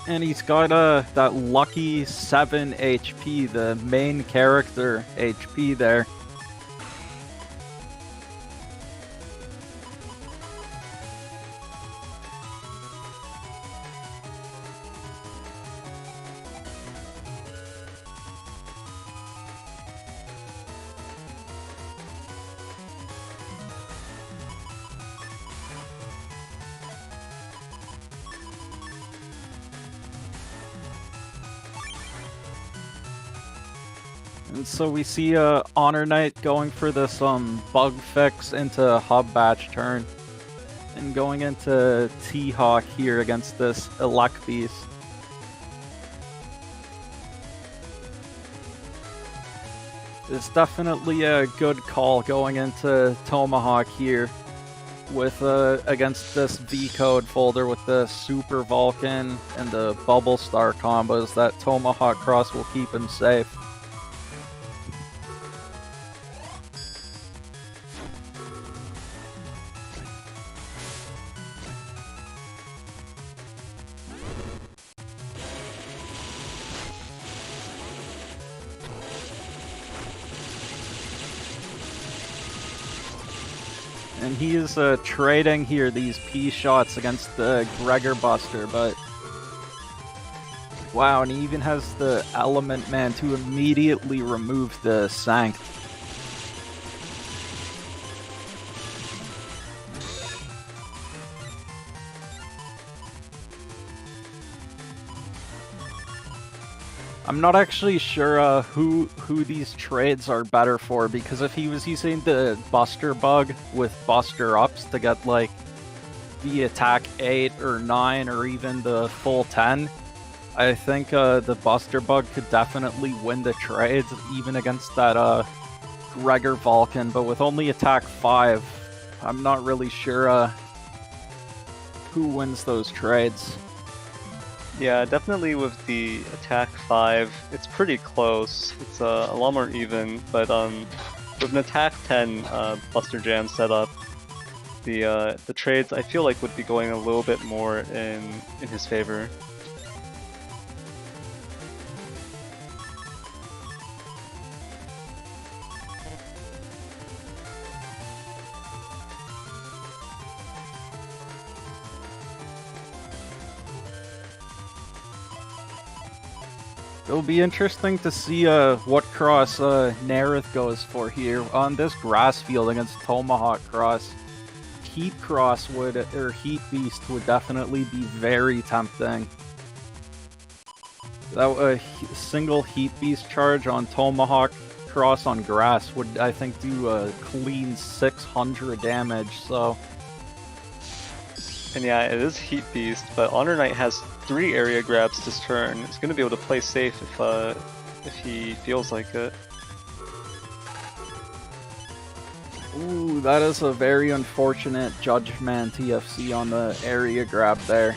And he's got that lucky 7 HP, the main character HP there. And so we see Honor Knight going for this bug fix into Hub Batch turn. And going into T-Hawk here against this Elect Beast. It's definitely a good call going into Tomahawk here with against this V-Code folder with the Super Vulcan and the Bubble Star combos. That Tomahawk cross will keep him safe. And he is trading here these P shots against the Gregor Buster, but wow, and he even has the Element Man to immediately remove the Sanct. I'm not actually sure who these trades are better for, because if he was using the Buster Bug with Buster Ups to get like the attack 8 or 9 or even the full 10, I think the Buster Bug could definitely win the trades even against that Gregor Vulcan, but with only attack 5, I'm not really sure who wins those trades. Yeah, definitely with the attack 5, it's pretty close. It's a lot more even, but with an attack 10 Buster Jam setup, the trades I feel like would be going a little bit more in his favor. It'll be interesting to see what cross Nerith goes for here on this grass field against Tomahawk Cross. Heat Cross would, or Heat Beast would definitely be very tempting. That single Heat Beast charge on Tomahawk Cross on grass would, I think, do a clean 600 damage. So. And yeah, it is Heat Beast, but Honor Knight has 3 area grabs this turn. He's going to be able to play safe if he feels like it. Ooh, that is a very unfortunate Judgment TFC on the area grab there.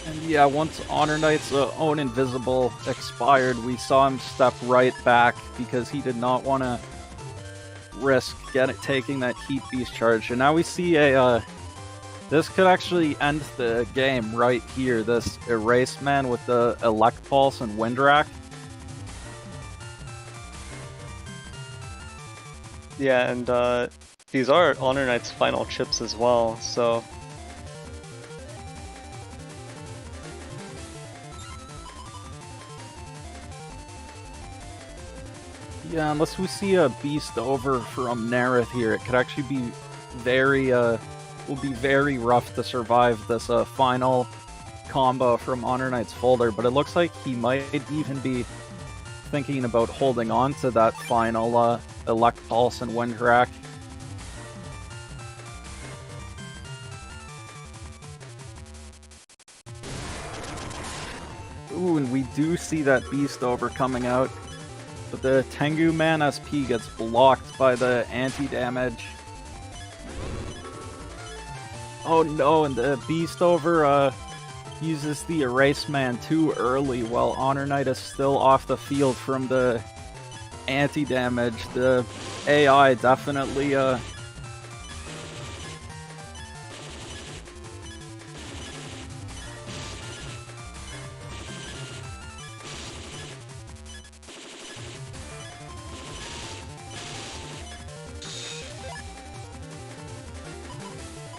And yeah, once Honor Knight's own Invisible expired, we saw him step right back because he did not want to risk taking that Heat Beast charge. And now we see a this could actually end the game right here. This Erase Man with the Elect Pulse and Windrak. Yeah, and these are Honor Knight's final chips as well, so. Yeah, unless we see a Beast over from Nerith here, it could actually be very, will be very rough to survive this final combo from Honor Knight's folder, but it looks like he might even be thinking about holding on to that final Elect Pulse and Windrak. Ooh, and we do see that Beast over coming out. But the Tengu Man SP gets blocked by the anti-damage. Oh no, and the Beast over uses the Erase Man too early while Honor Knight is still off the field from the anti-damage. The AI definitely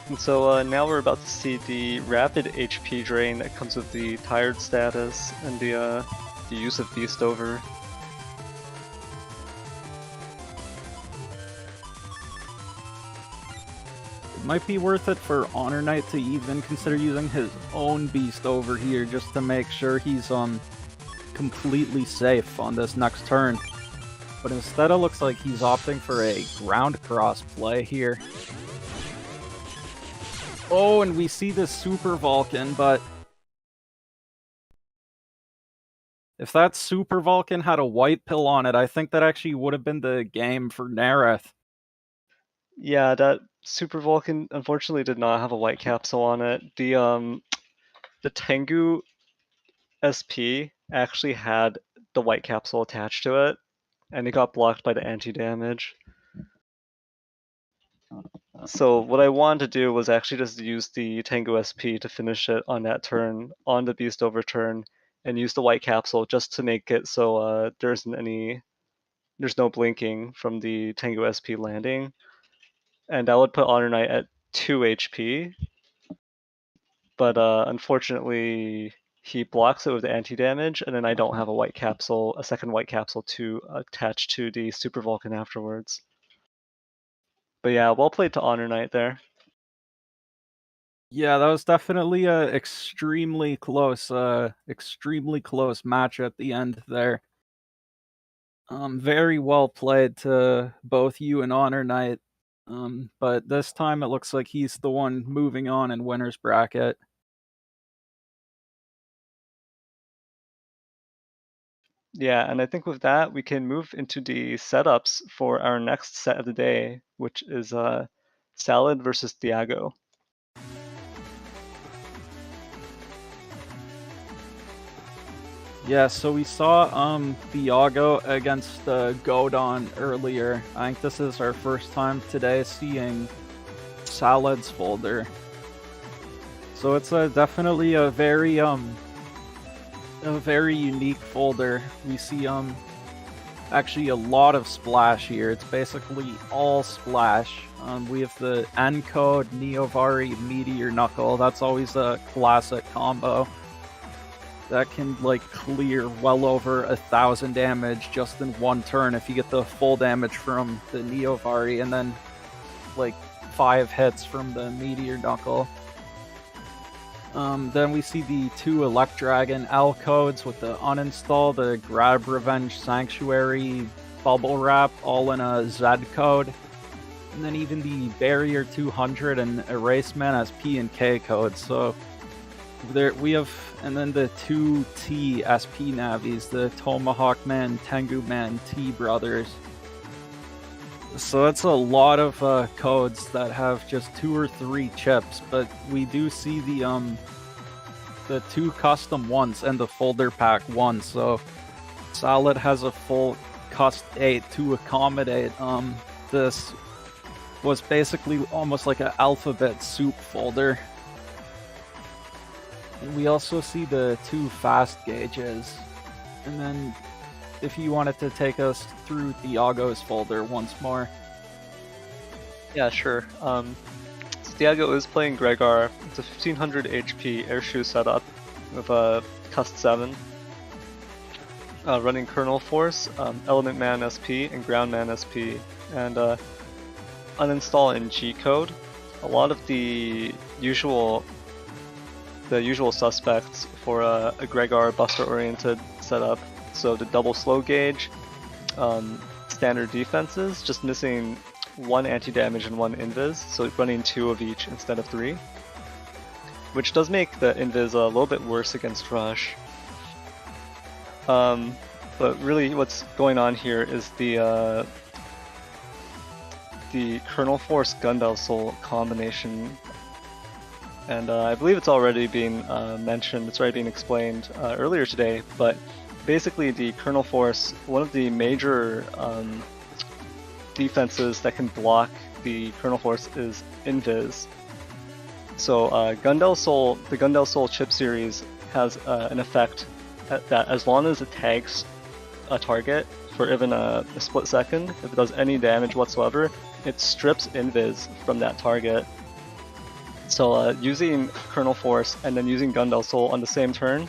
And so now we're about to see the rapid HP drain that comes with the tired status and the use of Beast over. it might be worth it for Honor Knight to even consider using his own Beast over here just to make sure he's completely safe on this next turn. But instead it looks like he's opting for a ground cross play here. Oh, and we see the Super Vulcan, but if that Super Vulcan had a white pill on it, I think that actually would have been the game for Nerith. Yeah, that Super Vulcan unfortunately did not have a white capsule on it. The Tengu SP actually had the white capsule attached to it, and he got blocked by the anti-damage. So what I wanted to do was actually just use the Tango SP to finish it on that turn, on the Beast Over turn, and use the White Capsule just to make it so there's no blinking from the Tango SP landing. And that would put Honor Knight at 2 HP. But unfortunately, he blocks it with anti-damage, and then I don't have a second White Capsule to attach to the Super Vulcan afterwards. But yeah, well played to Honor Knight there. Yeah, that was definitely a extremely close match at the end there. Very well played to both you and Honor Knight. But this time it looks like he's the one moving on in winner's bracket. Yeah, and I think with that we can move into the setups for our next set of the day, which is Salad versus Thiago. Yeah, so we saw Thiago against Godon earlier. I think this is our first time today seeing Salad's folder. So it's definitely a very unique folder. We see actually a lot of splash here. It's basically all splash. We have the Encode, Neovari, Meteor Knuckle. That's always a classic combo. That can like clear well over 1,000 damage just in one turn if you get the full damage from the Neovari and then like 5 hits from the Meteor Knuckle. Then we see the 2 Electragon L codes with the uninstall, the Grab Revenge Sanctuary, Bubble Wrap, all in a Z code. And then even the Barrier 200 and Erase Man as P and K codes. So there we have, and then the 2 T SP Navis, the Tomahawk Man, Tengu Man, T Brothers. So that's a lot of codes that have just 2 or 3 chips, but we do see the 2 custom ones and the folder pack one. So Salad has a full cust 8 to accommodate this. Was basically almost like an alphabet soup folder. And we also see the 2 fast gauges. And then if you wanted to take us through Thiago's folder once more. Yeah, sure. So Thiago is playing Gregar. It's a 1500 HP Airshoe setup with a Cust 7. Running Kernel Force, Element Man SP, and Ground Man SP. And uninstall in G code. A lot of the usual suspects for a Gregar Buster oriented setup. So the double slow gauge, standard defenses, just missing 1 anti-damage and 1 invis, so running 2 of each instead of 3. Which does make the invis a little bit worse against Rush. But really what's going on here is the Kernel Force Gundel Soul combination. And I believe it's already been mentioned, it's already been explained earlier today, but basically the Kernel Force, one of the major defenses that can block the Kernel Force is Invis. So the Gundel Soul chip series has an effect that as long as it tags a target for even a split second, if it does any damage whatsoever, it strips Invis from that target. So using Kernel Force and then using Gundel Soul on the same turn,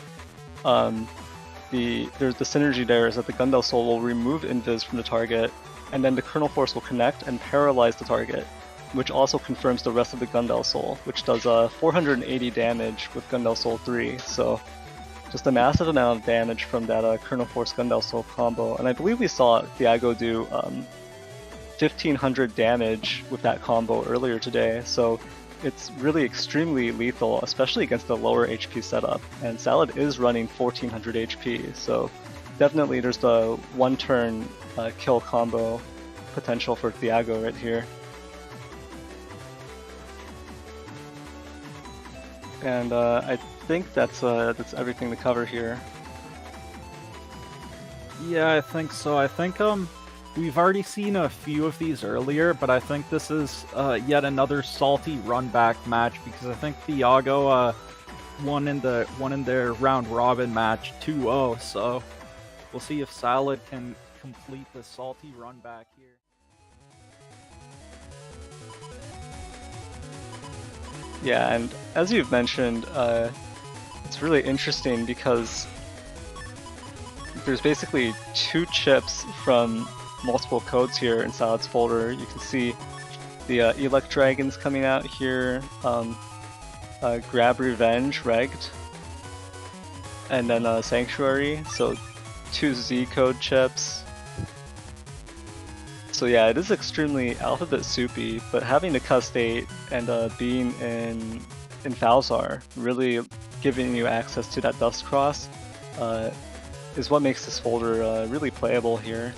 the synergy there is that the Gundel Soul will remove Invis from the target, and then the Kernel Force will connect and paralyze the target, which also confirms the rest of the Gundel Soul, which does 480 damage with Gundel Soul 3. So just a massive amount of damage from that Kernel Force Gundel Soul combo. And I believe we saw Thiago do 1500 damage with that combo earlier today. So it's really extremely lethal, especially against the lower HP setup. And Salad is running 1400 HP, so definitely there's the 1-turn kill combo potential for Thiago right here. And I think that's everything to cover here. Yeah, I think so. I think we've already seen a few of these earlier, but I think this is yet another salty run back match because I think Thiago won in their round robin match 2-0. So we'll see if Salad can complete the salty run back here. Yeah, and as you've mentioned, it's really interesting because there's basically 2 chips from multiple codes here in Salad's folder. You can see the Elect Dragons coming out here, Grab Revenge regged, and then Sanctuary, so 2 Z code chips. So yeah, it is extremely alphabet soupy, but having the Cust8 and being in Falzar, really giving you access to that Dust Cross, is what makes this folder really playable here.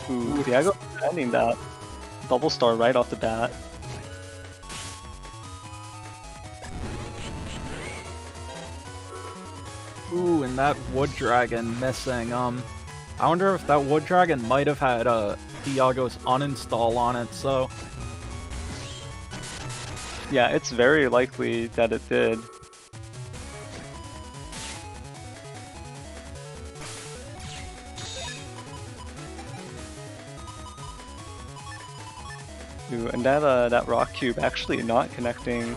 Ooh, Thiago landing that Bubble Star right off the bat. Ooh, and that Wood Dragon missing. I wonder if that Wood Dragon might have had Thiago's uninstall on it, so... Yeah, it's very likely that it did. Ooh, and that rock cube actually not connecting.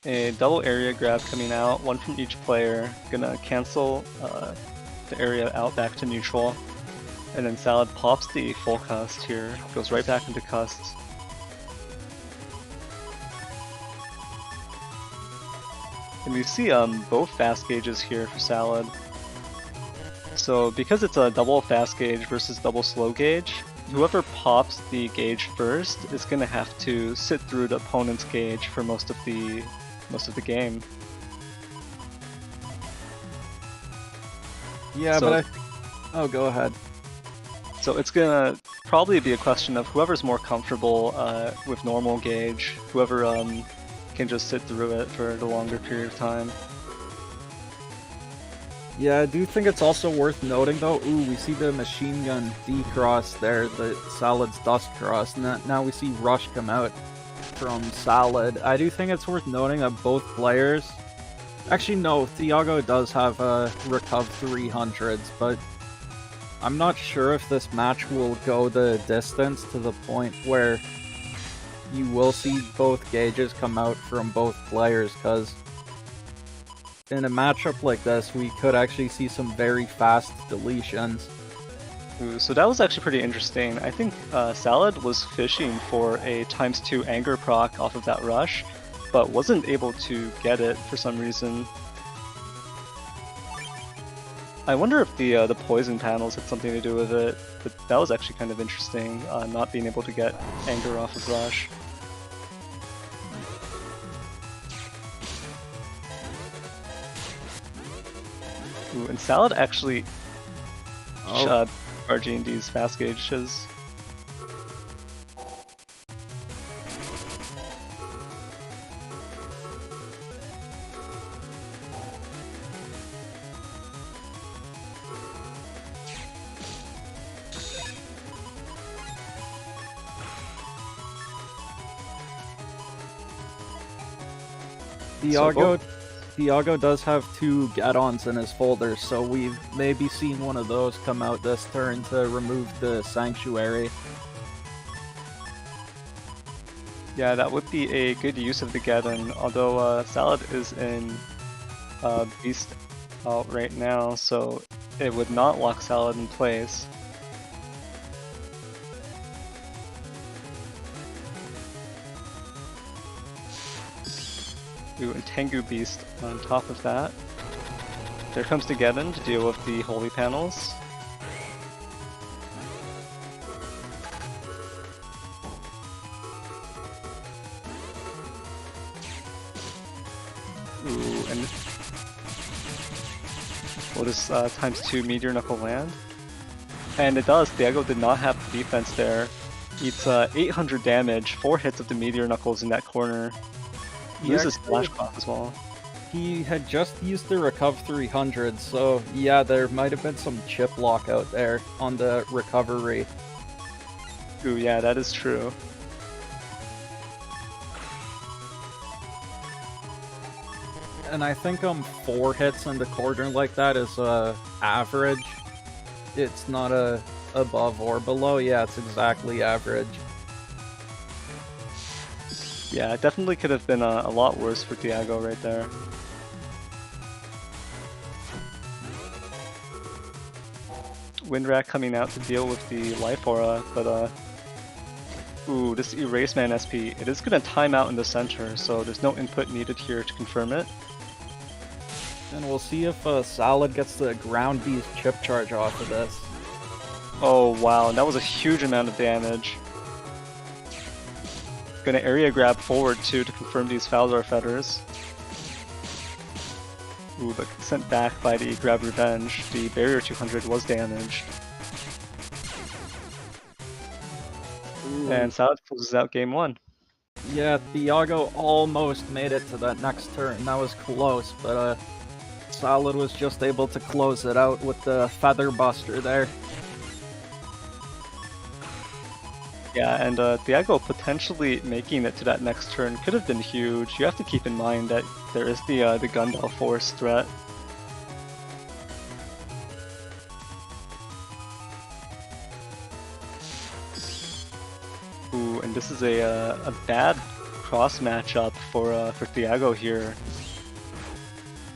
A double area grab coming out, 1 from each player, gonna cancel the area out back to neutral, and then Salad pops the full cust here, goes right back into cust. And we see both fast gauges here for Salad. So because it's a double fast gauge versus double slow gauge, whoever pops the gauge first is gonna have to sit through the opponent's gauge for most of the game. Yeah, So- but Oh, go ahead. So it's gonna probably be a question of whoever's more comfortable with normal gauge, whoever can just sit through it for the longer period of time. Yeah, I do think it's also worth noting though, ooh, we see the machine gun D-cross there, the Salad's Dust Cross, and now we see Rush come out from Salad. I do think it's worth noting that both players... Actually, no, Thiago does have Recuv 300s, but I'm not sure if this match will go the distance to the point where you will see both gauges come out from both players, because in a matchup like this, we could actually see some very fast deletions. Ooh, so that was actually pretty interesting. I think Salad was fishing for a ×2 anger proc off of that rush, but wasn't able to get it for some reason. I wonder if the poison panels had something to do with it, but that was actually kind of interesting, not being able to get anger off of rush. Ooh, and Salad actually charging these fast gauges. Thiago does have 2 get-ons in his folder, so we've maybe seen one of those come out this turn to remove the Sanctuary. Yeah, that would be a good use of the get-in, although Salad is in Beast out right now, so it would not lock Salad in place. Ooh, and Tengu Beast on top of that. There comes the Geddon to deal with the holy panels. Ooh, and will this ×2 Meteor Knuckle land? And it does. Thiago did not have the defense there. Eats 800 damage, 4 hits of the Meteor Knuckles in that corner. Loses Flash Clock as well. He had just used the Recuv 300, so yeah, there might have been some chip lock out there on the recovery. Ooh, yeah, that is true. And I think 4 hits in the corner like that is average. It's not above or below. Yeah, it's exactly average. Yeah, it definitely could have been a lot worse for Thiago right there. Windrat coming out to deal with the Life Aura, but ooh, this Erase Man SP, it is going to time out in the center, so there's no input needed here to confirm it. And we'll see if Salad gets the Ground Beast chip charge off of this. Oh wow, that was a huge amount of damage. Gonna area grab forward too to confirm these Falzar Feathers. Ooh, but sent back by the Grab Revenge. The Barrier 200 was damaged. Ooh. And Salad closes out game 1. Yeah, Thiago almost made it to that next turn. That was close, but Salad was just able to close it out with the Feather Buster there. Yeah, and Thiago potentially making it to that next turn could have been huge. You have to keep in mind that there is the Gundel Force threat. Ooh, and this is a bad cross matchup for Thiago here.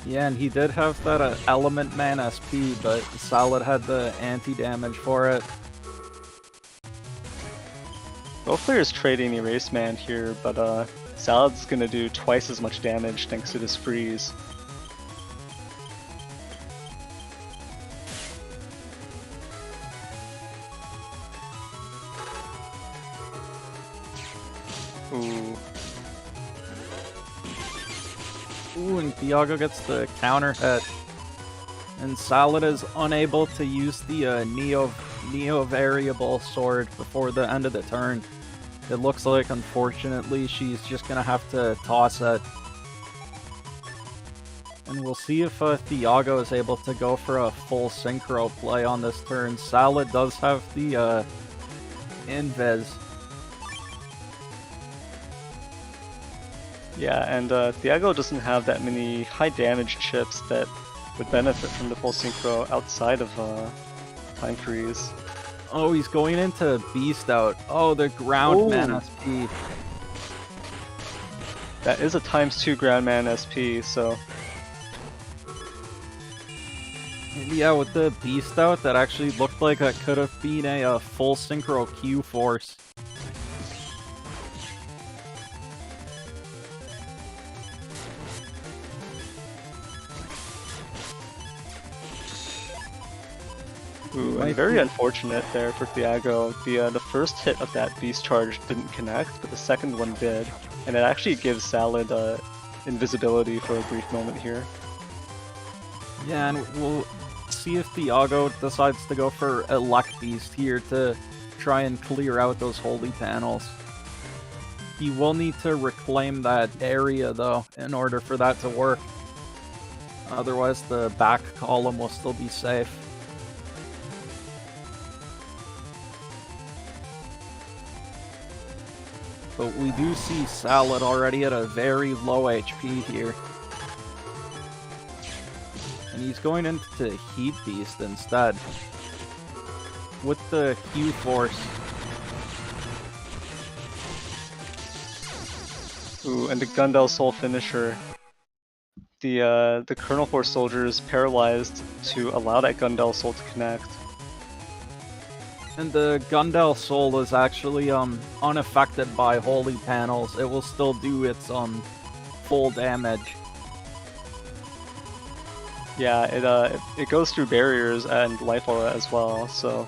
Yeah, and he did have that Element Man SP, but Salad had the anti-damage for it. Both players trading Erase Man here, but Salad's gonna do twice as much damage thanks to this freeze. Ooh. Ooh, and Thiago gets the counter hit. And Salad is unable to use the Neo Variable Sword before the end of the turn. It looks like, unfortunately, she's just gonna have to toss it. And we'll see if Thiago is able to go for a full Synchro play on this turn. Salad does have the Invis. Yeah, and Thiago doesn't have that many high damage chips that would benefit from the full synchro outside of Time Freeze. Oh, he's going into Beast Out. Oh, the Ground Man SP. That is a ×2 Ground Man SP, so... Yeah, with the Beast Out, that actually looked like it could have been a full Synchro Q-Force. Ooh, and very unfortunate there for Thiago. The first hit of that Beast Charge didn't connect, but the second one did. And it actually gives Salad invisibility for a brief moment here. Yeah, and we'll see if Thiago decides to go for a Luck Beast here to try and clear out those holy panels. He will need to reclaim that area, though, in order for that to work. Otherwise, the back column will still be safe. But we do see Salad already at a very low HP here. And he's going into Heat Beast instead. With the Q-Force. Ooh, and the Gundel Soul finisher. The Kernel Force soldier is paralyzed to allow that Gundel Soul to connect. And the Gundel Soul is actually unaffected by holy panels. It will still do its full damage. Yeah, it goes through barriers and life aura as well, so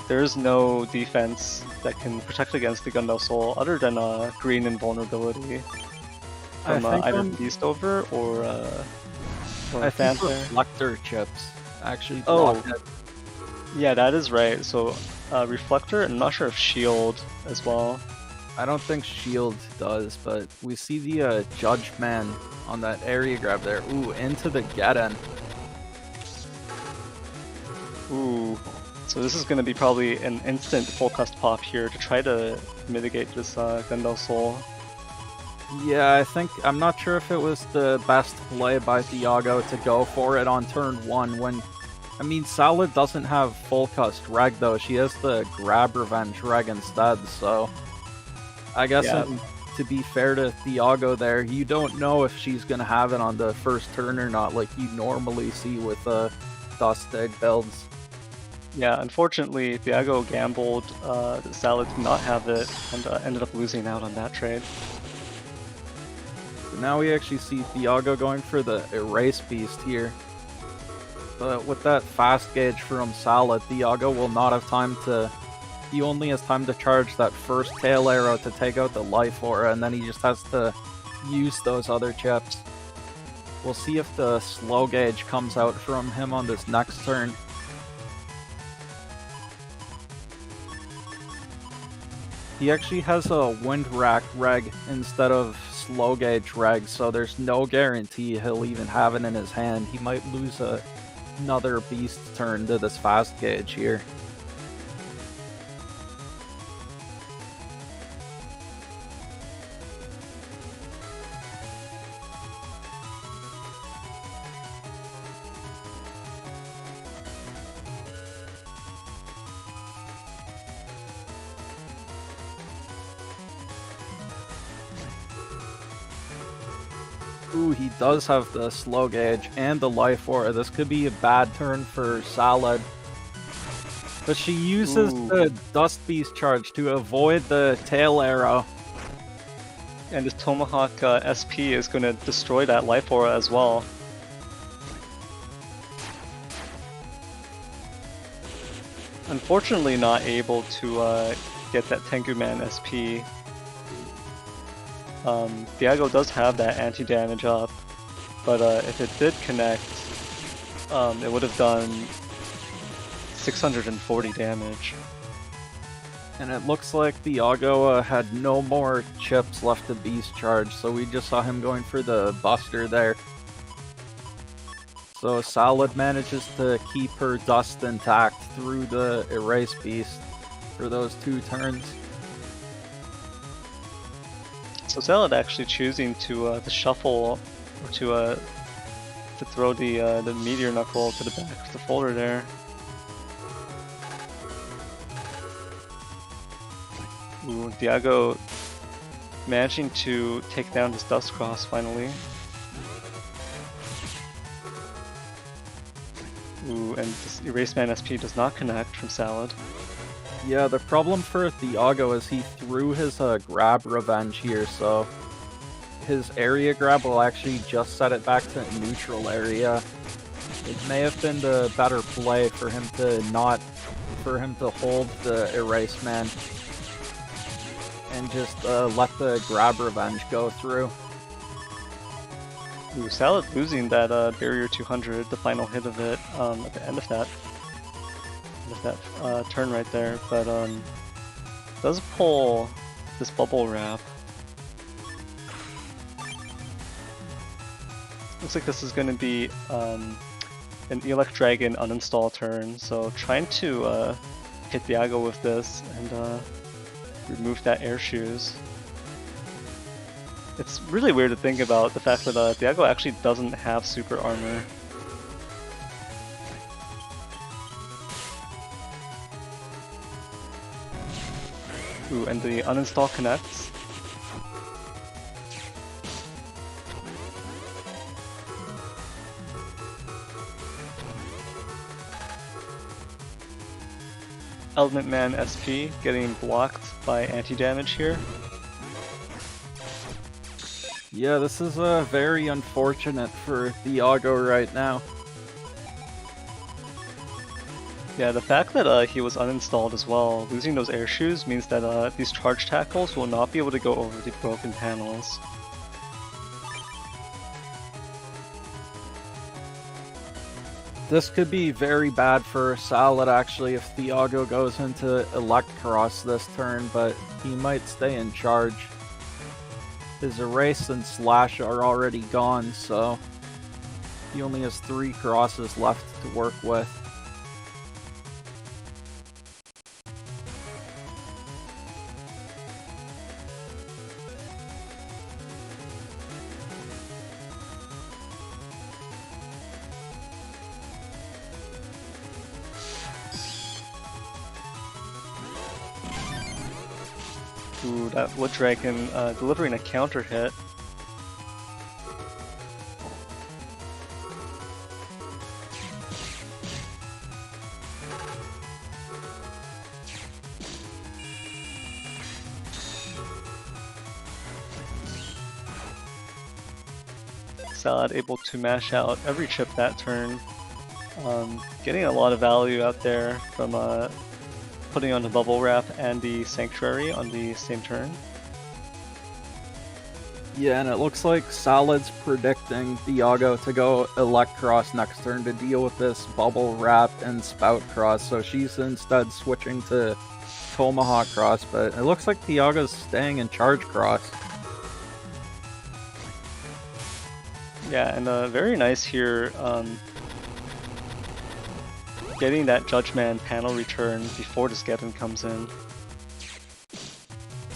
there is no defense that can protect against the Gundam Soul other than green invulnerability I from think either Beast Over or I think Fanfare. reflector chips actually Oh. block it. Yeah, that is right. So Reflector, and I'm not sure if Shield as well. I don't think Shield does, but we see the Judge Man on that area grab there. Ooh, into the Getten. Ooh. So this is going to be probably an instant full cust pop here to try to mitigate this Gundam Soul. Yeah, I'm not sure if it was the best play by Thiago to go for it on turn 1 when, I mean, Salad doesn't have full cust reg though, she has the grab revenge reg instead, so I guess to be fair to Thiago there, you don't know if she's gonna have it on the first turn or not like you normally see with Dust Egg builds. Yeah, unfortunately, Thiago gambled that Salad did not have it and ended up losing out on that trade. Now we actually see Thiago going for the Erase Beast here. But with that fast gauge from Salad, Thiago will not have time to... He only has time to charge that first tail arrow to take out the life aura, and then he just has to use those other chips. We'll see if the slow gauge comes out from him on this next turn. He actually has a Wind Rack reg instead of slow gauge reg, so there's no guarantee he'll even have it in his hand. He might lose another beast turn to this fast gauge here. Ooh, he does have the slow gauge and the life aura. This could be a bad turn for Salad. But she uses the Dust Beast charge to avoid the tail arrow. And this Tomahawk SP is going to destroy that life aura as well. Unfortunately not able to get that Tenguman SP. Thiago does have that anti-damage up, but if it did connect, it would have done 640 damage. And it looks like Thiago had no more chips left to beast charge, so we just saw him going for the Buster there. So Salad manages to keep her dust intact through the Erase Beast for those 2 turns. So Salad actually choosing to shuffle or to throw the Meteor Knuckle to the back of the folder there. Ooh, Thiago managing to take down his Dust Cross finally. Ooh, and this Erase Man SP does not connect from Salad. Yeah, the problem for Thiago is he threw his grab revenge here, so his area grab will actually just set it back to neutral area. It may have been the better play for him to hold the Erase Man and just let the grab revenge go through. Ooh, Salad losing that Barrier 200, the final hit of it at the end of that. Turn right there, but does pull this bubble wrap. Looks like this is going to be an Elect Dragon uninstall turn, so trying to hit Thiago with this and remove that air shoes. It's really weird to think about the fact that Thiago actually doesn't have super armor. Ooh, and the uninstall connects. Element Man SP getting blocked by anti-damage here. Yeah, this is very unfortunate for Thiago right now. Yeah, the fact that he was uninstalled as well, losing those air shoes means that these charge tackles will not be able to go over the broken panels. This could be very bad for Salad actually if Thiago goes into Electros this turn, but he might stay in charge. His Erase and Slash are already gone, so he only has 3 crosses left to work with. Ooh, that Wood Dragon delivering a counter hit. Salad able to mash out every chip that turn. Getting a lot of value out there from putting on the Bubble Wrap and the Sanctuary on the same turn. Yeah, and it looks like Salad's predicting Thiago to go Electros next turn to deal with this Bubble Wrap and Spout Cross, so she's instead switching to Tomahawk Cross, but it looks like Thiago's staying in Charge Cross. Yeah, and very nice here, getting that Judgman panel return before this Geddon comes in.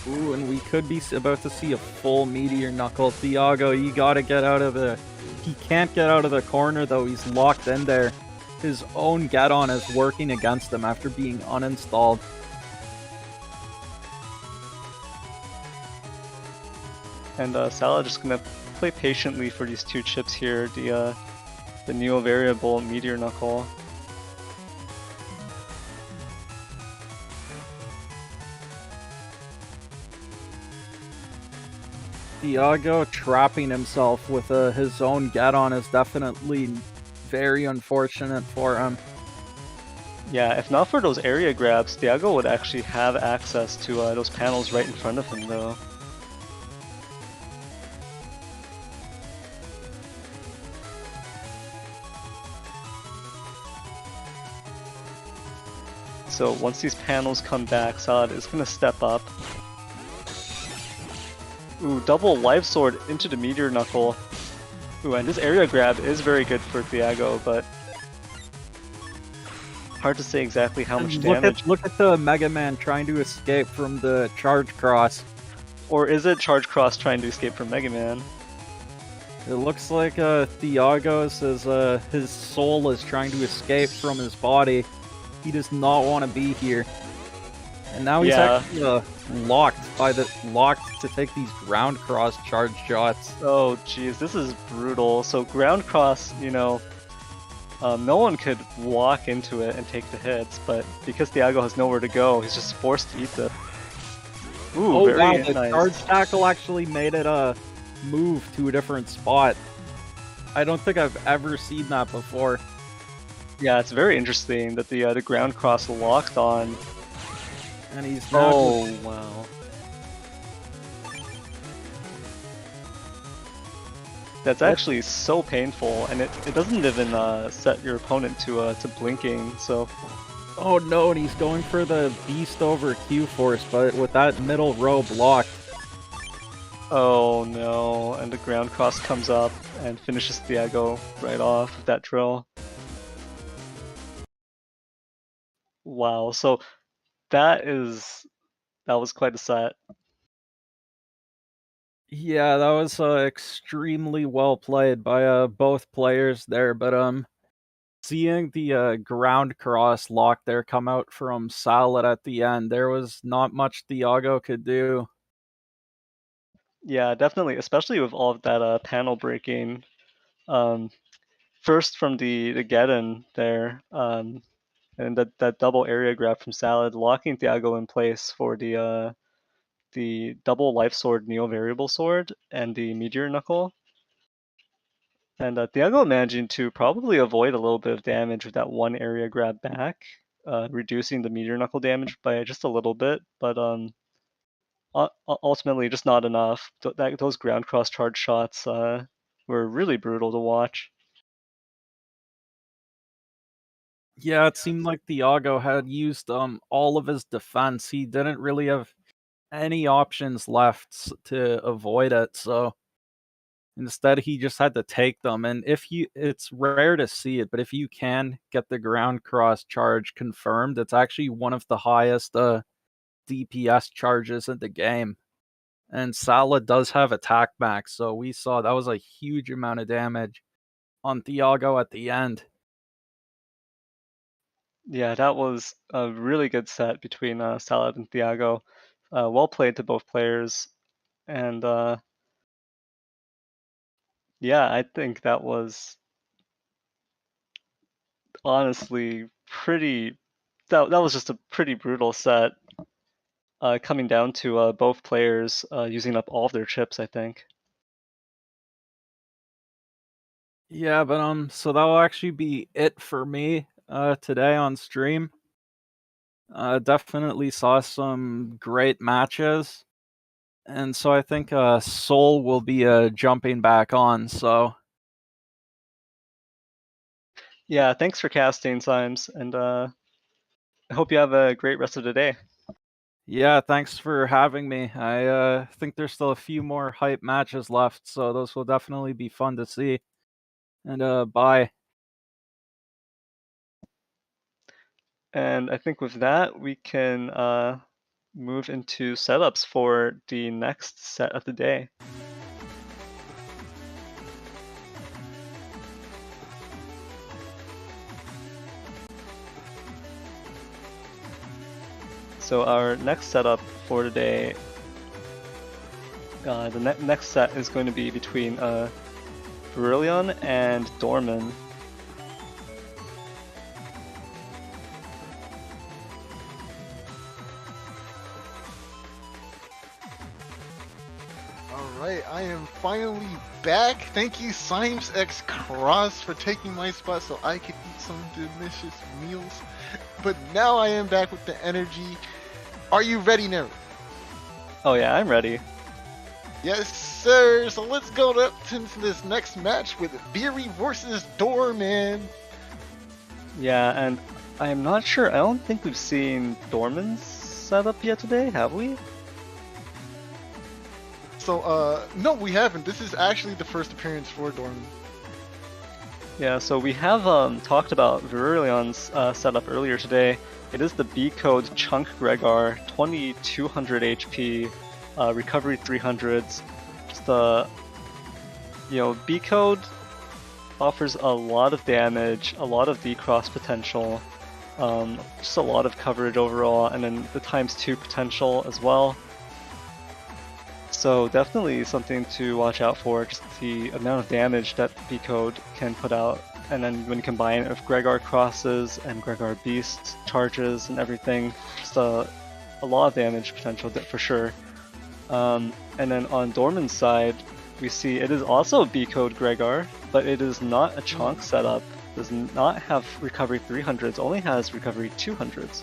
Ooh, and we could be about to see a full Meteor Knuckle. Thiago, you gotta get out of the... He can't get out of the corner though, he's locked in there. His own get-on is working against him after being uninstalled. And Salad just gonna play patiently for these 2 chips here, the Neo Variable Meteor Knuckle. Thiago trapping himself with his own get-on is definitely very unfortunate for him. Yeah, if not for those area grabs, Thiago would actually have access to those panels right in front of him though. So once these panels come back, Salad is going to step up. Ooh, double Life Sword into the Meteor Knuckle. Ooh, and this area grab is very good for Thiago, but hard to say exactly how much damage. Look at the Mega Man trying to escape from the Charge Cross. Or is it Charge Cross trying to escape from Mega Man? It looks like Thiago's his soul is trying to escape from his body. He does not want to be here. And now he's actually locked to take these ground cross charge shots. Oh jeez, this is brutal. So ground cross, you know, no one could walk into it and take the hits, but because Thiago has nowhere to go, he's just forced to eat them. Ooh, Oh very wow, the nice. charge tackle actually made it move to a different spot. I don't think I've ever seen that before. Yeah, it's very interesting that the ground cross locked on. And he's now Oh wow. That's actually so painful, and it doesn't even set your opponent to blinking. So oh no, and he's going for the beast over Q-Force, but with that middle row blocked. oh no, and the ground cross comes up and finishes Thiago right off with that drill. Wow, so that was quite a set. Yeah, that was extremely well played by both players there, but seeing the ground cross lock there come out from Salad at the end, there was not much Thiago could do. Yeah, definitely, especially with all of that panel breaking. First from the Geddon there, and that double area grab from Salad, locking Thiago in place for the double life sword Neo variable sword and the meteor knuckle. And Thiago managing to probably avoid a little bit of damage with that one area grab back. reducing the meteor knuckle damage by just a little bit, but ultimately just not enough. Those ground cross charge shots were really brutal to watch. Yeah, it seemed like Thiago had used all of his defense. He didn't really have any options left to avoid it, so instead he just had to take them. And it's rare to see it, but if you can get the ground cross charge confirmed, it's actually one of the highest DPS charges in the game. And Salah does have attack max, so we saw that was a huge amount of damage on Thiago at the end. Yeah, that was a really good set between Salah and Thiago. Well played to both players, and yeah, I think that was honestly pretty. That was just a pretty brutal set, coming down to both players using up all of their chips, I think. Yeah, but so that will actually be it for me today on stream. Definitely saw some great matches. And so I think Soul will be jumping back on, so Yeah, thanks for casting, Symes, and I hope you have a great rest of the day. yeah, thanks for having me. I think there's still a few more hype matches left, so those will definitely be fun to see. And bye. And I think with that, we can move into setups for the next set of the day. So our next setup for today, the next set is going to be between Brillion and Dorman. Alright, I am finally back. Thank you, Symes X Cross, for taking my spot so I could eat some delicious meals. But now I am back with the energy. Are you ready, Nero? Oh yeah, I'm ready. Yes, sir. So let's go up to this next match with Beery versus Dorman. Yeah, and I'm not sure. I don't think we've seen Dorman's setup yet today, have we? So, no, we haven't. This is actually the first appearance for Dorman. Yeah, so we have talked about Virulion's setup earlier today. It is the B code Chunk Gregar, 2200 HP, recovery 300s. Just B code offers a lot of damage, a lot of decross potential, just a lot of coverage overall, and then the ×2 potential as well. So definitely something to watch out for, just the amount of damage that B code can put out. And then when you combine it with Gregar crosses and Gregar beast charges and everything, just a lot of damage potential for sure. And then on Dorman's side, we see it is also B code Gregar, but it is not a chunk setup. Does not have recovery 300s, only has recovery 200s.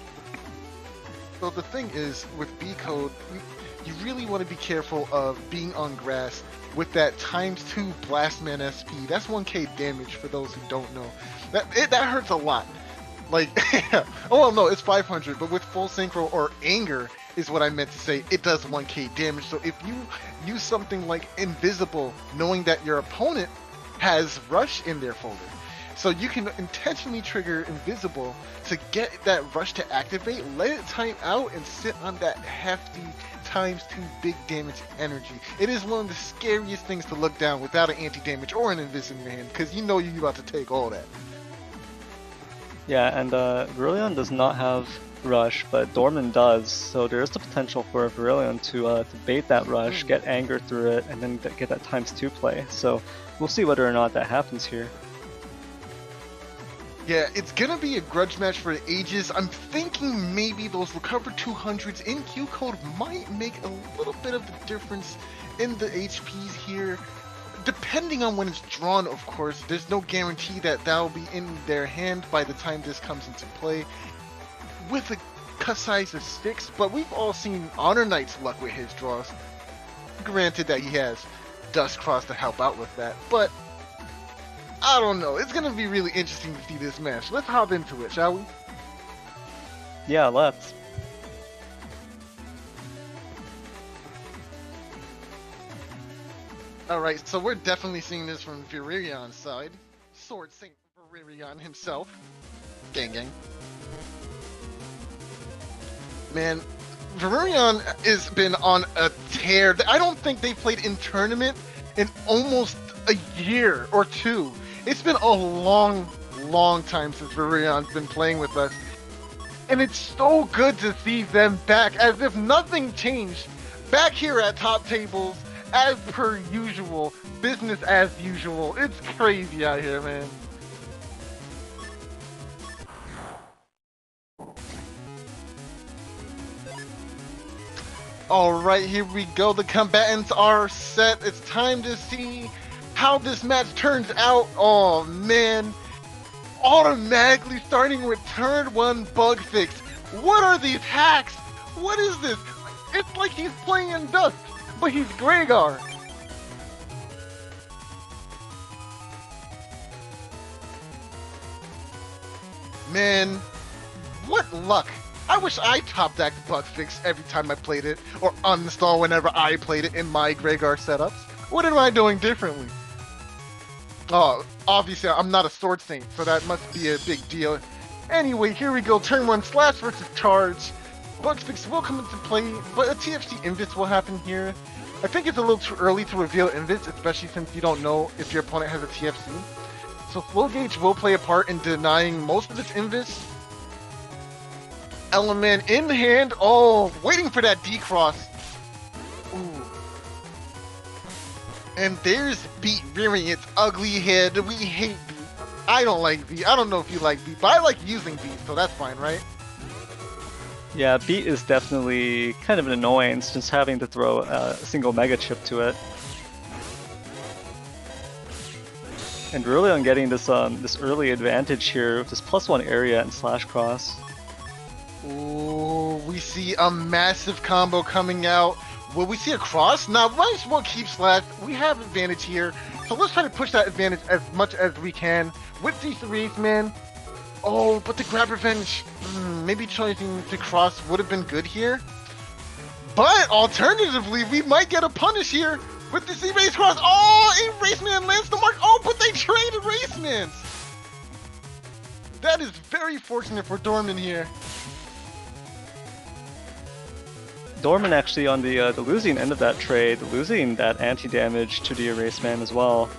So the thing is, with B code, you really want to be careful of being on grass with that ×2 Blastman SP. That's 1k damage for those who don't know. That hurts a lot. Like, oh well, no, it's 500, but with full synchro or anger is what I meant to say. It does 1k damage. So if you use something like Invisible, knowing that your opponent has Rush in their folder, so you can intentionally trigger Invisible to get that Rush to activate, let it time out, and sit on that hefty ×2 big damage energy. It is one of the scariest things to look down without an anti-damage or an Invis in your hand, because you know you're about to take all that. Yeah, and Virulion does not have Rush, but Dorman does, so there is the potential for Virulion to bait that Rush, get anger through it, and then get that ×2 play. So we'll see whether or not that happens here. Yeah, it's gonna be a grudge match for the ages. I'm thinking maybe those recover 200s in Q code might make a little bit of the difference in the HPs here. Depending on when it's drawn, of course, there's no guarantee that that'll be in their hand by the time this comes into play. with a cut size of 6, but we've all seen Honor Knight's luck with his draws. Granted that he has Dust Cross to help out with that, but I don't know. It's gonna be really interesting to see this match. Let's hop into it, shall we? Yeah, let's. Alright, so we're definitely seeing this from Viririon's side. Sword Saint Viririon himself. Gang gang. Man, Viririon has been on a tear. I don't think they've played in tournament in almost a year or two. It's been a long, long time since Viririon's been playing with us. And it's so good to see them back, as if nothing changed. Back here at Top Tables, as per usual. Business as usual. It's crazy out here, man. Alright, here we go. The combatants are set. It's time to see how this match turns out. Oh man. Automatically starting with turn 1 bug fix. What are these hacks? What is this? It's like he's playing in Dust, but he's Gregar. Man, what luck. I wish I top decked bug fix every time I played it, or uninstall whenever I played it in my Gregar setups. What am I doing differently? Oh, obviously I'm not a Sword Saint, so that must be a big deal. Anyway, here we go, turn 1 slash versus charge. Bug fix will come into play, but a TFC invis will happen here. I think it's a little too early to reveal invis, especially since you don't know if your opponent has a TFC. So flow gauge will play a part in denying most of its invis. Element in hand, oh, waiting for that D-cross. Ooh. And there's Beat rearing its ugly head. We hate Beat. I don't like Beat. I don't know if you like Beat, but I like using Beat, so that's fine, right? Yeah, Beat is definitely kind of an annoyance, just having to throw a single mega chip to it. And really on getting this this early advantage here with this +1 area and slash cross. Ooh, we see a massive combo coming out. Will we see a cross? Now, might as well keep slash. We have advantage here, so let's try to push that advantage as much as we can with these threes, man. Oh, but the grab revenge. Maybe choosing to cross would have been good here. But alternatively, we might get a punish here with this erase cross. Oh, Erase Man lands the mark. Oh, but they trade Erase Mans. That is very fortunate for Dorman here. Dorman actually on the losing end of that trade, losing that anti-damage to the Erase Man as well.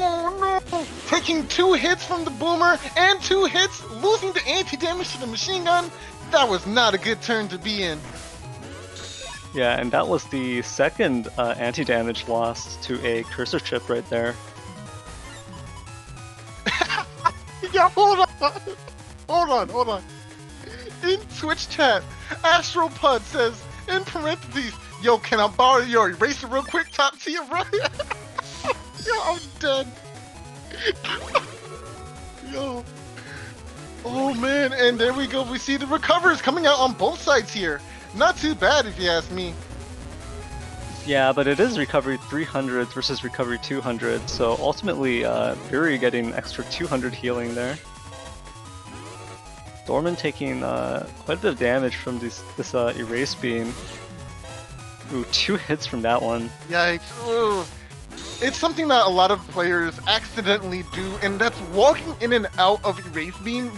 Oh no! Taking 2 hits from the Boomer and 2 hits, losing the anti-damage to the machine gun. That was not a good turn to be in. Yeah, and that was the second anti-damage loss to a cursor chip right there. Yeah, hold on. In Twitch chat, AstroPud says, in parentheses, yo, can I borrow your eraser real quick, top tier, bro? Yo, I'm dead. Yo. Oh man, and there we go. We see the recovers coming out on both sides here. Not too bad if you ask me. Yeah, but it is recovery 300 versus recovery 200, so ultimately Fury getting extra 200 healing there. Dorman taking quite a bit of damage from this erase beam. Ooh, 2 hits from that one. Yikes. Ugh. It's something that a lot of players accidentally do, and that's walking in and out of erase beam.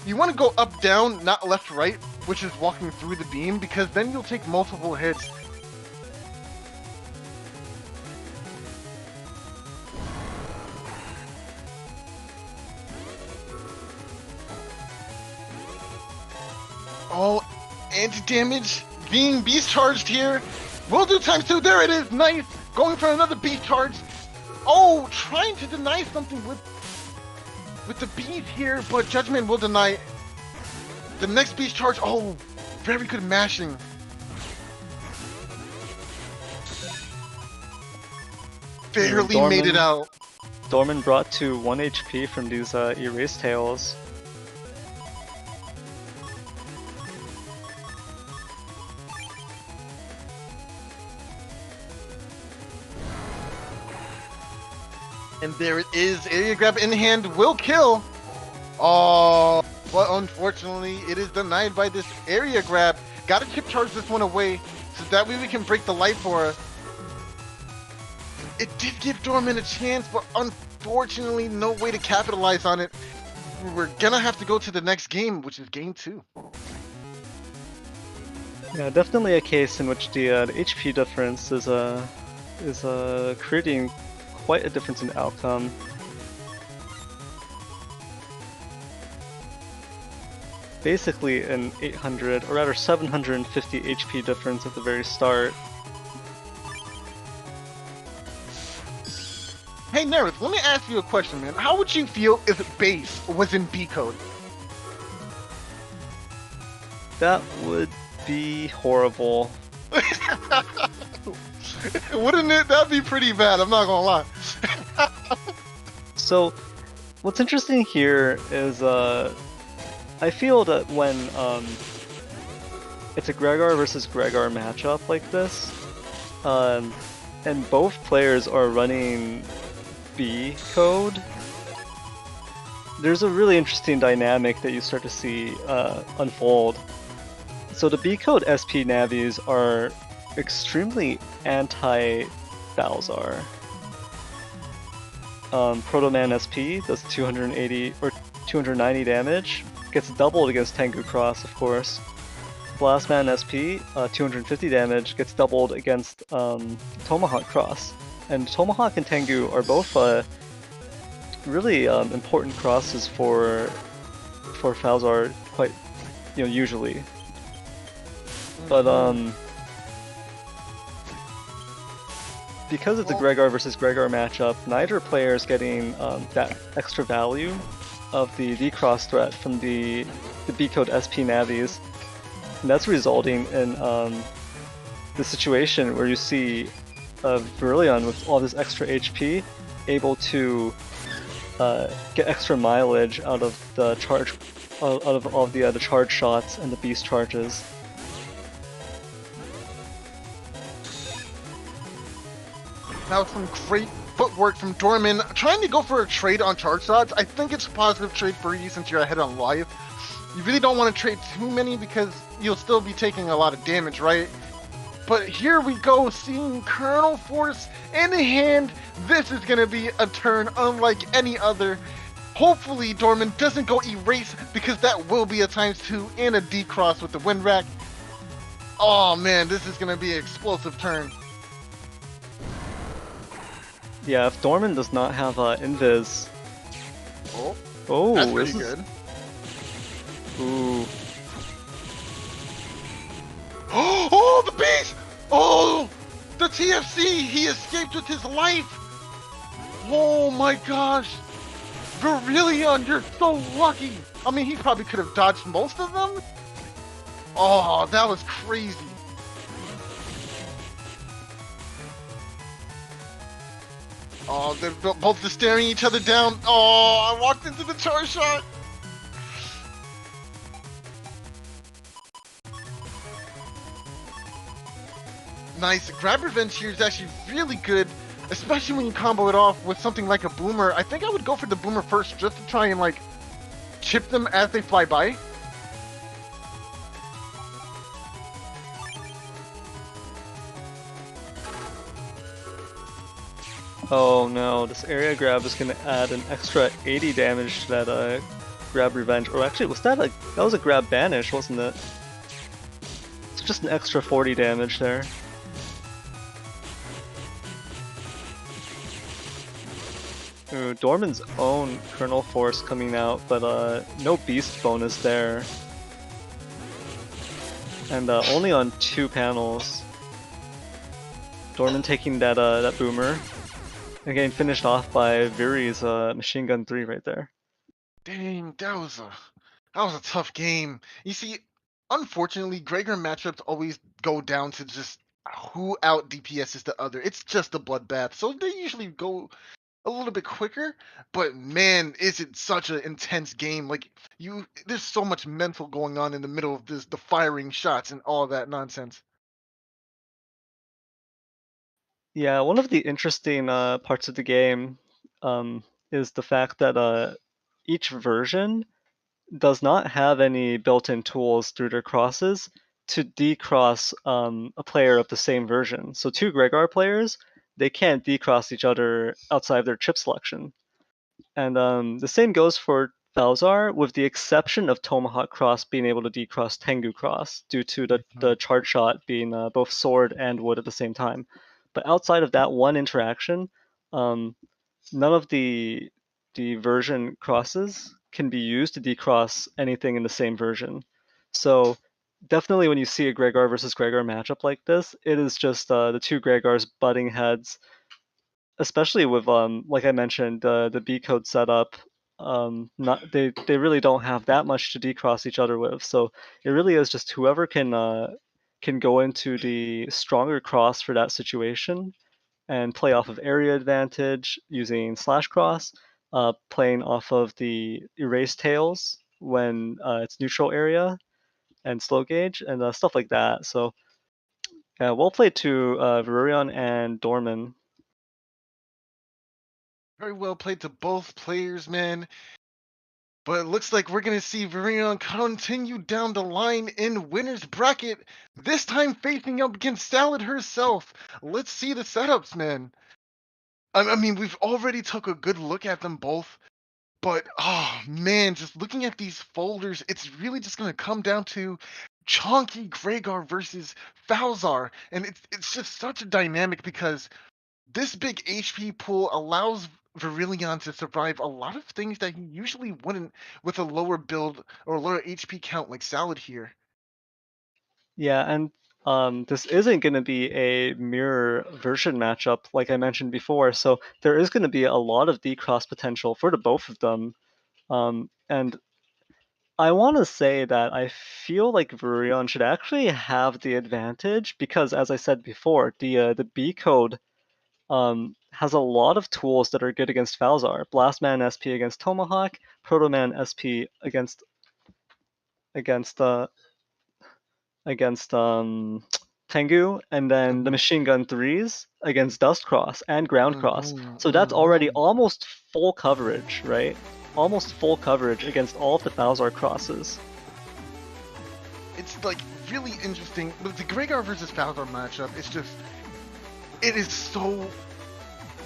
You want to go up, down, not left, right, which is walking through the beam, because then you'll take multiple hits. Oh, anti-damage being beast charged here. We'll do ×2. There it is. Nice. Going for another beast charge. Oh, trying to deny something with the beast here, but Judgment will deny the next beast charge. Oh, very good mashing. Barely made it out. Dorman brought to 1 HP from these erase tails. And there it is. Area grab in hand will kill. Oh, but unfortunately, it is denied by this area grab. Gotta chip charge this one away so that way we can break the life aura. It did give Dorman a chance, but unfortunately, no way to capitalize on it. We're gonna have to go to the next game, which is game 2. Yeah, definitely a case in which the HP difference is creating quite a difference in outcome. Basically an 800, or rather 750 HP difference at the very start. Hey, Nerith, let me ask you a question, man. How would you feel if base was in B code? That would be horrible. Wouldn't it? That'd be pretty bad, I'm not gonna lie. So, what's interesting here is I feel that when it's a Gregar versus Gregar matchup like this, and both players are running B code, there's a really interesting dynamic that you start to see unfold. So the B code SP Navis are extremely anti-Balzar. Proto Man SP does 280 or 290 damage, gets doubled against Tengu Cross, of course. Blast Man SP, 250 damage, gets doubled against Tomahawk Cross. And Tomahawk and Tengu are both really important crosses for Falzar, quite usually. But because it's a Gregar versus Gregar matchup, neither player is getting that extra value of the D-Cross threat from the B-Code SP Navis. And that's resulting in the situation where you see Virillion with all this extra HP able to get extra mileage out of the charge, out of all the charge shots and the beast charges. Now some great footwork from Dorman, trying to go for a trade on charge shots. I think it's a positive trade for you since you're ahead on life. You really don't want to trade too many because you'll still be taking a lot of damage, right? But here we go, seeing Colonel Force in hand. This is going to be a turn unlike any other. Hopefully Dorman doesn't go erase because that will be a ×2 and a D-Cross with the wind rack. Oh man, this is going to be an explosive turn. Yeah, if Dorman does not have Invis. Oh, that's pretty this is good. Ooh. Oh, the beast! Oh, the TFC! He escaped with his life! Oh my gosh! Virillion, you're so lucky! I mean, he probably could have dodged most of them? Oh, that was crazy. Oh, they're both just staring each other down. Oh, I walked into the charge shot! Nice. Grab Revenge here is actually really good, especially when you combo it off with something like a Boomer. I think I would go for the Boomer first just to try and like chip them as they fly by. Oh no, this area grab is gonna add an extra 80 damage to that grab revenge. Or actually, that was a grab banish, wasn't it? It's just an extra 40 damage there. Ooh, Dorman's own Colonel Force coming out, but no beast bonus there. And only on 2 panels. Dorman taking that that boomer. And getting finished off by Viri's Machine Gun 3 right there. Dang, that was a tough game. You see, unfortunately, Gregar matchups always go down to just who out DPSs the other. It's just a bloodbath, so they usually go a little bit quicker. But man, is it such an intense game? Like there's so much mental going on in the middle of the firing shots and all that nonsense. Yeah, one of the interesting parts of the game is the fact that each version does not have any built-in tools through their crosses to decross a player of the same version. So two Gregar players, they can't decross each other outside of their chip selection. And the same goes for Falzar, with the exception of Tomahawk Cross being able to decross Tengu Cross due to the charge shot being both sword and wood at the same time. But outside of that one interaction, none of the version crosses can be used to decross anything in the same version. So definitely when you see a Gregar versus Gregar matchup like this, it is just the two Gregars butting heads, especially with like I mentioned, the B code setup. Not they really don't have that much to decross each other with. So it really is just whoever can go into the stronger cross for that situation and play off of area advantage using slash cross, playing off of the erase tails when it's neutral area and slow gauge and stuff like that. So well played to Varurion and Dorman. Very well played to both players, man. But it looks like we're going to see Varian continue down the line in winner's bracket, this time facing up against Salad herself. Let's see the setups, man. I mean, we've already took a good look at them both, but oh man, just looking at these folders, it's really just going to come down to Chonky Gregar versus Falzar. And it's just such a dynamic because this big HP pool allows Virillion to survive a lot of things that he usually wouldn't with a lower build or lower HP count like Salad here. Yeah, and this isn't going to be a mirror version matchup like I mentioned before, so there is going to be a lot of decross potential for the both of them. And I want to say that I feel like Virion should actually have the advantage because, as I said before, the B code has a lot of tools that are good against Falzar. Blastman SP against Tomahawk, Protoman SP against Tengu, and then the machine gun threes against Dust Cross and Ground Cross. So that's already almost full coverage, right? Almost full coverage against all of the Falzar crosses. It's like really interesting. But the Gregar versus Falzar matchup, it is so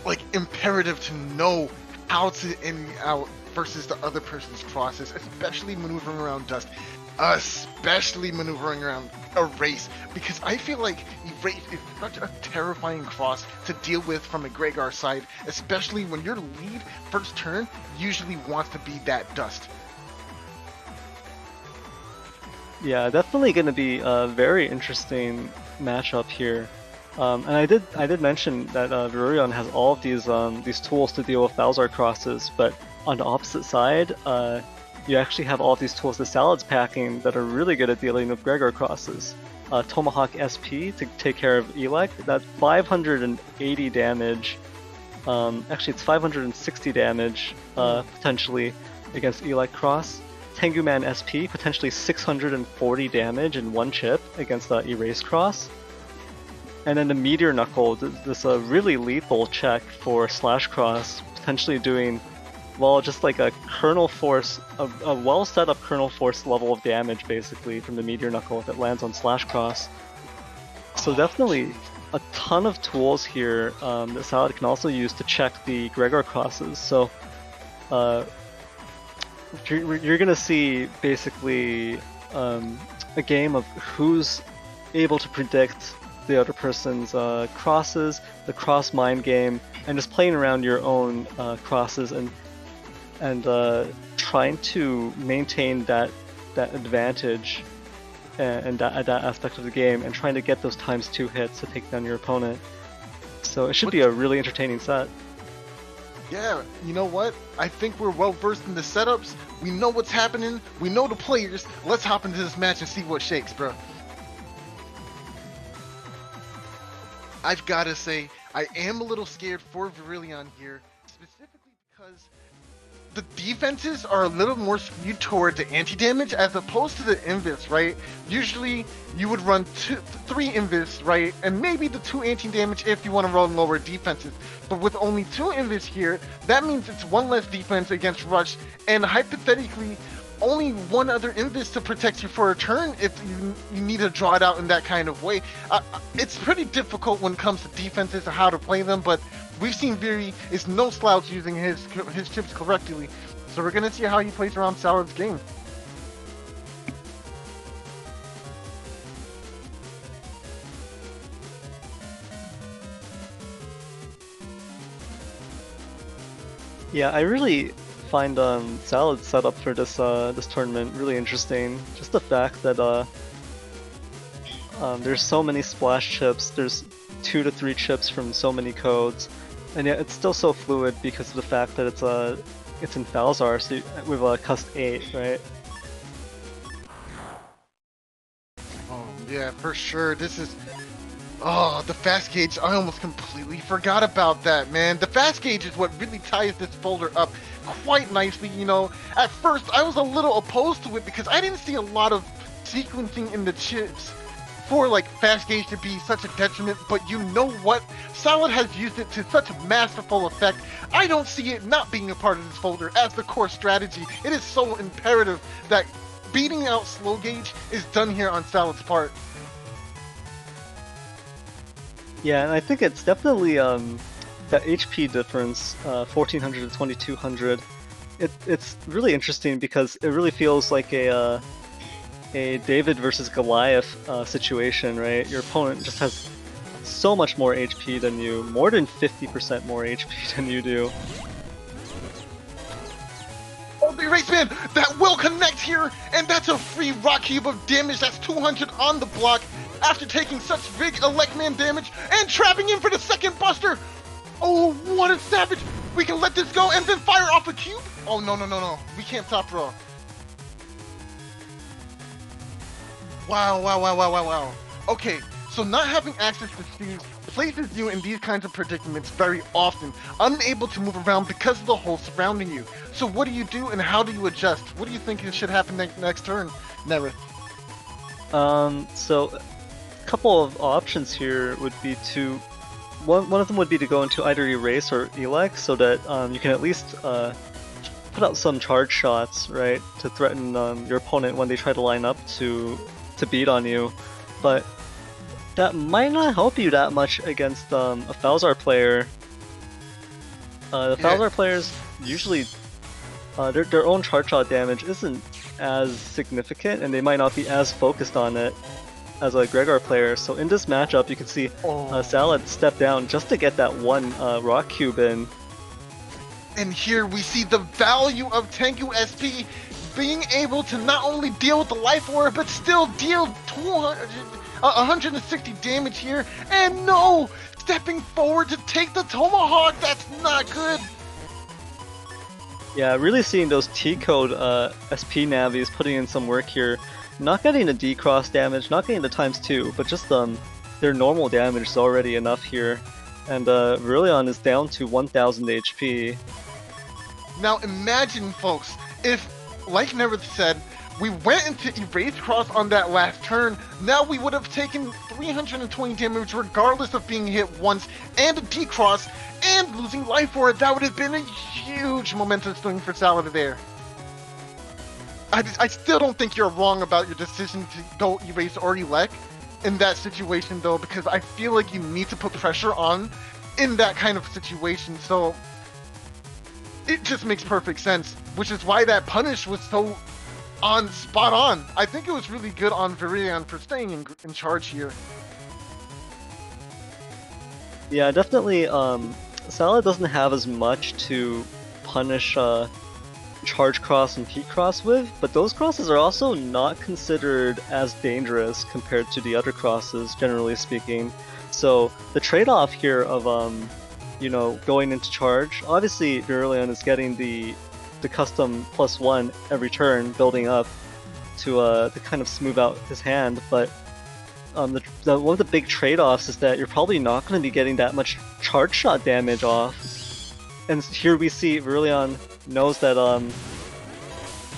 like imperative to know how to in and out versus the other person's crosses, especially maneuvering around Dust. Especially maneuvering around Erase, because I feel like Erase is such a terrifying cross to deal with from a Gregar side, especially when your lead first turn usually wants to be that Dust. Yeah, definitely going to be a very interesting matchup here. And I did mention that Virurion has all of these tools to deal with Falzar crosses, but on the opposite side, you actually have all of these tools that Salad's packing that are really good at dealing with Gregar crosses. Tomahawk SP to take care of Elec, that's 580 damage. Actually, it's 560 damage potentially against Elec cross. Tengu Man SP, potentially 640 damage in one chip against Erase cross. And then the Meteor Knuckle, this really lethal check for Slash Cross, potentially doing, well, just like a kernel force, a well set up kernel force level of damage basically from the Meteor Knuckle that lands on Slash Cross. So definitely a ton of tools here that Salad can also use to check the Gregar crosses. So you're gonna see basically a game of who's able to predict the other person's crosses, the cross mind game, and just playing around your own crosses and trying to maintain that advantage and that aspect of the game, and trying to get those times 2 hits to take down your opponent. So it should be a really entertaining set. Yeah, you know what? I think we're well versed in the setups. We know what's happening. We know the players. Let's hop into this match and see what shakes, bro. I've got to say, I am a little scared for Virillion here, specifically because the defenses are a little more skewed towards the anti-damage as opposed to the invis, right? Usually you would run 3 invis, right? And maybe the 2 anti-damage if you want to run lower defenses. But with only 2 invis here, that means it's 1 less defense against rush, and hypothetically, only 1 other invis to protect you for a turn if you need to draw it out in that kind of way. It's pretty difficult when it comes to defenses and how to play them, but we've seen Viri is no slouch using his chips correctly. So we're gonna see how he plays around Salad's game. Yeah, I really find Salad's setup for this this tournament really interesting. Just the fact that there's so many splash chips, there's 2 to 3 chips from so many codes, and yet it's still so fluid because of the fact that it's in Falzar, so with a cust 8, right? Oh yeah, for sure. This is the fast gauge. I almost completely forgot about that, man. The fast gauge is what really ties this folder up quite nicely, you know. At first, I was a little opposed to it because I didn't see a lot of sequencing in the chips for like fast gauge to be such a detriment, but you know what? Salad has used it to such a masterful effect. I don't see it not being a part of this folder as the core strategy. It is so imperative that beating out slow gauge is done here on Salad's part. Yeah, and I think it's definitely that HP difference, 1400 to 2200. It's really interesting because it really feels like a David versus Goliath situation, right? Your opponent just has so much more HP than you, more than 50% more HP than you do. Oh, the erase man, that will connect here, and that's a free rock cube of damage. That's 200 on the block after taking such big elect man damage and trapping in for the second buster. Oh, what a savage! We can let this go and then fire off a cube. Oh no, we can't top row. Wow. Okay, so not having access to shoes places you in these kinds of predicaments very often, unable to move around because of the hole surrounding you. So what do you do and how do you adjust? What do you think should happen next turn, Nerith? So a couple of options here would be to one of them would be to go into either Erase or Elec so that you can at least put out some charge shots, right, to threaten your opponent when they try to line up to beat on you. But that might not help you that much against a Falzar player. The Falzar players usually their own charge shot damage isn't as significant, and they might not be as focused on it as a Gregor player. So in this matchup, you can see Salad step down just to get that one rock cube in. And here we see the value of Tengu SP being able to not only deal with the life orb, but still deal 160 damage here. And no! Stepping forward to take the Tomahawk, that's not good! Yeah, really seeing those T-code SP navis putting in some work here. Not getting the D-cross damage, not getting the ×2, but just their normal damage is already enough here. And Aurelion is down to 1000 HP. Now imagine, folks, if, like Nerith said, we went into Erase Cross on that last turn, now we would have taken 320 damage regardless of being hit once, and a D-Cross, and losing life for it. That would have been a huge momentum swing for Salad there. I still don't think you're wrong about your decision to go Erase or Elec in that situation, though, because I feel like you need to put pressure on in that kind of situation, so it just makes perfect sense, which is why that punish was so spot on. I think it was really good on Viridian for staying in charge here. Yeah, definitely. Salad doesn't have as much to punish charge cross and heat cross with, but those crosses are also not considered as dangerous compared to the other crosses, generally speaking. So the trade-off here of going into charge, obviously Aurelion is getting the custom +1 every turn, building up to kind of smooth out his hand, but one of the big trade-offs is that you're probably not going to be getting that much charge shot damage off. And here we see Aurelion knows that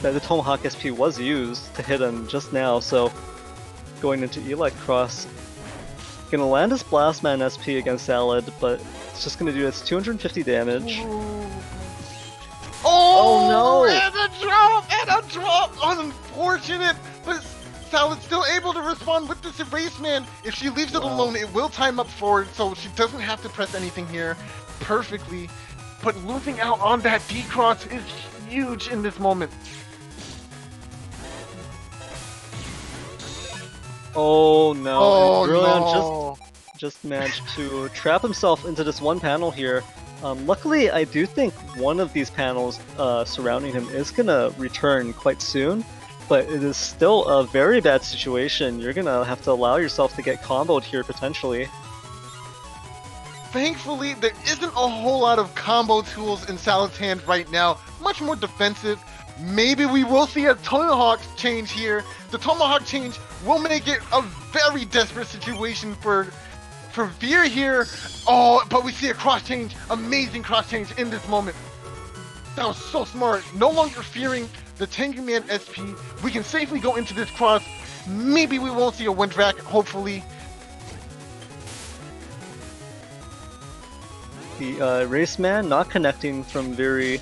that the Tomahawk SP was used to hit him just now, so going into Elect Cross. Gonna land his Blastman SP against Salad, but it's just gonna do its 250 damage. Oh, no! And a drop! Unfortunate, but Salad's still able to respond with this Erase Man. If she leaves it alone, it will time up forward, so she doesn't have to press anything here perfectly. But losing out on that D-Cross is huge in this moment. Oh no! Oh, and Brilliant no. just managed to trap himself into this one panel here. Luckily, I do think one of these panels surrounding him is gonna return quite soon, but it is still a very bad situation. You're gonna have to allow yourself to get comboed here potentially. Thankfully, there isn't a whole lot of combo tools in Salad's hand right now. Much more defensive. Maybe we will see a Tomahawk change here. The Tomahawk change will make it a very desperate situation for Veer here. Oh, but we see a cross change. Amazing cross change in this moment. That was so smart. No longer fearing the Tanking Man SP. We can safely go into this cross. Maybe we won't see a Windrak, hopefully. The Race Man not connecting from Viri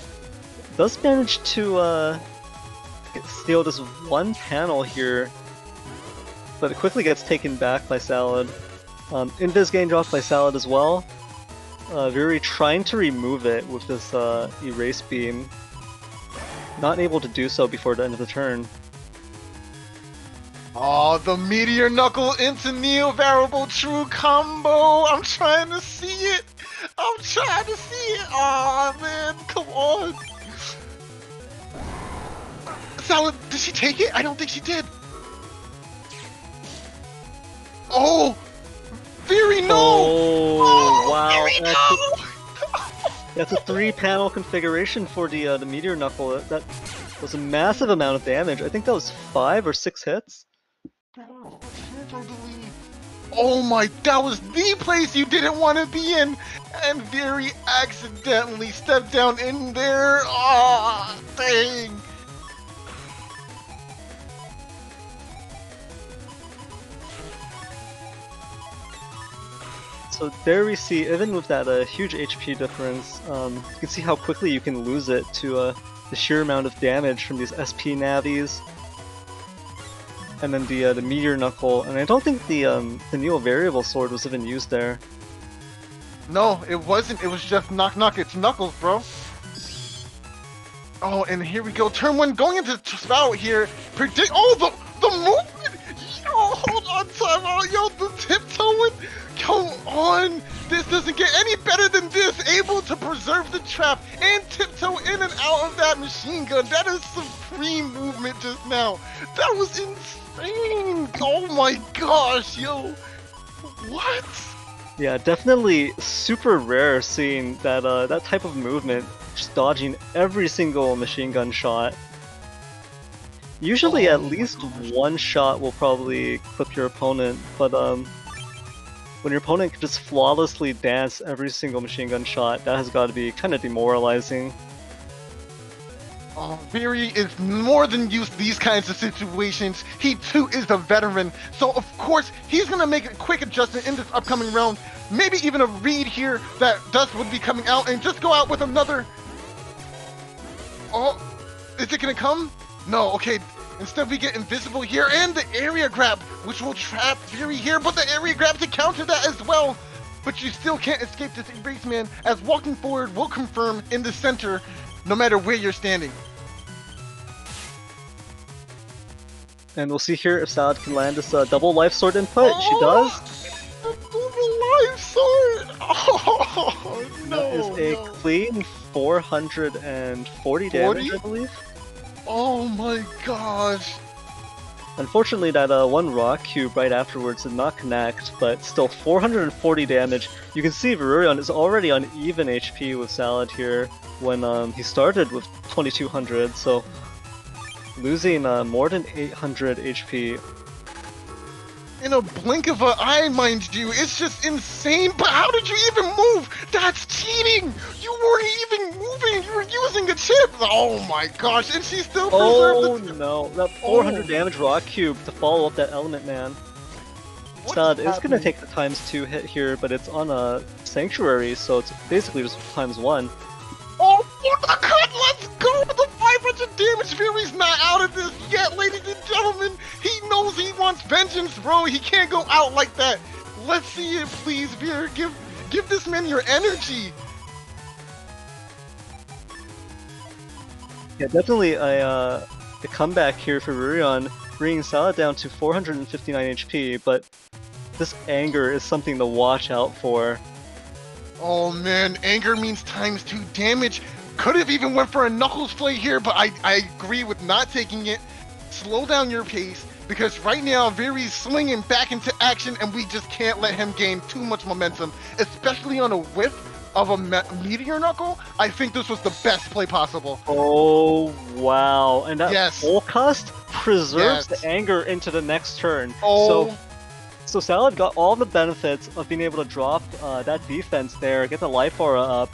does manage to steal this one panel here, but it quickly gets taken back by Salad. Invis gain dropped by Salad as well. Viri trying to remove it with this Erase Beam. Not able to do so before the end of the turn. Oh, the Meteor Knuckle into Neo Variable True combo! I'm trying to see it! I'm trying to see it! Aw, man, come on! Salad, did she take it? I don't think she did. Oh! Very no! Oh, wow. Very no! That's a 3-panel configuration for the Meteor Knuckle. That was a massive amount of damage. I think that was 5 or 6 hits. Oh my, that was the place you didn't want to be in! And Very accidentally stepped down in there. Ah, dang! So there we see, even with that huge HP difference, you can see how quickly you can lose it to the sheer amount of damage from these SP Navis. And then the Meteor Knuckle, and I don't think the Neo Variable Sword was even used there. No, it wasn't. It was just knock knock. It's Knuckles, bro. Oh, and here we go. Turn 1 going into Spout here. Predict. Oh, the movement. Yo, hold on, time out. Yo, the tiptoeing. Come on. This doesn't get any better than this. Able to preserve the trap and tiptoe in and out of that machine gun. That is supreme movement just now. That was insane. Oh my gosh, yo. What? Yeah, definitely super rare seeing that that type of movement, just dodging every single machine gun shot. Usually at least one shot will probably clip your opponent, but when your opponent can just flawlessly dance every single machine gun shot, that has got to be kind of demoralizing. Oh, Veery is more than used to these kinds of situations. He too is a veteran, so of course he's gonna make a quick adjustment in this upcoming round. Maybe even a read here that Dust would be coming out and just go out with another. Oh, is it gonna come? No, okay. Instead we get Invisible here and the area grab, which will trap Veery here, but the area grab to counter that as well. But you still can't escape this Erase Man, as walking forward will confirm in the center, no matter where you're standing. And we'll see here if Salad can land this double life sword input. She does. Double life sword! Oh, no. That is a clean 440 damage, I believe. Oh my gosh. Unfortunately, that one rock cube right afterwards did not connect, but still 440 damage. You can see Varurion is already on even HP with Salad here when he started with 2200, so losing more than 800 HP. in a blink of an eye, mind you. It's just insane. But how did you even move? That's cheating. You weren't even moving. You were using a chip. Oh my gosh. And she still Oh preserved no, that 400 Oh. damage rock cube to follow up that element, man. What's Salad is gonna happening? take the ×2 hit here, but it's on a sanctuary, so it's basically just ×1. Oh, for the cut, let's go with the 500 damage. Fury's not out of this yet, ladies and gentlemen. He knows he wants vengeance, bro. He can't go out like that. Let's see it, please, Veer. Give this man your energy. Yeah, definitely a comeback here for Rurion, bringing Salad down to 459 HP, but this anger is something to watch out for. Oh man, anger means ×2 damage. Could have even went for a Knuckles play here, but I agree with not taking it. Slow down your pace, because right now Veery's swinging back into action, and we just can't let him gain too much momentum, especially on a whiff of a Meteor Knuckle. I think this was the best play possible. Oh wow, and that Yes. full cust preserves Yes. the anger into the next turn. Oh, So Salad got all the benefits of being able to drop that defense there, get the life aura up,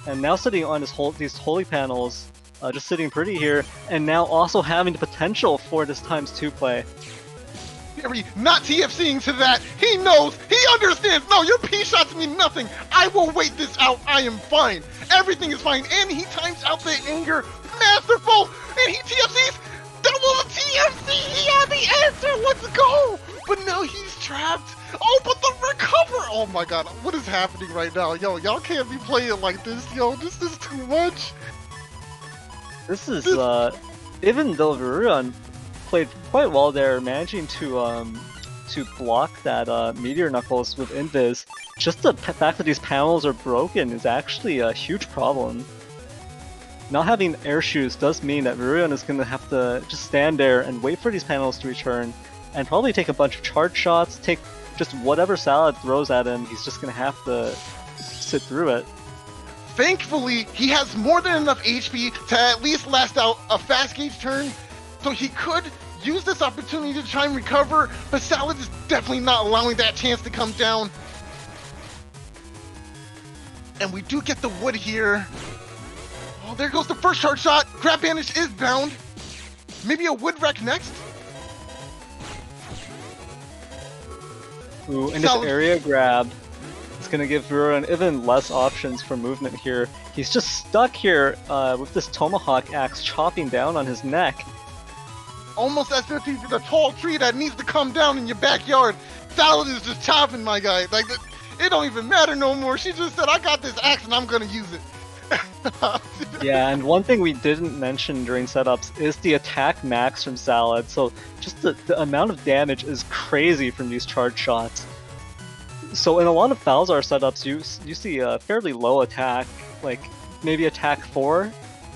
and now sitting on these holy panels, just sitting pretty here, and now also having the potential for this ×2 play. Veery not TFCing to that. He knows. He understands. No, your P shots mean nothing. I will wait this out. I am fine. Everything is fine. And he times out the anger. Masterful. And he TFCs. Double TFC. He had the answer. Let's go. But now he's trapped. Oh, but the recover. Oh my god. What is happening right now? Yo, y'all can't be playing like this. Yo, this is too much. This is even though Varurion played quite well there, managing to block that Meteor Knuckles with Invis, just the fact that these panels are broken is actually a huge problem. Not having air shoes does mean that Varurion is going to have to just stand there and wait for these panels to return, and probably take a bunch of charge shots, take just whatever Salad throws at him, he's just going to have to sit through it. Thankfully, he has more than enough HP to at least last out a fast gauge turn, so he could use this opportunity to try and recover, but Salad is definitely not allowing that chance to come down. And we do get the wood here. Oh, there goes the first charge shot. Grab Banish is bound. Maybe a wood wreck next? Ooh, and this Salad- area grab is going to give Varurion even less options for movement here. He's just stuck here with this Tomahawk axe chopping down on his neck. Almost as if he's a tall tree that needs to come down in your backyard. Salad is just chopping, my guy. Like, it don't even matter no more. She just said, I got this axe and I'm gonna use it. Yeah, and one thing we didn't mention during setups is the attack max from Salad. So just the amount of damage is crazy from these charge shots. So in a lot of Falzar setups, you see a fairly low attack, like maybe attack 4,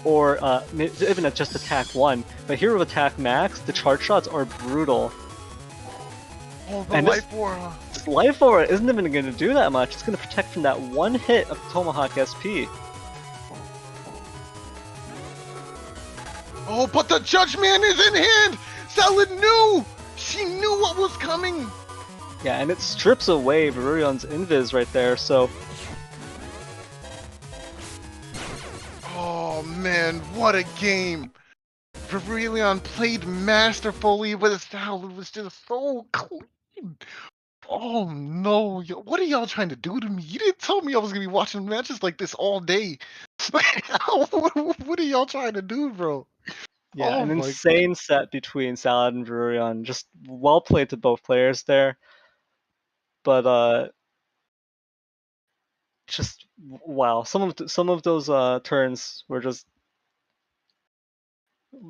or even at just attack 1. But here with attack max, the charge shots are brutal. Oh, the And life aura. This life aura isn't even going to do that much. It's going to protect from that one hit of Tomahawk SP. Oh, but the Judge Man is in hand! Salad knew! She knew what was coming! Yeah, and it strips away Varurion's Invis right there, so... Oh man, what a game! Varelion played masterfully, but his style was just so clean. Oh no, what are y'all trying to do to me? You didn't tell me I was gonna be watching matches like this all day. What are y'all trying to do, bro? Yeah, Oh an my insane set between Salad and Varurion. Just well played to both players there. But just wow, some of those turns were just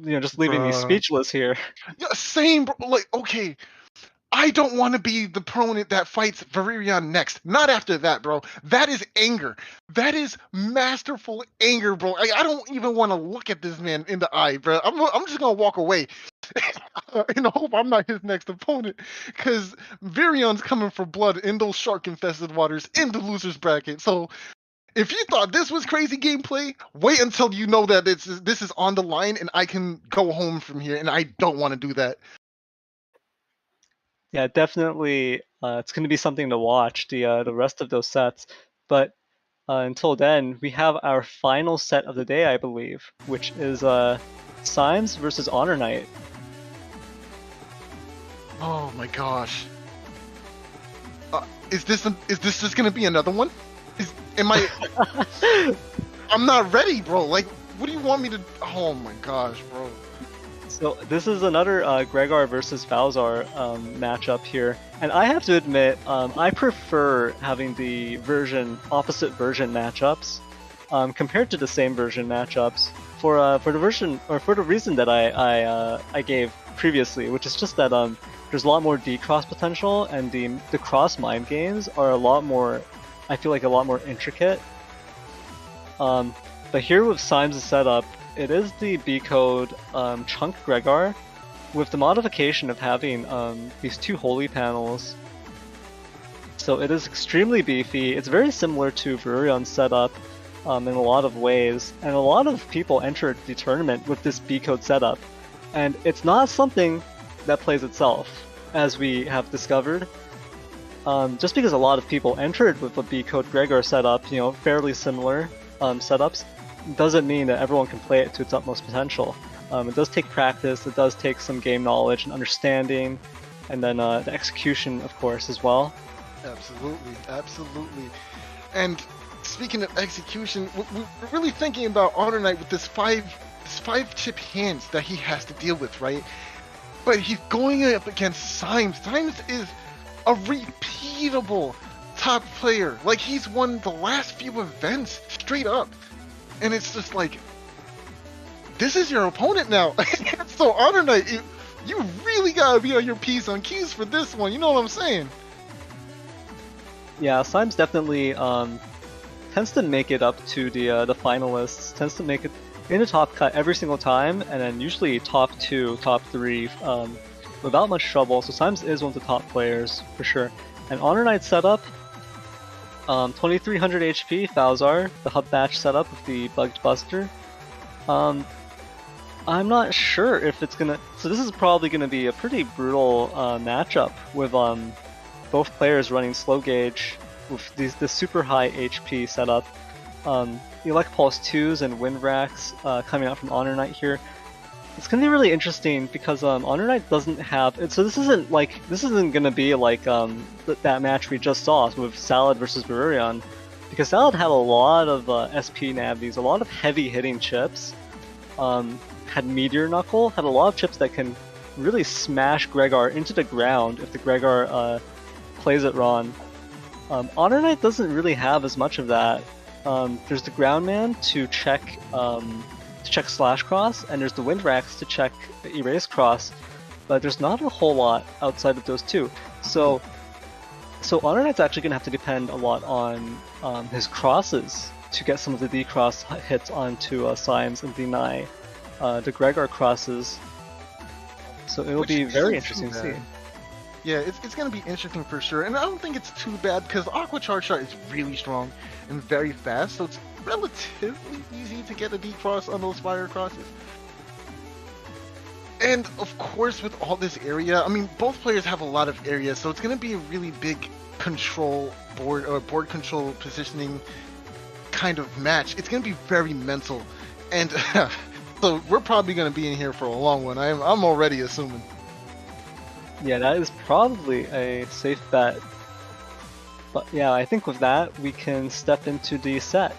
just leaving me Bruh. speechless here. Yeah, same, bro. Like, okay, I don't want to be the opponent that fights Varirion next. Not after that, bro. That is anger. That is masterful anger, bro. I don't even want to look at this man in the eye, bro. I'm just gonna walk away. And hope I'm not his next opponent, because Virion's coming for blood in those shark-infested waters in the losers bracket. So if you thought this was crazy gameplay, wait until you know that this is on the line and I can go home from here, and I don't want to do that. Yeah, definitely. It's going to be something to watch the rest of those sets. But until then, we have our final set of the day, I believe, which is Symes versus Honor Knight. Oh my gosh. Is this just gonna be another one? Am I? I'm not ready, bro. Like, what do you want me to? Oh my gosh, bro. So this is another Gregor versus Falzar matchup here, and I have to admit, I prefer having the opposite version matchups compared to the same version matchups for the reason that I gave previously, which is just that there's a lot more D-cross potential, and the cross mind games are a lot more, I feel like, a lot more intricate. But here with Symes' setup, it is the B code Chunk Gregor with the modification of having these two holy panels. So it is extremely beefy. It's very similar to Varurion's setup in a lot of ways, and a lot of people entered the tournament with this B code setup. And it's not something that plays itself, as we have discovered. Just because a lot of people entered with a B code Gregor setup, fairly similar setups, doesn't mean that everyone can play it to its utmost potential. It does take practice, it does take some game knowledge and understanding, and then the execution, of course, as well. Absolutely, absolutely. And speaking of execution, we're really thinking about Honor Knight with this five chip hands that he has to deal with, right? But he's going up against Symes. Symes is a repeatable top player. Like, he's won the last few events straight up. And it's just like, this is your opponent now. So Honor Knight, you really gotta be on your P's on Q's for this one. You know what I'm saying? Yeah, Symes definitely tends to make it up to the finalists. Tends to make it in the top cut every single time, and then usually top 2, top 3 without much trouble. So Symes is one of the top players for sure. And Honor Knight's setup. 2300 HP, Falzar, the hub batch setup with the Bugged Buster. I'm not sure if it's gonna... So this is probably gonna be a pretty brutal matchup with both players running slow gauge with the super high HP setup. Elect Pulse 2s and Wind Racks coming out from Honor Knight here. It's gonna be really interesting because Honor Knight doesn't have it, so this isn't gonna be like that match we just saw with Salad versus Varurion, because Salad had a lot of SP navies, a lot of heavy hitting chips, had Meteor Knuckle, had a lot of chips that can really smash Gregor into the ground if the Gregor plays it wrong. Honor Knight doesn't really have as much of that. There's the Ground Man to check Slash Cross, and there's the Wind Racks to check Erase Cross, but there's not a whole lot outside of those two. So Honor Knight's actually going to have to depend a lot on his crosses to get some of the D-cross hits onto Symes and deny the Gregor crosses. So it'll be very interesting to see. Yeah, it's going to be interesting for sure, and I don't think it's too bad because Aqua Charge Shot is really strong and very fast, so it's relatively easy to get a D-cross on those fire crosses. And of course, with all this area, I mean, both players have a lot of area, so it's going to be a really big control board or board control positioning kind of match. It's going to be very mental, and so we're probably going to be in here for a long one. I'm already assuming. Yeah, that is probably a safe bet. But yeah, I think with that, we can step into the set.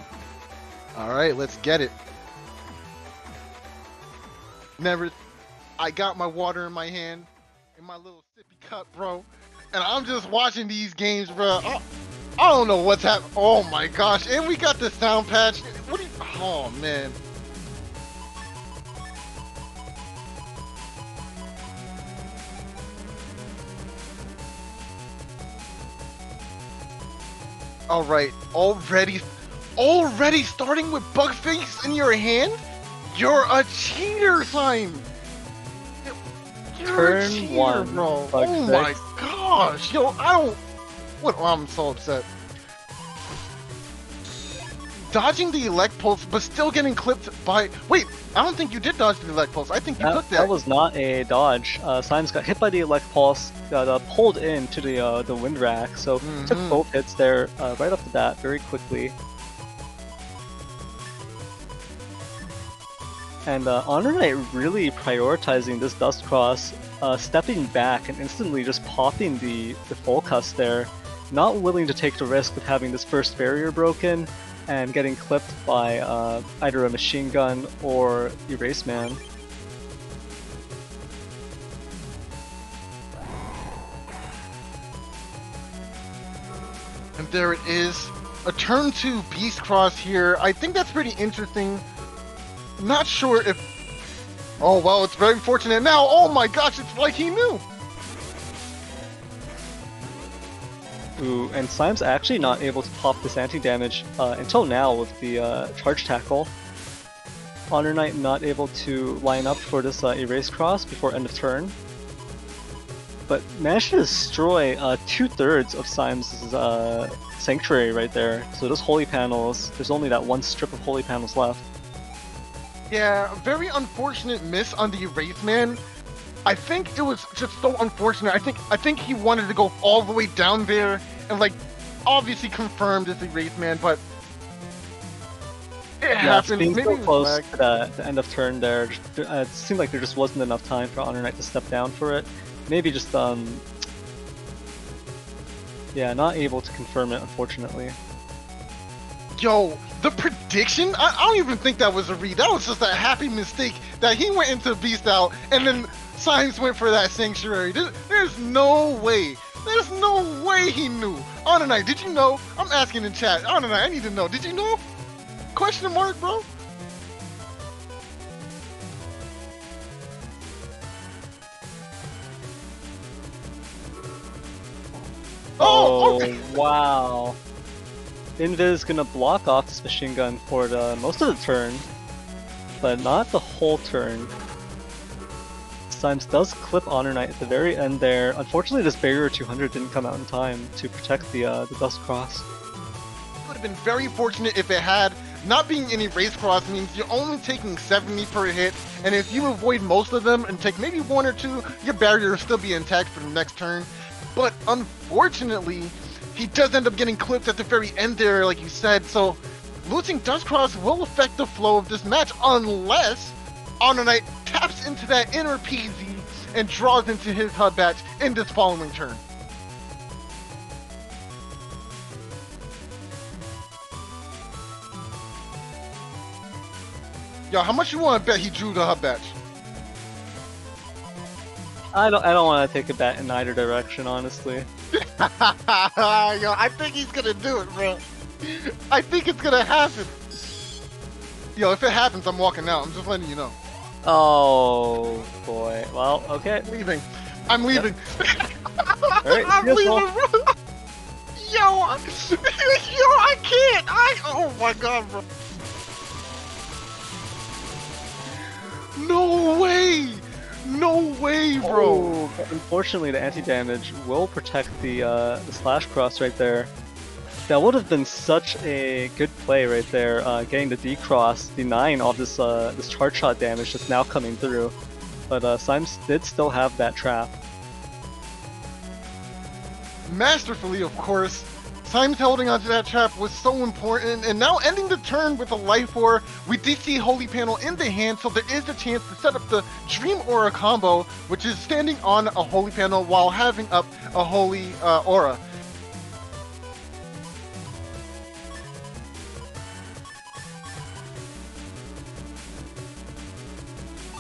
Alright, let's get it. I got my water in my hand, in my little sippy cup, bro. And I'm just watching these games, bro. I don't know what's happening. Oh my gosh, and we got the sound patch. Oh man. Alright, already starting with Bugface in your hand? You're a cheater, Slime! You're a cheater, 1, bro. Bugface. Oh my gosh, yo, I'm so upset. dodging the Elect Pulse, but still getting clipped by... Wait, I don't think you did dodge the Elect Pulse. I think you took that. That was not a dodge. Symes got hit by the Elect Pulse, got pulled into the Wind Rack, so took both hits there right off the bat very quickly. And Honor Knight really prioritizing this Dust Cross, stepping back and instantly just popping the full cast there, not willing to take the risk of having this first barrier broken and getting clipped by either a machine gun or Erase Man. And there it is. A turn 2 Beast Cross here. I think that's pretty interesting. Not sure if... Oh, well, it's very fortunate now. Oh my gosh, it's like he knew. Ooh, and Symes actually not able to pop this anti-damage until now with the Charge Tackle. Honor Knight not able to line up for this Erase Cross before end of turn. But managed to destroy 2/3 of Symes' Sanctuary right there. So those Holy Panels, there's only that one strip of Holy Panels left. Yeah, very unfortunate miss on the Erase Man. I think it was just so unfortunate. I think he wanted to go all the way down there and like obviously confirmed as Erase Man, but it happened. Being Maybe so close to the end of turn there, it seemed like there just wasn't enough time for Honor Knight to step down for it. Maybe just yeah, not able to confirm it, unfortunately. Yo, the prediction? I don't even think that was a read. That was just a happy mistake that he went into Beast Out and then Symes went for that Sanctuary. There's no way. There's no way he knew. Honor Knight, did you know? I'm asking in chat. Honor Knight, I need to know. Did you know? Question mark, bro? Oh, okay. Wow. Invis gonna block off this machine gun for most of the turn, but not the whole turn. Symes does clip Honor Knight at the very end there. Unfortunately, this barrier 200 didn't come out in time to protect the Dust Cross. It would have been very fortunate if it had. Not being any Race Cross means you're only taking 70 per hit, and if you avoid most of them and take maybe 1 or 2, your barrier will still be intact for the next turn. But unfortunately, he does end up getting clipped at the very end there, like you said, so losing Dust Cross will affect the flow of this match unless Honor Knight taps into that inner PZ and draws into his HUD batch in this following turn. Yo, how much you want to bet he drew the HUD batch? I don't want to take a bet in either direction, honestly. Yo, I think he's gonna do it, bro. I think it's gonna happen. Yo, if it happens, I'm walking out. I'm just letting you know. Oh boy. Well, okay. I'm leaving. I'm leaving. Alright, I'm leaving, bro. Yo, I can't. Oh my god, bro. No way. No way, bro! Oh, unfortunately, the anti-damage will protect the Slash Cross right there. That would have been such a good play right there, getting the D-Cross, denying all this this charge shot damage that's now coming through. But Symes did still have that trap. Masterfully, of course. Symes holding onto that trap was so important, and now ending the turn with a Life Ore. We did see Holy Panel in the hand, so there is a chance to set up the Dream Aura combo, which is standing on a Holy Panel while having up a Holy Aura.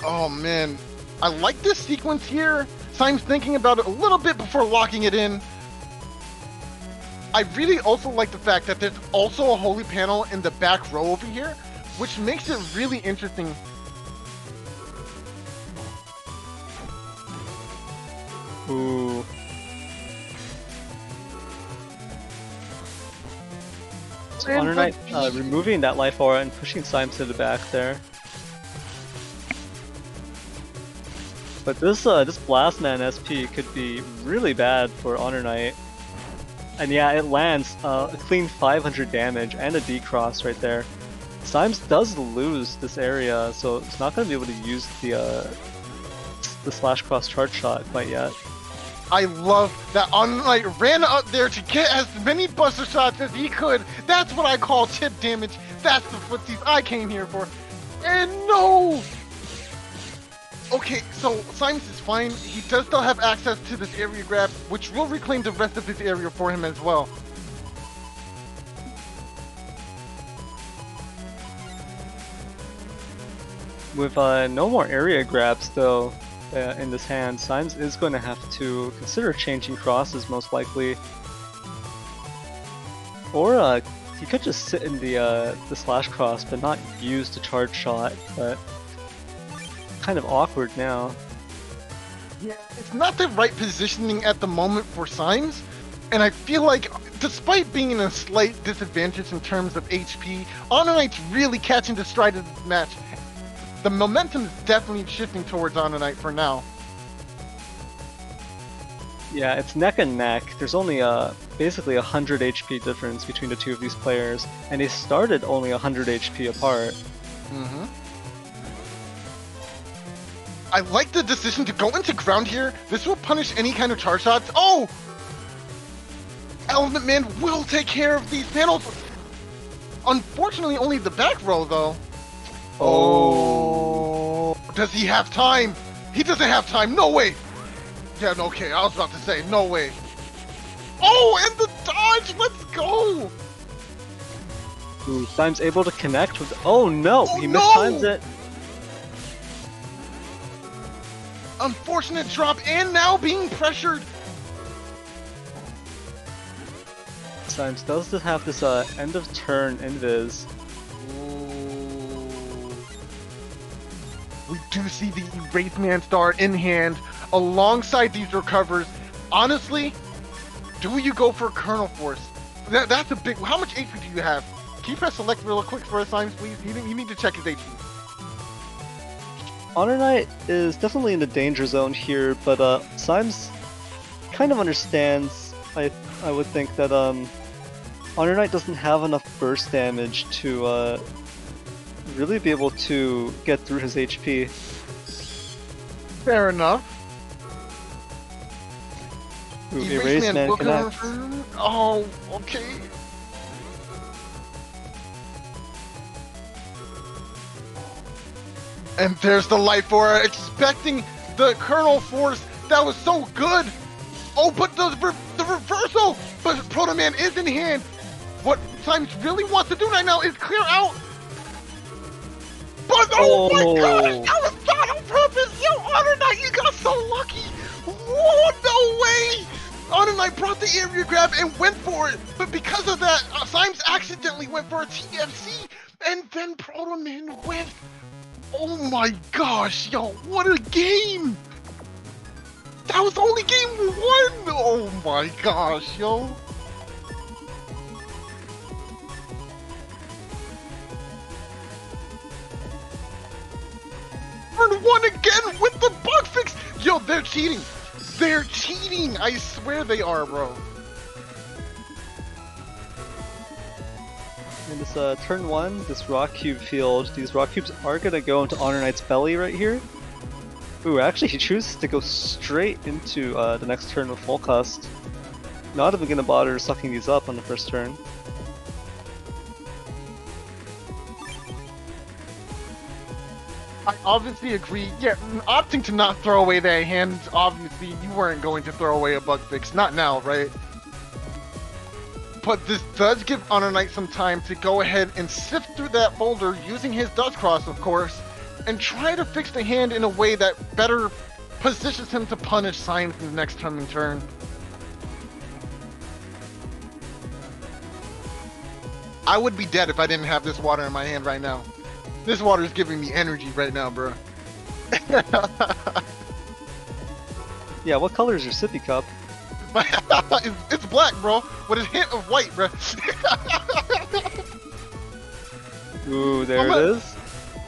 Oh man, I like this sequence here. Symes thinking about it a little bit before locking it in. I really also like the fact that there's also a Holy Panel in the back row over here, which makes it really interesting. Ooh. So Honor Knight removing that Life Aura and pushing Symes to the back there. But this Blast Man SP could be really bad for Honor Knight. And yeah, it lands a clean 500 damage and a D-Cross right there. Symes does lose this area, so it's not going to be able to use the Slash Cross charge shot quite yet. I love that Onlight ran up there to get as many buster shots as he could. That's what I call chip damage. That's the footsies I came here for. And no! Okay, so Symes is fine. He does still have access to this area grab, which will reclaim the rest of his area for him as well. With no more area grabs though in this hand, Symes is going to have to consider changing crosses most likely. Or he could just sit in the slash cross but not use the charge shot, but kind of awkward now. Yeah, it's not the right positioning at the moment for Symes, and I feel like despite being in a slight disadvantage in terms of HP, Honor Knight's really catching the stride of this match. The momentum is definitely shifting towards Honor Knight for now. Yeah, it's neck and neck. There's only basically 100 HP difference between the two of these players, and they started only 100 HP apart. Mm-hmm. I like the decision to go into ground here. This will punish any kind of charge shots. Oh! Element Man will take care of these panels. Unfortunately, only the back row, though. Oh. Does he have time? He doesn't have time. No way. Yeah, no, okay. I was about to say, no way. Oh, and the dodge. Let's go. Ooh, Symes able to connect with... Oh, no. Oh, he no! mistimes it. Unfortunate drop, and now being pressured. Symes does have this end of turn invis. We do see the Wraithman Star in hand alongside these recovers. Honestly, do you go for Kernel Force? That's a big... How much HP do you have? Can you press select real quick for us, Symes, please? You need to check his HP. Honor Knight is definitely in the danger zone here, but Symes kind of understands, I would think, that Honor Knight doesn't have enough burst damage to really be able to get through his HP. Fair enough. Ooh, Erase Man connects. Oh, okay. And there's the life aura, expecting the Kernel Force. That was so good. Oh, but the reversal. But Proto Man is in hand. What Symes really wants to do right now is clear out. But oh my gosh, that was not on purpose. Yo, Honor Knight, you got so lucky. Whoa, no way. Honor Knight brought the area grab and went for it. But because of that, Symes accidentally went for a TFC, and then Proto Man went. Oh my gosh, yo, what a game! That was only game 1! Oh my gosh, yo! Turn 1 again with the bug fix! Yo, they're cheating! They're cheating! I swear they are, bro. In this turn 1, this rock cube field, these rock cubes are gonna go into Honor Knight's belly right here. Ooh, actually he chooses to go straight into the next turn with full cast. Not even gonna bother sucking these up on the first turn. I obviously agree. Yeah, opting to not throw away that hand, obviously you weren't going to throw away a bug fix. Not now, right? But this does give Honor Knight some time to go ahead and sift through that boulder using his Dust Cross, of course, and try to fix the hand in a way that better positions him to punish Symes in the next coming turn. I would be dead if I didn't have this water in my hand right now. This water is giving me energy right now, bro. Yeah, what color is your sippy cup? It's black, bro, with a hint of white, bro. Ooh, there it is.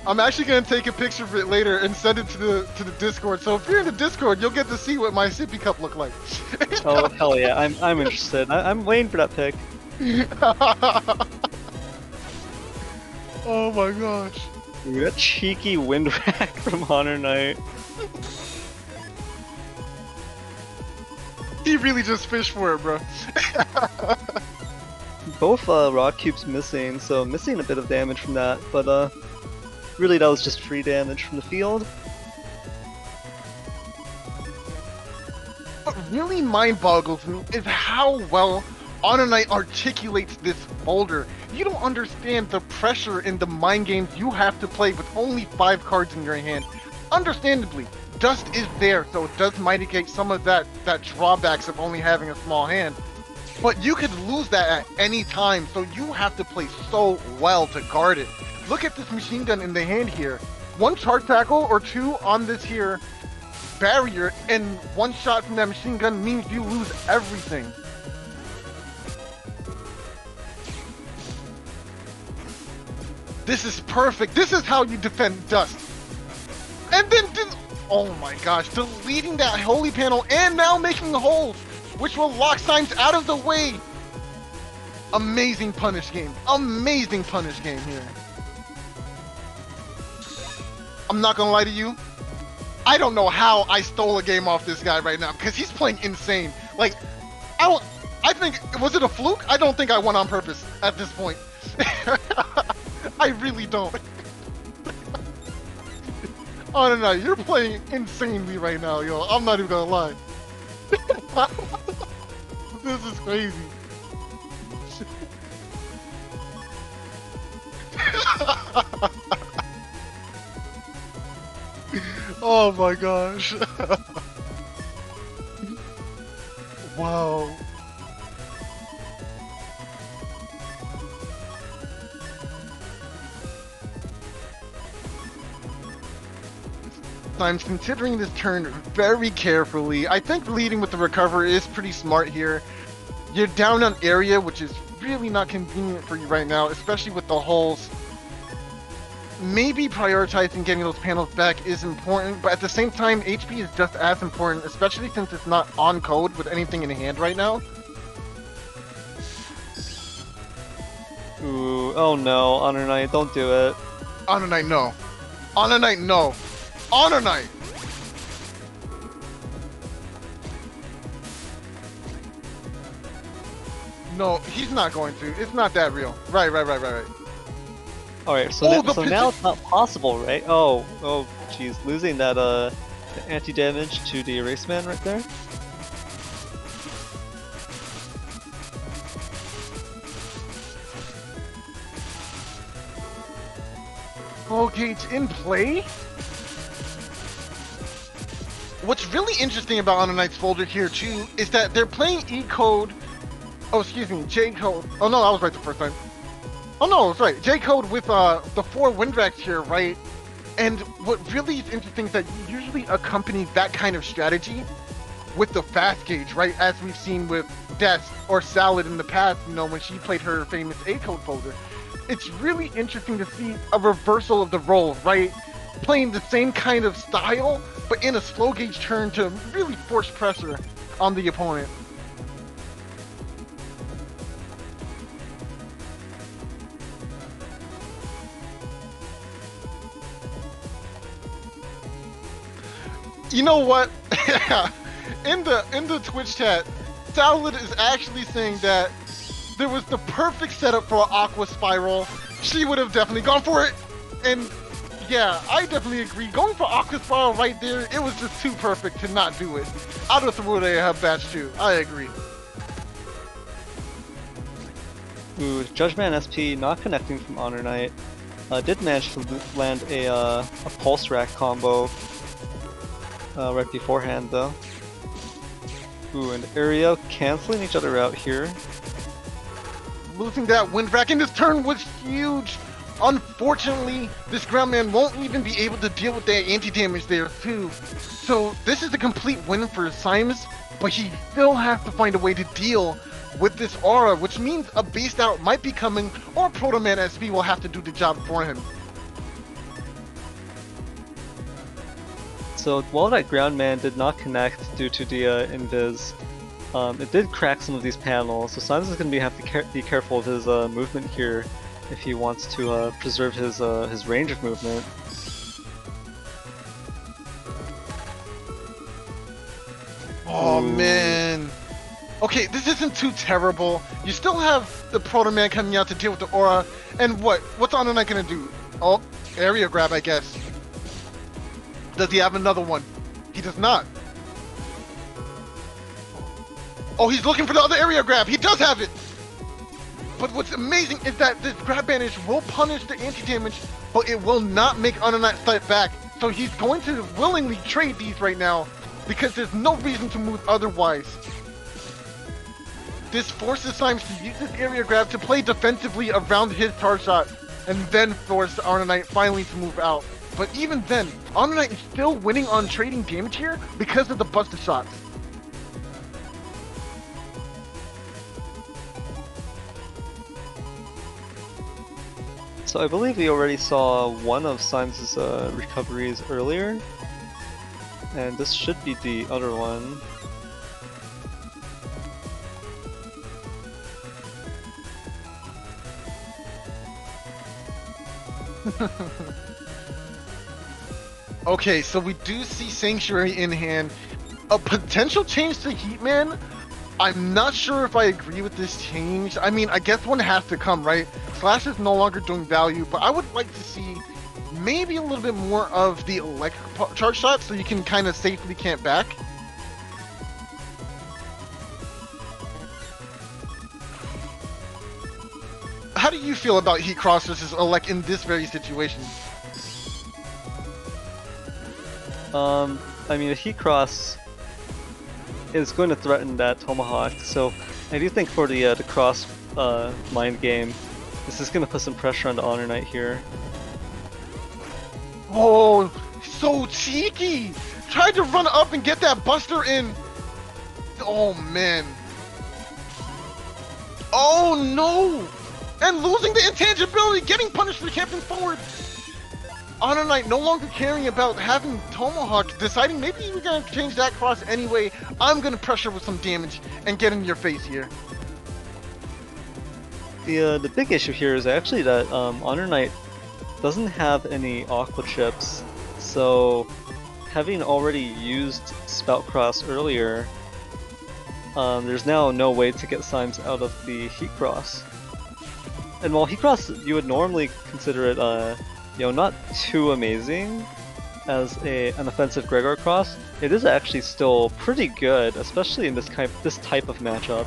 I'm actually gonna take a picture of it later and send it to the Discord. So if you're in the Discord, you'll get to see what my sippy cup look like. Oh hell yeah, I'm interested. I'm waiting for that pic. Oh my gosh. Ooh, that cheeky wind rack from Honor Knight. He really just fished for it, bro. Both rock cubes missing, so missing a bit of damage from that, but really that was just free damage from the field. What really mind boggles me is how well Honor Knight articulates this folder. You don't understand the pressure in the mind games you have to play with only 5 cards in your hand. Understandably, dust is there, so it does mitigate some of that drawbacks of only having a small hand. But you could lose that at any time, so you have to play so well to guard it. Look at this machine gun in the hand here. 1 charge tackle or 2 on this here barrier, and 1 shot from that machine gun means you lose everything. This is perfect. This is how you defend dust. And then, oh my gosh, deleting that holy panel and now making the holes, which will lock signs out of the way. Amazing punish game. Amazing punish game here. I'm not gonna lie to you. I don't know how I stole a game off this guy right now, because he's playing insane. Like, I think, was it a fluke? I don't think I won on purpose at this point. I really don't. Oh no, you're playing insanely right now, yo. I'm not even gonna lie. This is crazy. Oh my gosh. Wow. I'm considering this turn very carefully. I think leading with the recover is pretty smart here. You're down on area, which is really not convenient for you right now, especially with the holes. Maybe prioritizing getting those panels back is important, but at the same time, HP is just as important, especially since it's not on code with anything in hand right now. Ooh, oh no, Honor Knight, don't do it. Honor Knight, no. Honor Knight, no. Honor Knight! No, he's not going to. It's not that real. Right. Alright, so, so now it's not possible, right? Oh, jeez, losing that the anti-damage to the Erase Man right there. Okay, it's in play? What's really interesting about Honor Knight's folder here too is that they're playing E-code. Oh, excuse me, J-code. Oh no, I was right the first time. Oh no, it's right. J-code with the 4 wind racks here, right? And what really is interesting is that you usually accompany that kind of strategy with the fast gauge, right? As we've seen with Death or Salad in the past, you know, when she played her famous A-code folder. It's really interesting to see a reversal of the role, right? Playing the same kind of style, but in a slow gauge turn to really force pressure on the opponent. You know what? in the Twitch chat, Salad is actually saying that there was the perfect setup for an Aqua Spiral. She would have definitely gone for it. And yeah, I definitely agree. Going for Aqua Spiral right there, it was just too perfect to not do it. I'd have thrown it at batch 2. I agree. Ooh, Judgment SP not connecting from Honor Knight. Did manage to land a Pulse Rack combo right beforehand though. Ooh, and Area canceling each other out here. Losing that wind rack in this turn was huge. Unfortunately, this Groundman won't even be able to deal with that anti-damage there too. So this is a complete win for Symes, but he still has to find a way to deal with this aura, which means a Beast Out might be coming, or Proto Man SP will have to do the job for him. So while that ground man did not connect due to the invis, it did crack some of these panels, so Symes is going to have to be careful of his movement here if he wants to preserve his range of movement. Oh man. Okay, this isn't too terrible. You still have the Proto Man coming out to deal with the aura, and what's Honor Knight gonna do? Oh, area grab, I guess. Does he have another one? He does not. Oh, he's looking for the other area grab. He does have it. But what's amazing is that this grab banish will punish the anti-damage, but it will not make Honor Knight fight back. So he's going to willingly trade these right now because there's no reason to move otherwise. This forces Symes to use this area grab to play defensively around his charge shot, and then force Honor Knight finally to move out. But even then, Honor Knight is still winning on trading damage here because of the busted shots. So I believe we already saw one of Symes' recoveries earlier, and this should be the other one. Okay, so we do see Sanctuary in hand. A potential change to Heatman. I'm not sure if I agree with this change. I mean, I guess one has to come, right? Slash is no longer doing value, but I would like to see maybe a little bit more of the electric charge shot so you can kind of safely camp back. How do you feel about Heat Cross versus Elect in this very situation? I mean, the Heat Cross is going to threaten that Tomahawk, so I do think for the cross mind game, this is going to put some pressure on the Honor Knight here. Oh, so cheeky! Tried to run up and get that buster in. Oh man. Oh no! And losing the intangibility, getting punished for camping forward. Honor Knight no longer caring about having Tomahawk, deciding maybe we're gonna change that cross anyway. I'm gonna pressure with some damage and get in your face here. The big issue here is actually that Honor Knight doesn't have any Aqua chips, so having already used Spout Cross earlier, there's now no way to get Symes out of the Heat Cross. And while Heat Cross, you would normally consider it, not too amazing as an offensive Gregor cross, it is actually still pretty good, especially in this type of matchup.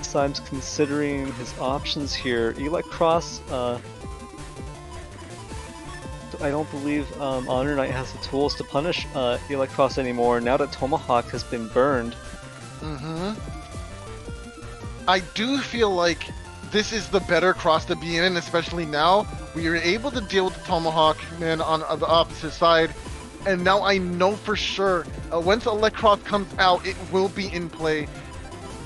Symes considering his options here. Elect Cross, I don't believe Honor Knight has the tools to punish Elect Cross anymore now that Tomahawk has been burned. I do feel like this is the better cross to be in, especially now. We are able to deal with the Tomahawk man on the opposite side, and now I know for sure once Elect Cross comes out, it will be in play.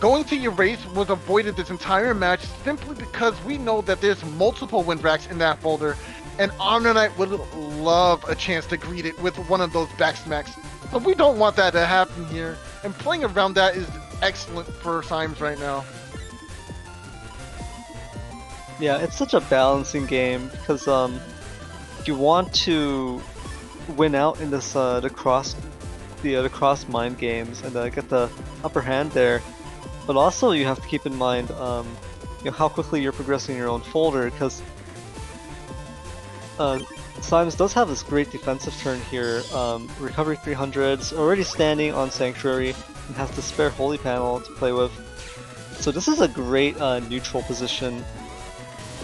Going to Erase was avoided this entire match simply because we know that there's multiple wind racks in that folder, and Honor Knight would love a chance to greet it with one of those back smacks. But we don't want that to happen here, and playing around that is excellent for Symes right now. Yeah, it's such a balancing game because you want to win out in this the cross mind games and get the upper hand there, but also you have to keep in mind how quickly you're progressing in your own folder, because Symes does have this great defensive turn here. Recovery 300s, already standing on Sanctuary, and has the spare Holy Panel to play with. So this is a great neutral position.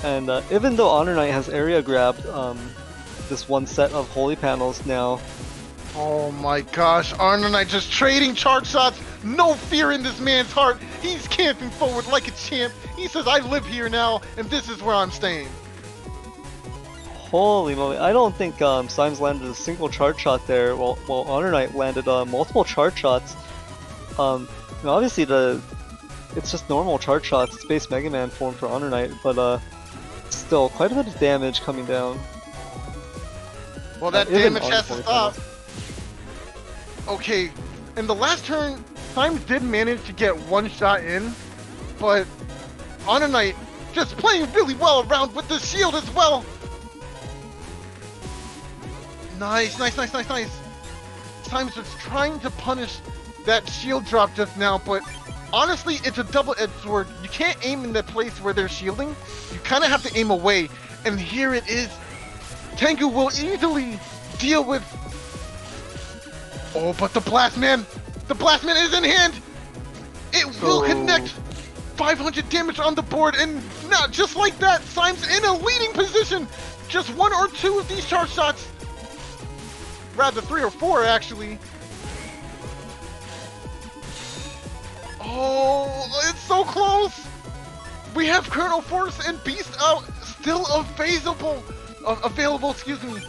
And even though Honor Knight has area grabbed this one set of Holy Panels now. Oh my gosh, Honor Knight just trading charge shots. No fear in this man's heart. He's camping forward like a champ. He says, I live here now, and this is where I'm staying. Holy moly, I don't think Symes landed a single charge shot there, while Honor Knight landed multiple charge shots. Obviously it's just normal charge shots, it's base Mega Man form for Honor Knight, but still quite a bit of damage coming down. Well, that Even damage on has to fourth stop. level. Okay, in the last turn, Symes did manage to get one shot in, but Knight just playing really well around with the shield as well. Nice. Symes was trying to punish that shield drop just now, but honestly, it's a double-edged sword. You can't aim in the place where they're shielding. You kind of have to aim away, and here it is. Tengu will easily deal with... Oh, but the Blast Man is in hand. It will connect. 500 damage on the board, and not just like that, Symes in a leading position. Just one or two of these charge shots. Rather, 3 or 4, actually. Oh, it's so close. We have Colonel Force and Beast out, still available, excuse me.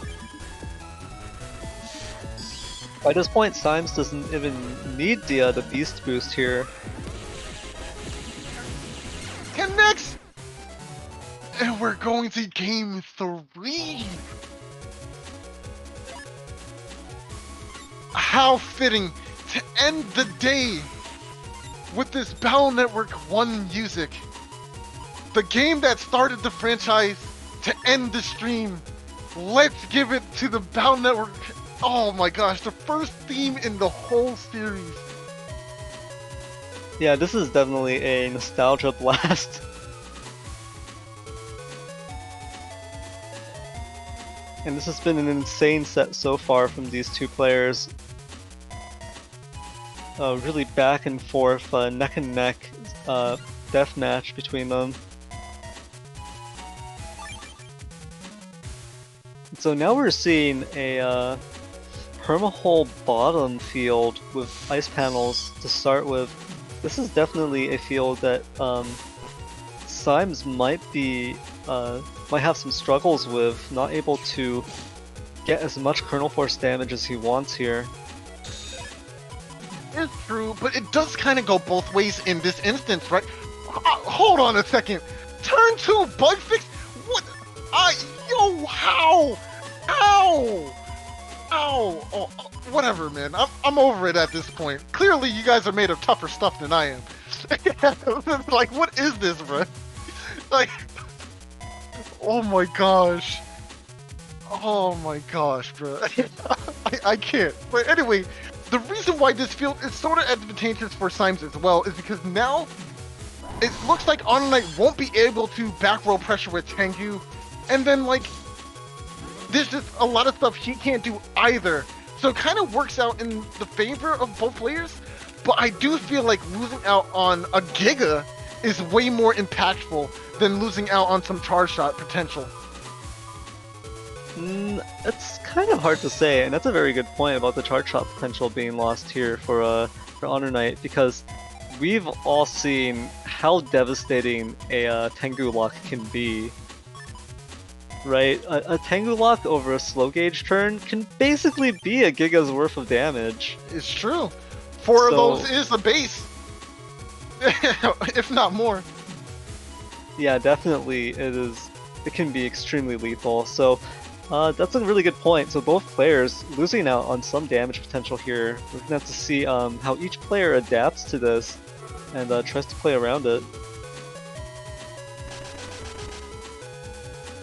By this point, Symes doesn't even need the Beast boost here. Connects! And we're going to game 3. How fitting to end the day with this Battle Network 1 music. The game that started the franchise to end the stream. Let's give it to the Battle Network. Oh my gosh, the first theme in the whole series. Yeah, this is definitely a nostalgia blast. And this has been an insane set so far from these two players. Really back and forth, neck and neck death match between them. So now we're seeing a permahole bottom field with ice panels to start with. This is definitely a field that Symes might have some struggles with, not able to get as much Kernel Force damage as he wants here. It's true, but it does kind of go both ways in this instance, right? Hold on a second. Turn 2 bug fix? What? Yo, how? Ow! Ow! Oh, whatever, man. I'm over it at this point. Clearly, you guys are made of tougher stuff than I am. Like, what is this, bro? Like, oh my gosh. Oh my gosh, bro. I can't. But anyway, the reason why this field is sort of advantageous for Symes as well is because now it looks like Knight won't be able to back row pressure with Tengu, and then like there's just a lot of stuff he can't do either. So it kind of works out in the favor of both players, but I do feel like losing out on a Giga is way more impactful than losing out on some charge shot potential. It's kind of hard to say, and that's a very good point about the charge shot potential being lost here for Honor Knight, because we've all seen how devastating a Tengu lock can be. Right? A Tengu lock over a slow gauge turn can basically be a Giga's worth of damage. It's true. 4 of those is the base, if not more. Yeah, definitely it is. It can be extremely lethal. So that's a really good point. So both players losing out on some damage potential here. We're gonna have to see how each player adapts to this and tries to play around it.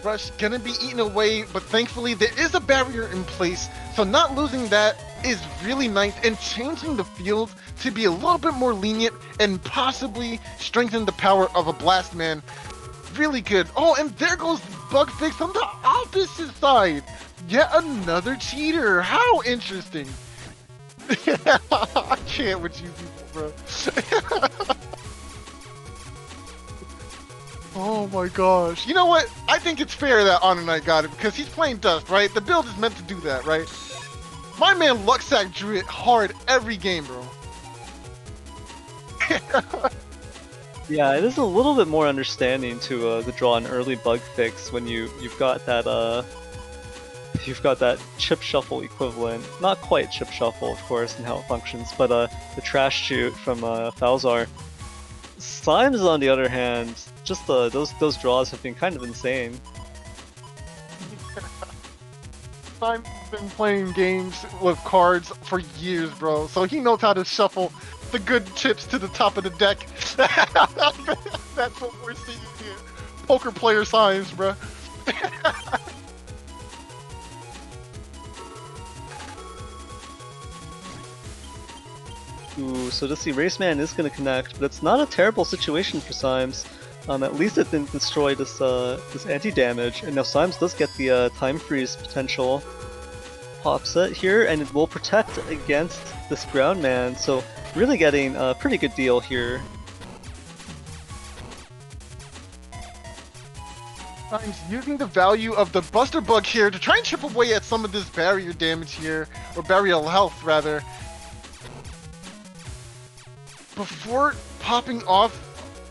Rush gonna be eaten away, but thankfully there is a barrier in place, so not losing that is really nice, and changing the field to be a little bit more lenient and possibly strengthen the power of a Blast Man. Really good. Oh, and there goes Bug Fix on the opposite side. Yet another cheater. How interesting. I can't with you people, bro. Oh my gosh. You know what? I think it's fair that Honor Knight got it because he's playing Dust, right? The build is meant to do that, right? My man Luxac drew it hard every game, bro. Yeah, it is a little bit more understanding to draw an early bug fix when you've got that chip shuffle equivalent. Not quite chip shuffle, of course, and how it functions, but the trash chute from Falzar. Symes, on the other hand, just those draws have been kind of insane. Simon's been playing games with cards for years, bro. So he knows how to shuffle the good chips to the top of the deck. That's what we're seeing here. Poker player science, bro. Ooh, so this Erase Man is going to connect, but it's not a terrible situation for Symes. At least it didn't destroy this this anti-damage, and now Symes does get the time freeze potential. Pops it here, and it will protect against this Ground Man, so really getting a pretty good deal here. Symes using the value of the Buster Bug here to try and chip away at some of this barrier damage here, or barrier health rather. Before popping off,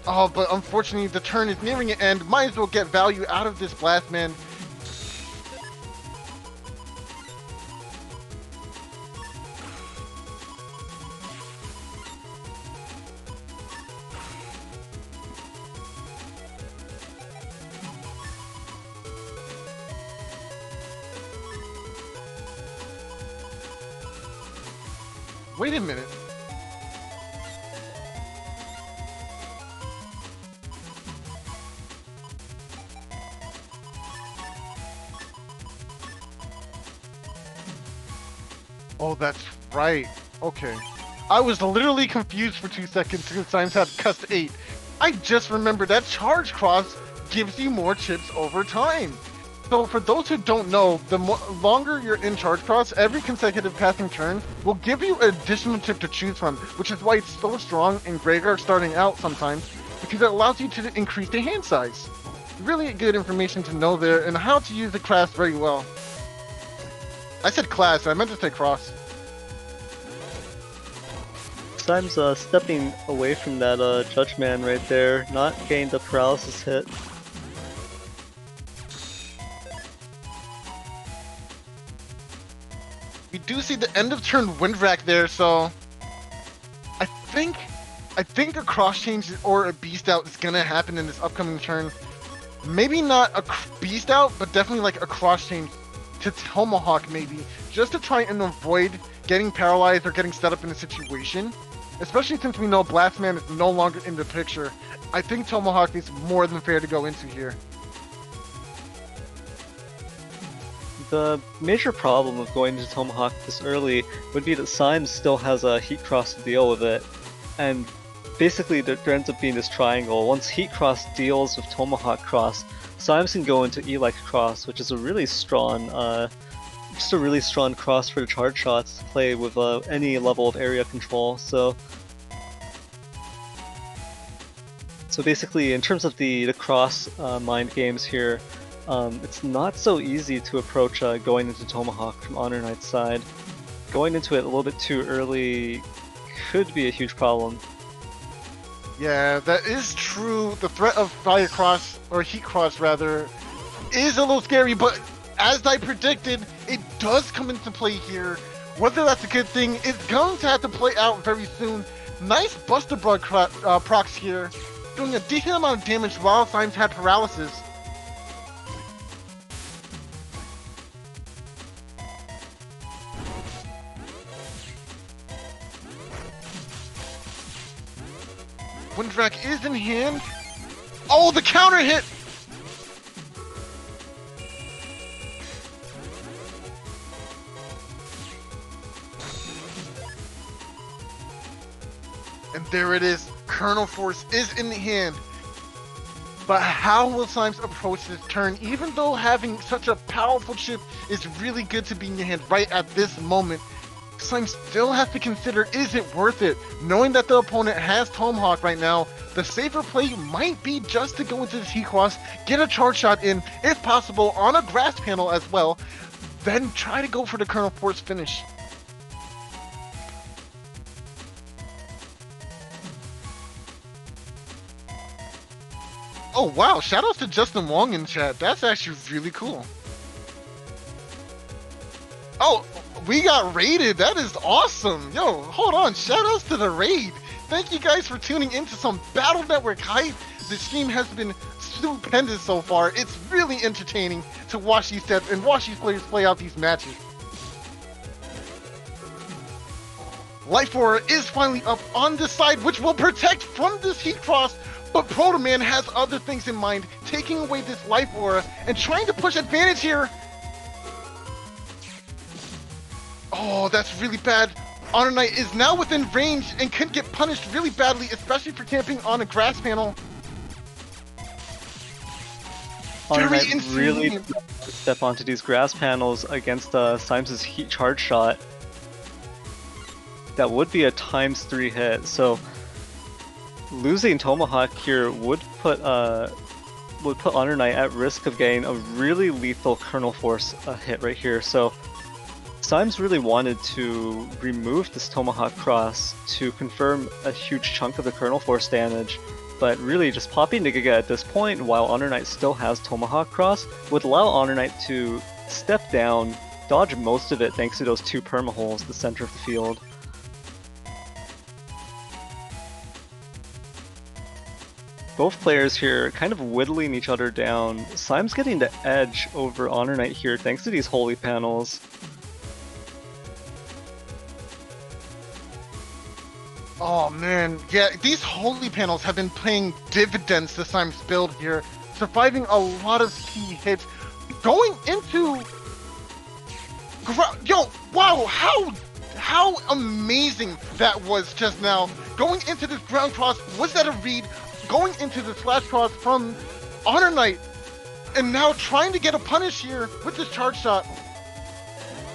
oh, but unfortunately the turn is nearing an end. Might as well get value out of this Blast Man. Wait a minute. Oh, that's right. Okay. I was literally confused for 2 seconds because Symes had Cust 8. I just remembered that Charge Cross gives you more chips over time. So for those who don't know, the longer you're in Charge Cross, every consecutive passing turn will give you an additional chip to choose from, which is why it's so strong in Graveyard starting out sometimes, because it allows you to increase the hand size. Really good information to know there, and how to use the class very well. I said class, I meant to say cross. Symes stepping away from that Judge Man right there, not getting the paralysis hit. We do see the end of turn Windwrack there, so I think a cross change or a beast out is gonna happen in this upcoming turn. Maybe not a beast out, but definitely like a cross change to Tomahawk maybe, just to try and avoid getting paralyzed or getting set up in a situation. Especially since we know Blast Man is no longer in the picture. I think Tomahawk is more than fair to go into here. The major problem of going into Tomahawk this early would be that Symes still has a Heat Cross to deal with it, and basically there ends up being this triangle. Once Heat Cross deals with Tomahawk Cross, Symes can go into Elect Cross, which is a really strong, just a really strong cross for the charge shots to play with any level of area control. So basically, in terms of the cross mind games here, it's not so easy to approach going into Tomahawk from Honor Knight's side. Going into it a little bit too early could be a huge problem. Yeah, that is true. The threat of Fire Cross, or Heat Cross rather, is a little scary, but as I predicted, it does come into play here. Whether that's a good thing is going to have to play out very soon. Nice Buster Bug procs here, doing a decent amount of damage while Symes had paralysis. Windwrack is in hand. Oh, the counter hit! And there it is. Colonel Force is in the hand. But how will Symes approach this turn? Even though having such a powerful chip is really good to be in your hand right at this moment, Symes still has to consider, is it worth it? Knowing that the opponent has Tomahawk right now, the safer play might be just to go into the T-Cross, get a charge shot in, if possible, on a grass panel as well, then try to go for the Colonel Force finish. Oh wow, shoutouts to Justin Wong in chat. That's actually really cool. Oh, we got raided. That is awesome. Yo, hold on. Shoutouts to the raid. Thank you guys for tuning into some Battle Network hype. The stream has been stupendous so far. It's really entertaining to watch these sets and watch these players play out these matches. Life Aura is finally up on the side, which will protect from this Heat Cross, but Proto Man has other things in mind, taking away this Life Aura and trying to push advantage here. Oh, that's really bad. Honor Knight is now within range and could get punished really badly, especially for camping on a grass panel. Honor Knight really step onto these grass panels against Symes' Heat Charge shot. That would be a ×3 hit, so losing Tomahawk here would put Honor Knight at risk of getting a really lethal Kernel Force hit right here. So Symes really wanted to remove this Tomahawk Cross to confirm a huge chunk of the Kernel Force damage, but really just popping the Giga at this point while Honor Knight still has Tomahawk Cross would allow Honor Knight to step down, dodge most of it thanks to those 2 permaholes, the center of the field. Both players here kind of whittling each other down. Symes getting the edge over Honor Knight here thanks to these holy panels. Oh man, yeah, these holy panels have been paying dividends to Symes' build here, surviving a lot of key hits. Going into... Yo, wow, how amazing that was just now. Going into this ground cross, was that a read? Going into the slash cross from Honor Knight, and now trying to get a punish here with this charge shot.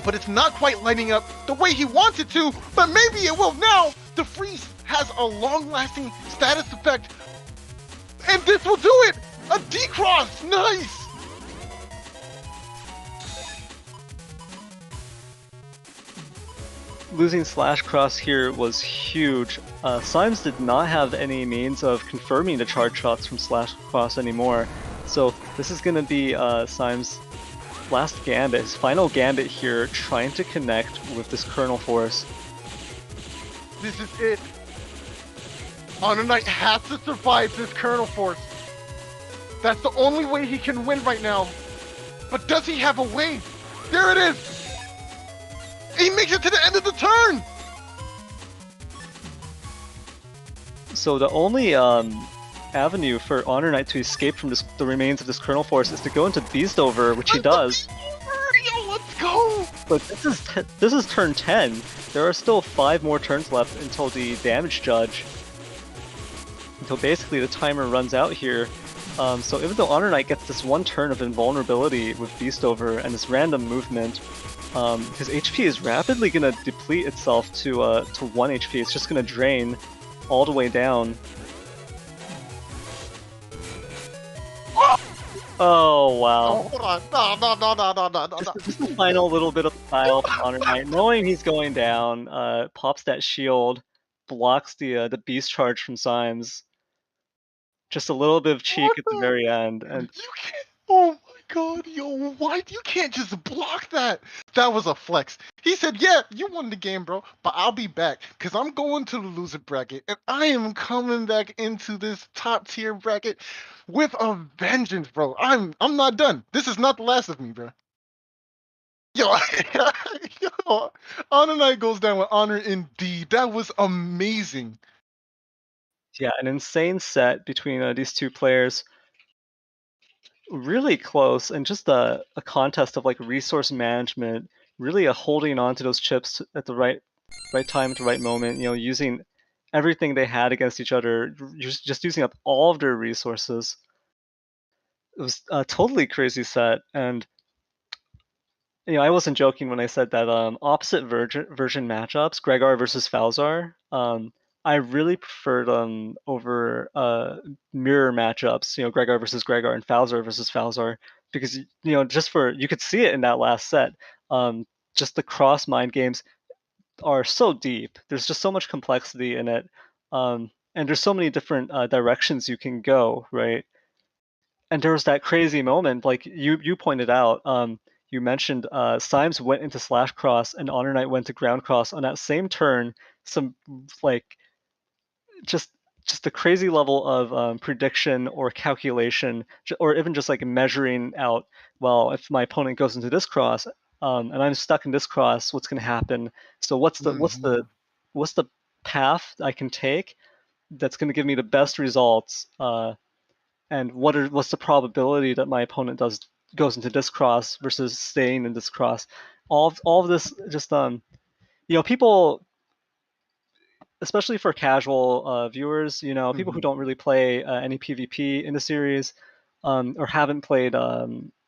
But it's not quite lighting up the way he wanted to, but maybe it will now. The freeze has a long-lasting status effect, and this will do it! A D-cross! Nice! Losing slash cross here was huge. Symes did not have any means of confirming the charge shots from slash cross anymore, so this is going to be Symes' last gambit, his final gambit here, trying to connect with this Kernel Force. This is it. Honor Knight has to survive this Kernel Force. That's the only way he can win right now. But does he have a way? There it is! He makes it to the end of the turn! So the only avenue for Honor Knight to escape from the remains of this Kernel Force is to go into Beastover, which he does. Yo, let's go! But this is turn 10. There are still 5 more turns left until the damage judge. Until basically the timer runs out here. So even though Honor Knight gets this 1 turn of invulnerability with Beastover and this random movement, his HP is rapidly going to deplete itself to 1 HP. It's just going to drain all the way down. Oh wow. Oh, hold on. No. Just the final little bit of style from Honor Knight, knowing he's going down, pops that shield, blocks the beast charge from Symes. Just a little bit of cheek at the very end, and You can't. Oh my god, yo, why you can't just block that? That was a flex. He said, yeah, you won the game, bro, but I'll be back, because I'm going to the loser bracket, and I am coming back into this top tier bracket with a vengeance, bro. I'm not done. This is not the last of me, bro. Yo, yo, Honor Knight goes down with honor indeed. That was amazing. yeah, an insane set between these 2 players. Really close, and just a contest of like resource management, really a holding on to those chips at the right time at the right moment, you know, using everything they had against each other, just using up all of their resources. It was a totally crazy set, and you know, I wasn't joking when I said that opposite version matchups, Gregar versus Falzar, I really preferred over mirror matchups, you know, Gregar versus Gregar and Falzar versus Falzar, because you know, you could see it in that last set. Just the cross mind games are so deep. There's just so much complexity in it, and there's so many different directions you can go, right? And there was that crazy moment, like you pointed out. You mentioned Symes went into slash cross and Honor Knight went to ground cross on that same turn. Some like just just a crazy level of prediction or calculation, or even just like measuring out. Well, if my opponent goes into this cross, and I'm stuck in this cross, what's going to happen? So Mhm. what's the path I can take that's going to give me the best results? And what's the probability that my opponent goes into this cross versus staying in this cross? All of this just people, especially for casual viewers, people who Mhm. don't really play any PvP in the series, or haven't played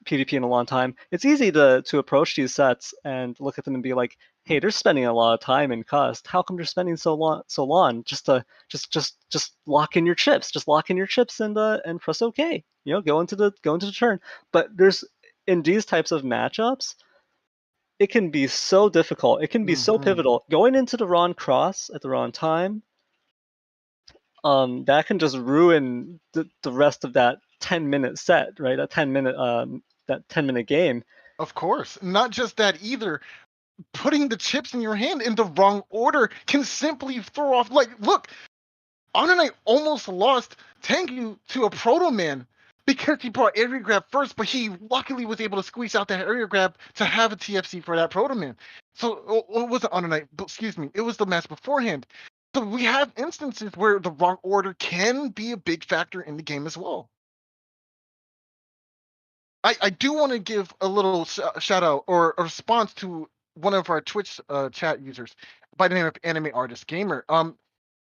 PvP in a long time, it's easy to approach these sets and look at them and be like, "Hey, they're spending a lot of time in Cust. How come they're spending so long just to just lock in your chips, just lock in your chips and press OK? Go into the turn." But there's in these types of matchups, it can be so difficult. It can be so Mhm. pivotal. Going into the wrong cross at the wrong time, that can just ruin the rest of that 10-minute set, right? That 10-minute game. Of course. Not just that either. Putting the chips in your hand in the wrong order can simply throw off. Like, look, Honor Knight almost lost Tengu to a Proto Man because he brought area grab first, but he luckily was able to squeeze out that area grab to have a TFC for that Proto Man. So it wasn't Honor Knight, but excuse me, it was the match beforehand. So we have instances where the wrong order can be a big factor in the game as well. I do want to give a little shout out or a response to one of our Twitch chat users by the name of Anime Artist Gamer.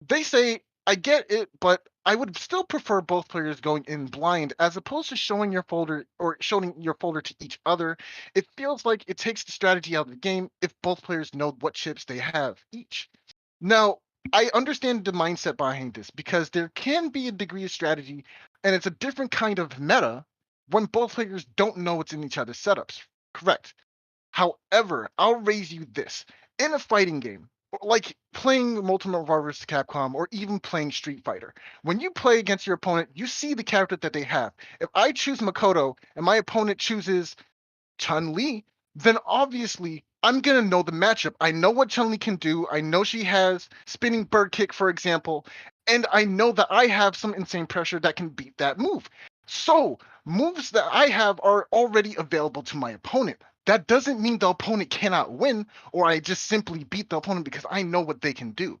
They say I get it, but I would still prefer both players going in blind as opposed to showing your folder or showing your folder to each other. It feels like it takes the strategy out of the game if both players know what chips they have each. Now, I understand the mindset behind this because there can be a degree of strategy and it's a different kind of meta when both players don't know what's in each other's setups. Correct. However, I'll raise you this. In a fighting game, like playing Ultimate Marvel vs. Capcom or even playing Street Fighter, when you play against your opponent, you see the character that they have. If I choose Makoto and my opponent chooses Chun-Li, then obviously I'm gonna know the matchup. I know what Chun-Li can do. I know she has spinning bird kick, for example, and I know that I have some insane pressure that can beat that move. So moves that I have are already available to my opponent. That doesn't mean the opponent cannot win, or I just simply beat the opponent because I know what they can do.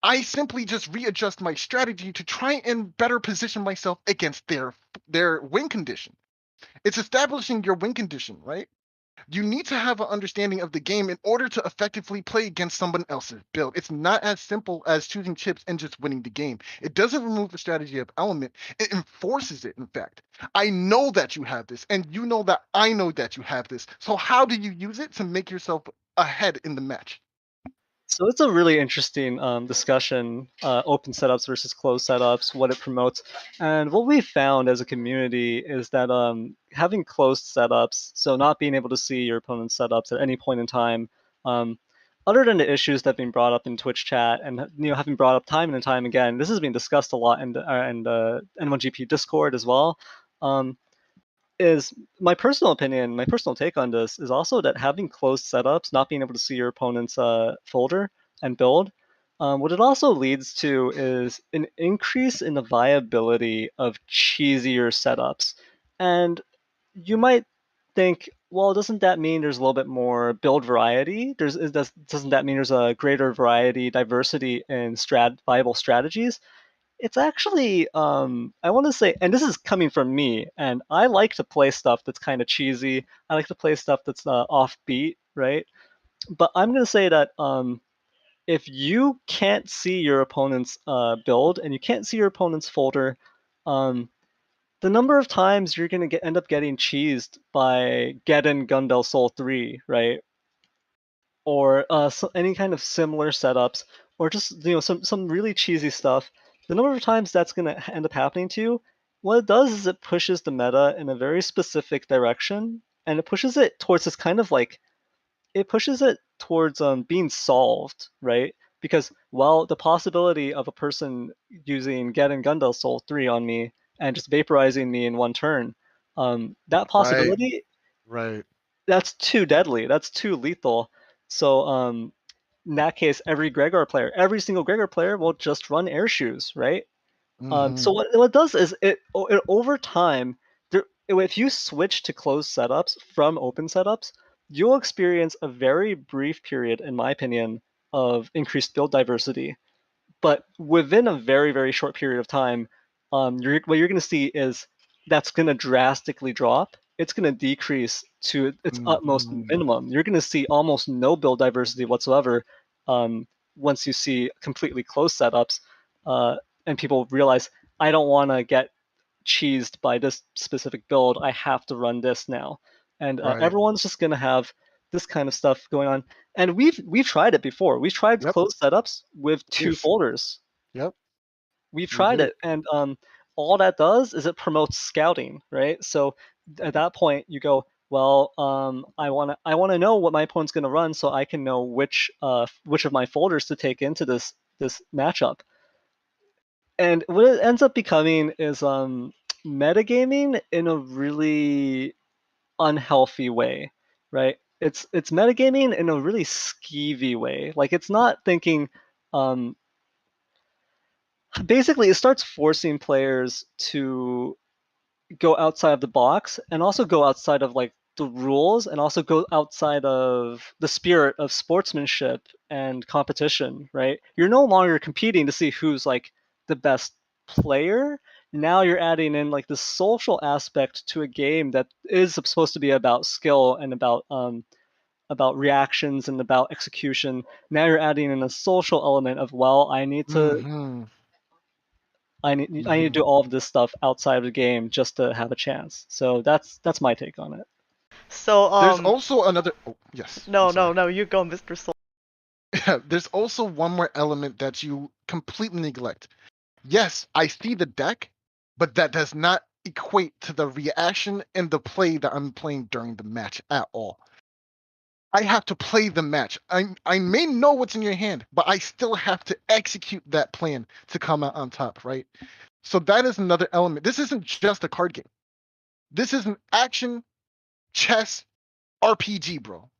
I simply just readjust my strategy to try and better position myself against their win condition. It's establishing your win condition, right? You need to have an understanding of the game in order to effectively play against someone else's build. It's not as simple as choosing chips and just winning the game. It doesn't remove the strategy of element, it enforces it, in fact. I know that you have this, and you know that I know that you have this. So, how do you use it to make yourself ahead in the match? So it's a really interesting discussion, open setups versus closed setups, what it promotes. And what we found as a community is that having closed setups, so not being able to see your opponent's setups at any point in time, um, other than the issues that have been brought up in Twitch chat and having brought up time and time again, this has been discussed a lot in the N1GP Discord as well. Um, is my personal opinion, my personal take on this is also that having closed setups, not being able to see your opponent's folder and build, what it also leads to is an increase in the viability of cheesier setups. And you might think, well, doesn't that mean there's a little bit more build variety? Doesn't that mean there's a greater variety, diversity in viable strategies? It's actually, I want to say, and this is coming from me, and I like to play stuff that's kind of cheesy. I like to play stuff that's offbeat, right? But I'm going to say that if you can't see your opponent's build and you can't see your opponent's folder, um, the number of times you're going to end up getting cheesed by Geddon Gundel Soul 3, right? Or any kind of similar setups, or just some really cheesy stuff, the number of times that's going to end up happening to you, what it does is it pushes the meta in a very specific direction, and it pushes it towards this kind of like it pushes it towards being solved, right? Because well, the possibility of a person using Get and Gundel Soul 3 on me and just vaporizing me in one turn, that Right, possibility, right. that's too deadly. That's too lethal. So in that case, every single Gregor player will just run air shoes, right? So what it does is it over time, if you switch to closed setups from open setups, you'll experience a very brief period, in my opinion, of increased build diversity. But within a very, very short period of time, what you're going to see is that's going to drastically drop. It's going to decrease to its utmost minimum. You're going to see almost no build diversity whatsoever once you see completely closed setups, and people realize I don't want to get cheesed by this specific build. I have to run this now, and Right. everyone's just going to have this kind of stuff going on. And we've tried it before. We've tried Yep. closed setups with 2 Yes. folders. Yep. We've We tried did. it, and all that does is it promotes scouting, right? So at that point, you go, well, I wanna know what my opponent's gonna run, so I can know which of my folders to take into this matchup. And what it ends up becoming is metagaming in a really unhealthy way, right? It's metagaming in a really skeevy way. Like it's not thinking. Basically, it starts forcing players to go outside of the box and also go outside of like the rules and also go outside of the spirit of sportsmanship and competition, right? You're no longer competing to see who's like the best player. Now you're adding in like the social aspect to a game that is supposed to be about skill and about reactions and about execution. Now you're adding in a social element of, well, Mm-hmm. I need to do all of this stuff outside of the game just to have a chance. So that's my take on it. So, There's also another. Oh, yes. I'm no, sorry. no, no, you go, Mr. Soul. Yeah, there's also one more element that you completely neglect. Yes, I see the deck, but that does not equate to the reaction and the play that I'm playing during the match at all. I have to play the match. I may know what's in your hand, but I still have to execute that plan to come out on top, right? So that is another element. This isn't just a card game. This is an action chess RPG, bro.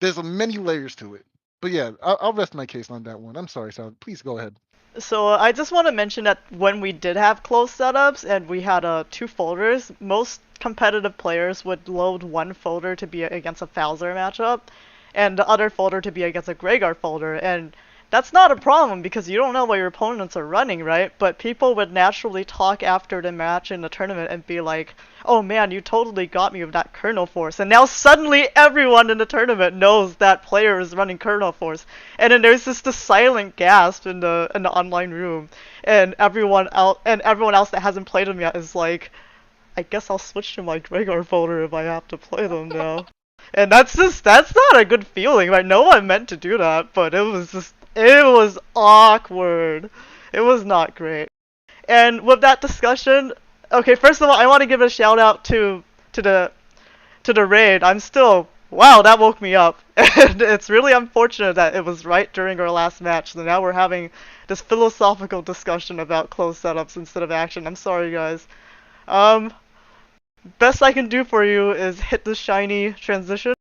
There's many layers to it. But yeah, I'll rest my case on that one. I'm sorry, Sal. Please go ahead. So I just want to mention that when we did have closed setups and we had 2 folders, most competitive players would load one folder to be against a Falzar matchup, and the other folder to be against a Gregar folder, and that's not a problem because you don't know what your opponents are running, right? But people would naturally talk after the match in the tournament and be like, oh man, you totally got me with that Kernel Force. And now suddenly everyone in the tournament knows that player is running Kernel Force. And then there's just this silent gasp in the online room. And everyone else that hasn't played them yet is like, I guess I'll switch to my Gregar folder if I have to play them now. And that's not a good feeling. Right? No one meant to do that, but it was awkward. It was not great. And with that discussion, okay, first of all, I want to give a shout out to the raid. Wow, that woke me up. And it's really unfortunate that it was right during our last match. So now we're having this philosophical discussion about closed setups instead of action. I'm sorry, guys. Best I can do for you is hit the shiny transition.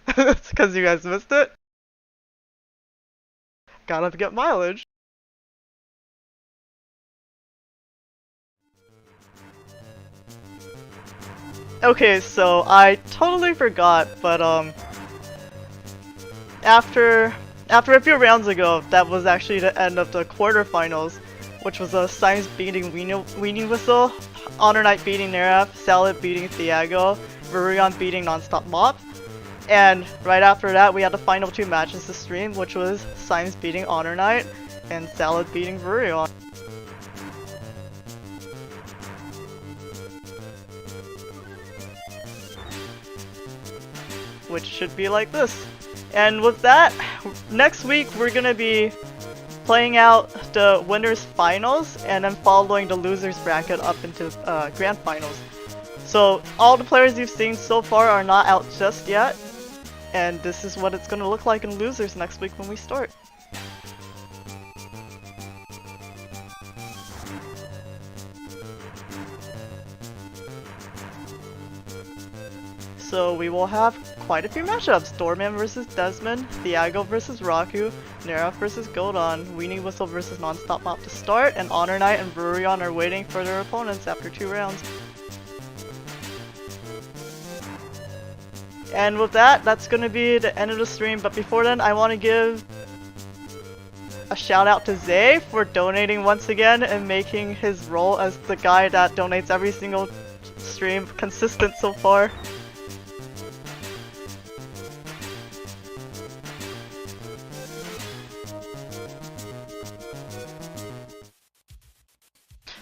It's because you guys missed it. Gotta get mileage. Okay, so I totally forgot, but after a few rounds ago, that was actually the end of the quarterfinals, which was a Science beating Weenie Whistle, Honor Knight beating Neraf, Salad beating Thiago, Virion beating Nonstop Mop, and right after that we had the final 2 matches to stream, which was Science beating Honor Knight and Salad beating Virion. Which should be like this. And with that, next week we're gonna be playing out the winners finals and then following the losers bracket up into grand finals. So all the players you've seen so far are not out just yet, and this is what it's gonna look like in losers next week when we start. So we will have quite a few matchups. Doorman versus Desmond, Thiago versus Raku, Nerf versus Goldon, Weenie Whistle versus Nonstop Mop to start, and Honor Knight and Brurion are waiting for their opponents after 2 rounds. And with that, that's gonna be the end of the stream, but before then, I want to give a shout out to Zay for donating once again and making his role as the guy that donates every single stream consistent so far.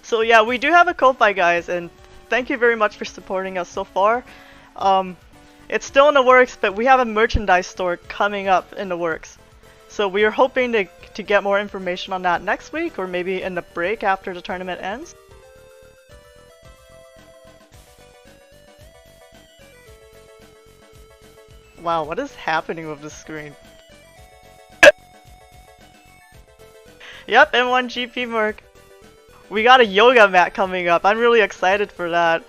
So yeah, we do have a Ko-Fi, guys, and thank you very much for supporting us so far. It's still in the works, but we have a merchandise store coming up in the works. So we are hoping to get more information on that next week, or maybe in the break after the tournament ends. Wow, what is happening with the screen? Yep, M1 GP Merc. We got a yoga mat coming up. I'm really excited for that.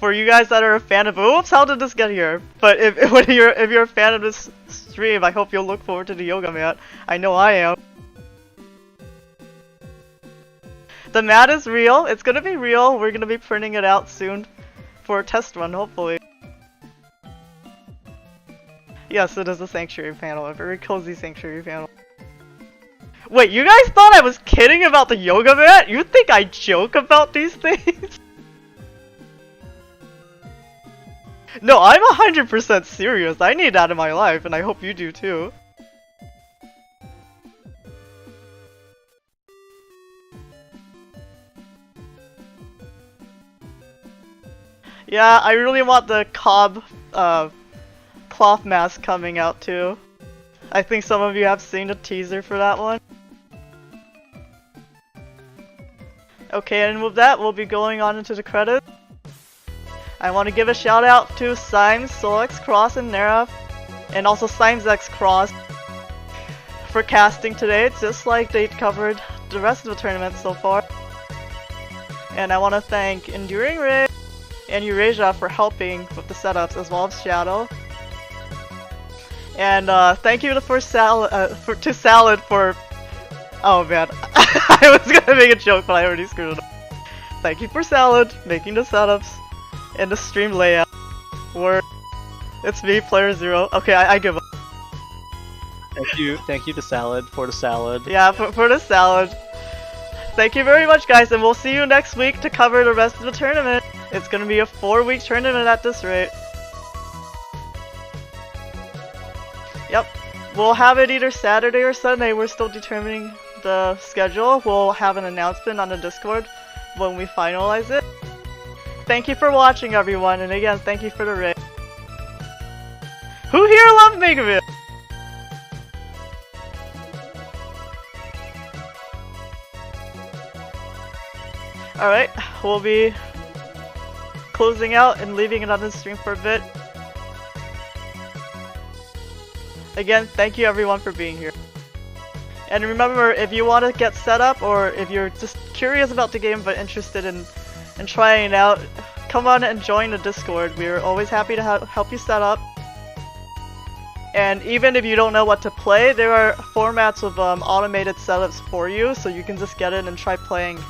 For you guys that are a fan of— oops, how did this get here? But if you're a fan of this stream, I hope you'll look forward to the yoga mat. I know I am. The mat is real. It's gonna be real. We're gonna be printing it out soon for a test run, hopefully. Yes, it is a sanctuary panel, a very cozy sanctuary panel. Wait, you guys thought I was kidding about the yoga mat? You think I joke about these things? No, I'm 100% serious. I need that in my life, and I hope you do too. Yeah, I really want the Cobb cloth mask coming out too. I think some of you have seen the teaser for that one. Okay, and with that, we'll be going on into the credits. I want to give a shout out to Symes, Solex Cross, and Nerf, and also Symes X Cross for casting today, just like they covered the rest of the tournament so far. And I want to thank Enduring Ray and Eurasia for helping with the setups, as well as Shadow. And thank you to Salad for— oh man, I was gonna make a joke, but I already screwed it up. Thank you for Salad making the setups and the stream layout. It's me, Player Zero. Okay, I give up. Thank you to Salad for the salad. Yeah, for the salad. Thank you very much, guys, and we'll see you next week to cover the rest of the tournament. It's gonna be a 4-week tournament at this rate. Yep, we'll have it either Saturday or Sunday. We're still determining the schedule. We'll have an announcement on the Discord when we finalize it. Thank you for watching, everyone, and again, thank you for the raid. Who here loves Megaman? Alright, we'll be closing out and leaving it on the stream for a bit. Again, thank you everyone for being here. And remember, if you want to get set up, or if you're just curious about the game but interested in trying it out, come on and join the Discord. We're always happy to help you set up. And even if you don't know what to play, there are formats of automated setups for you, so you can just get in and try playing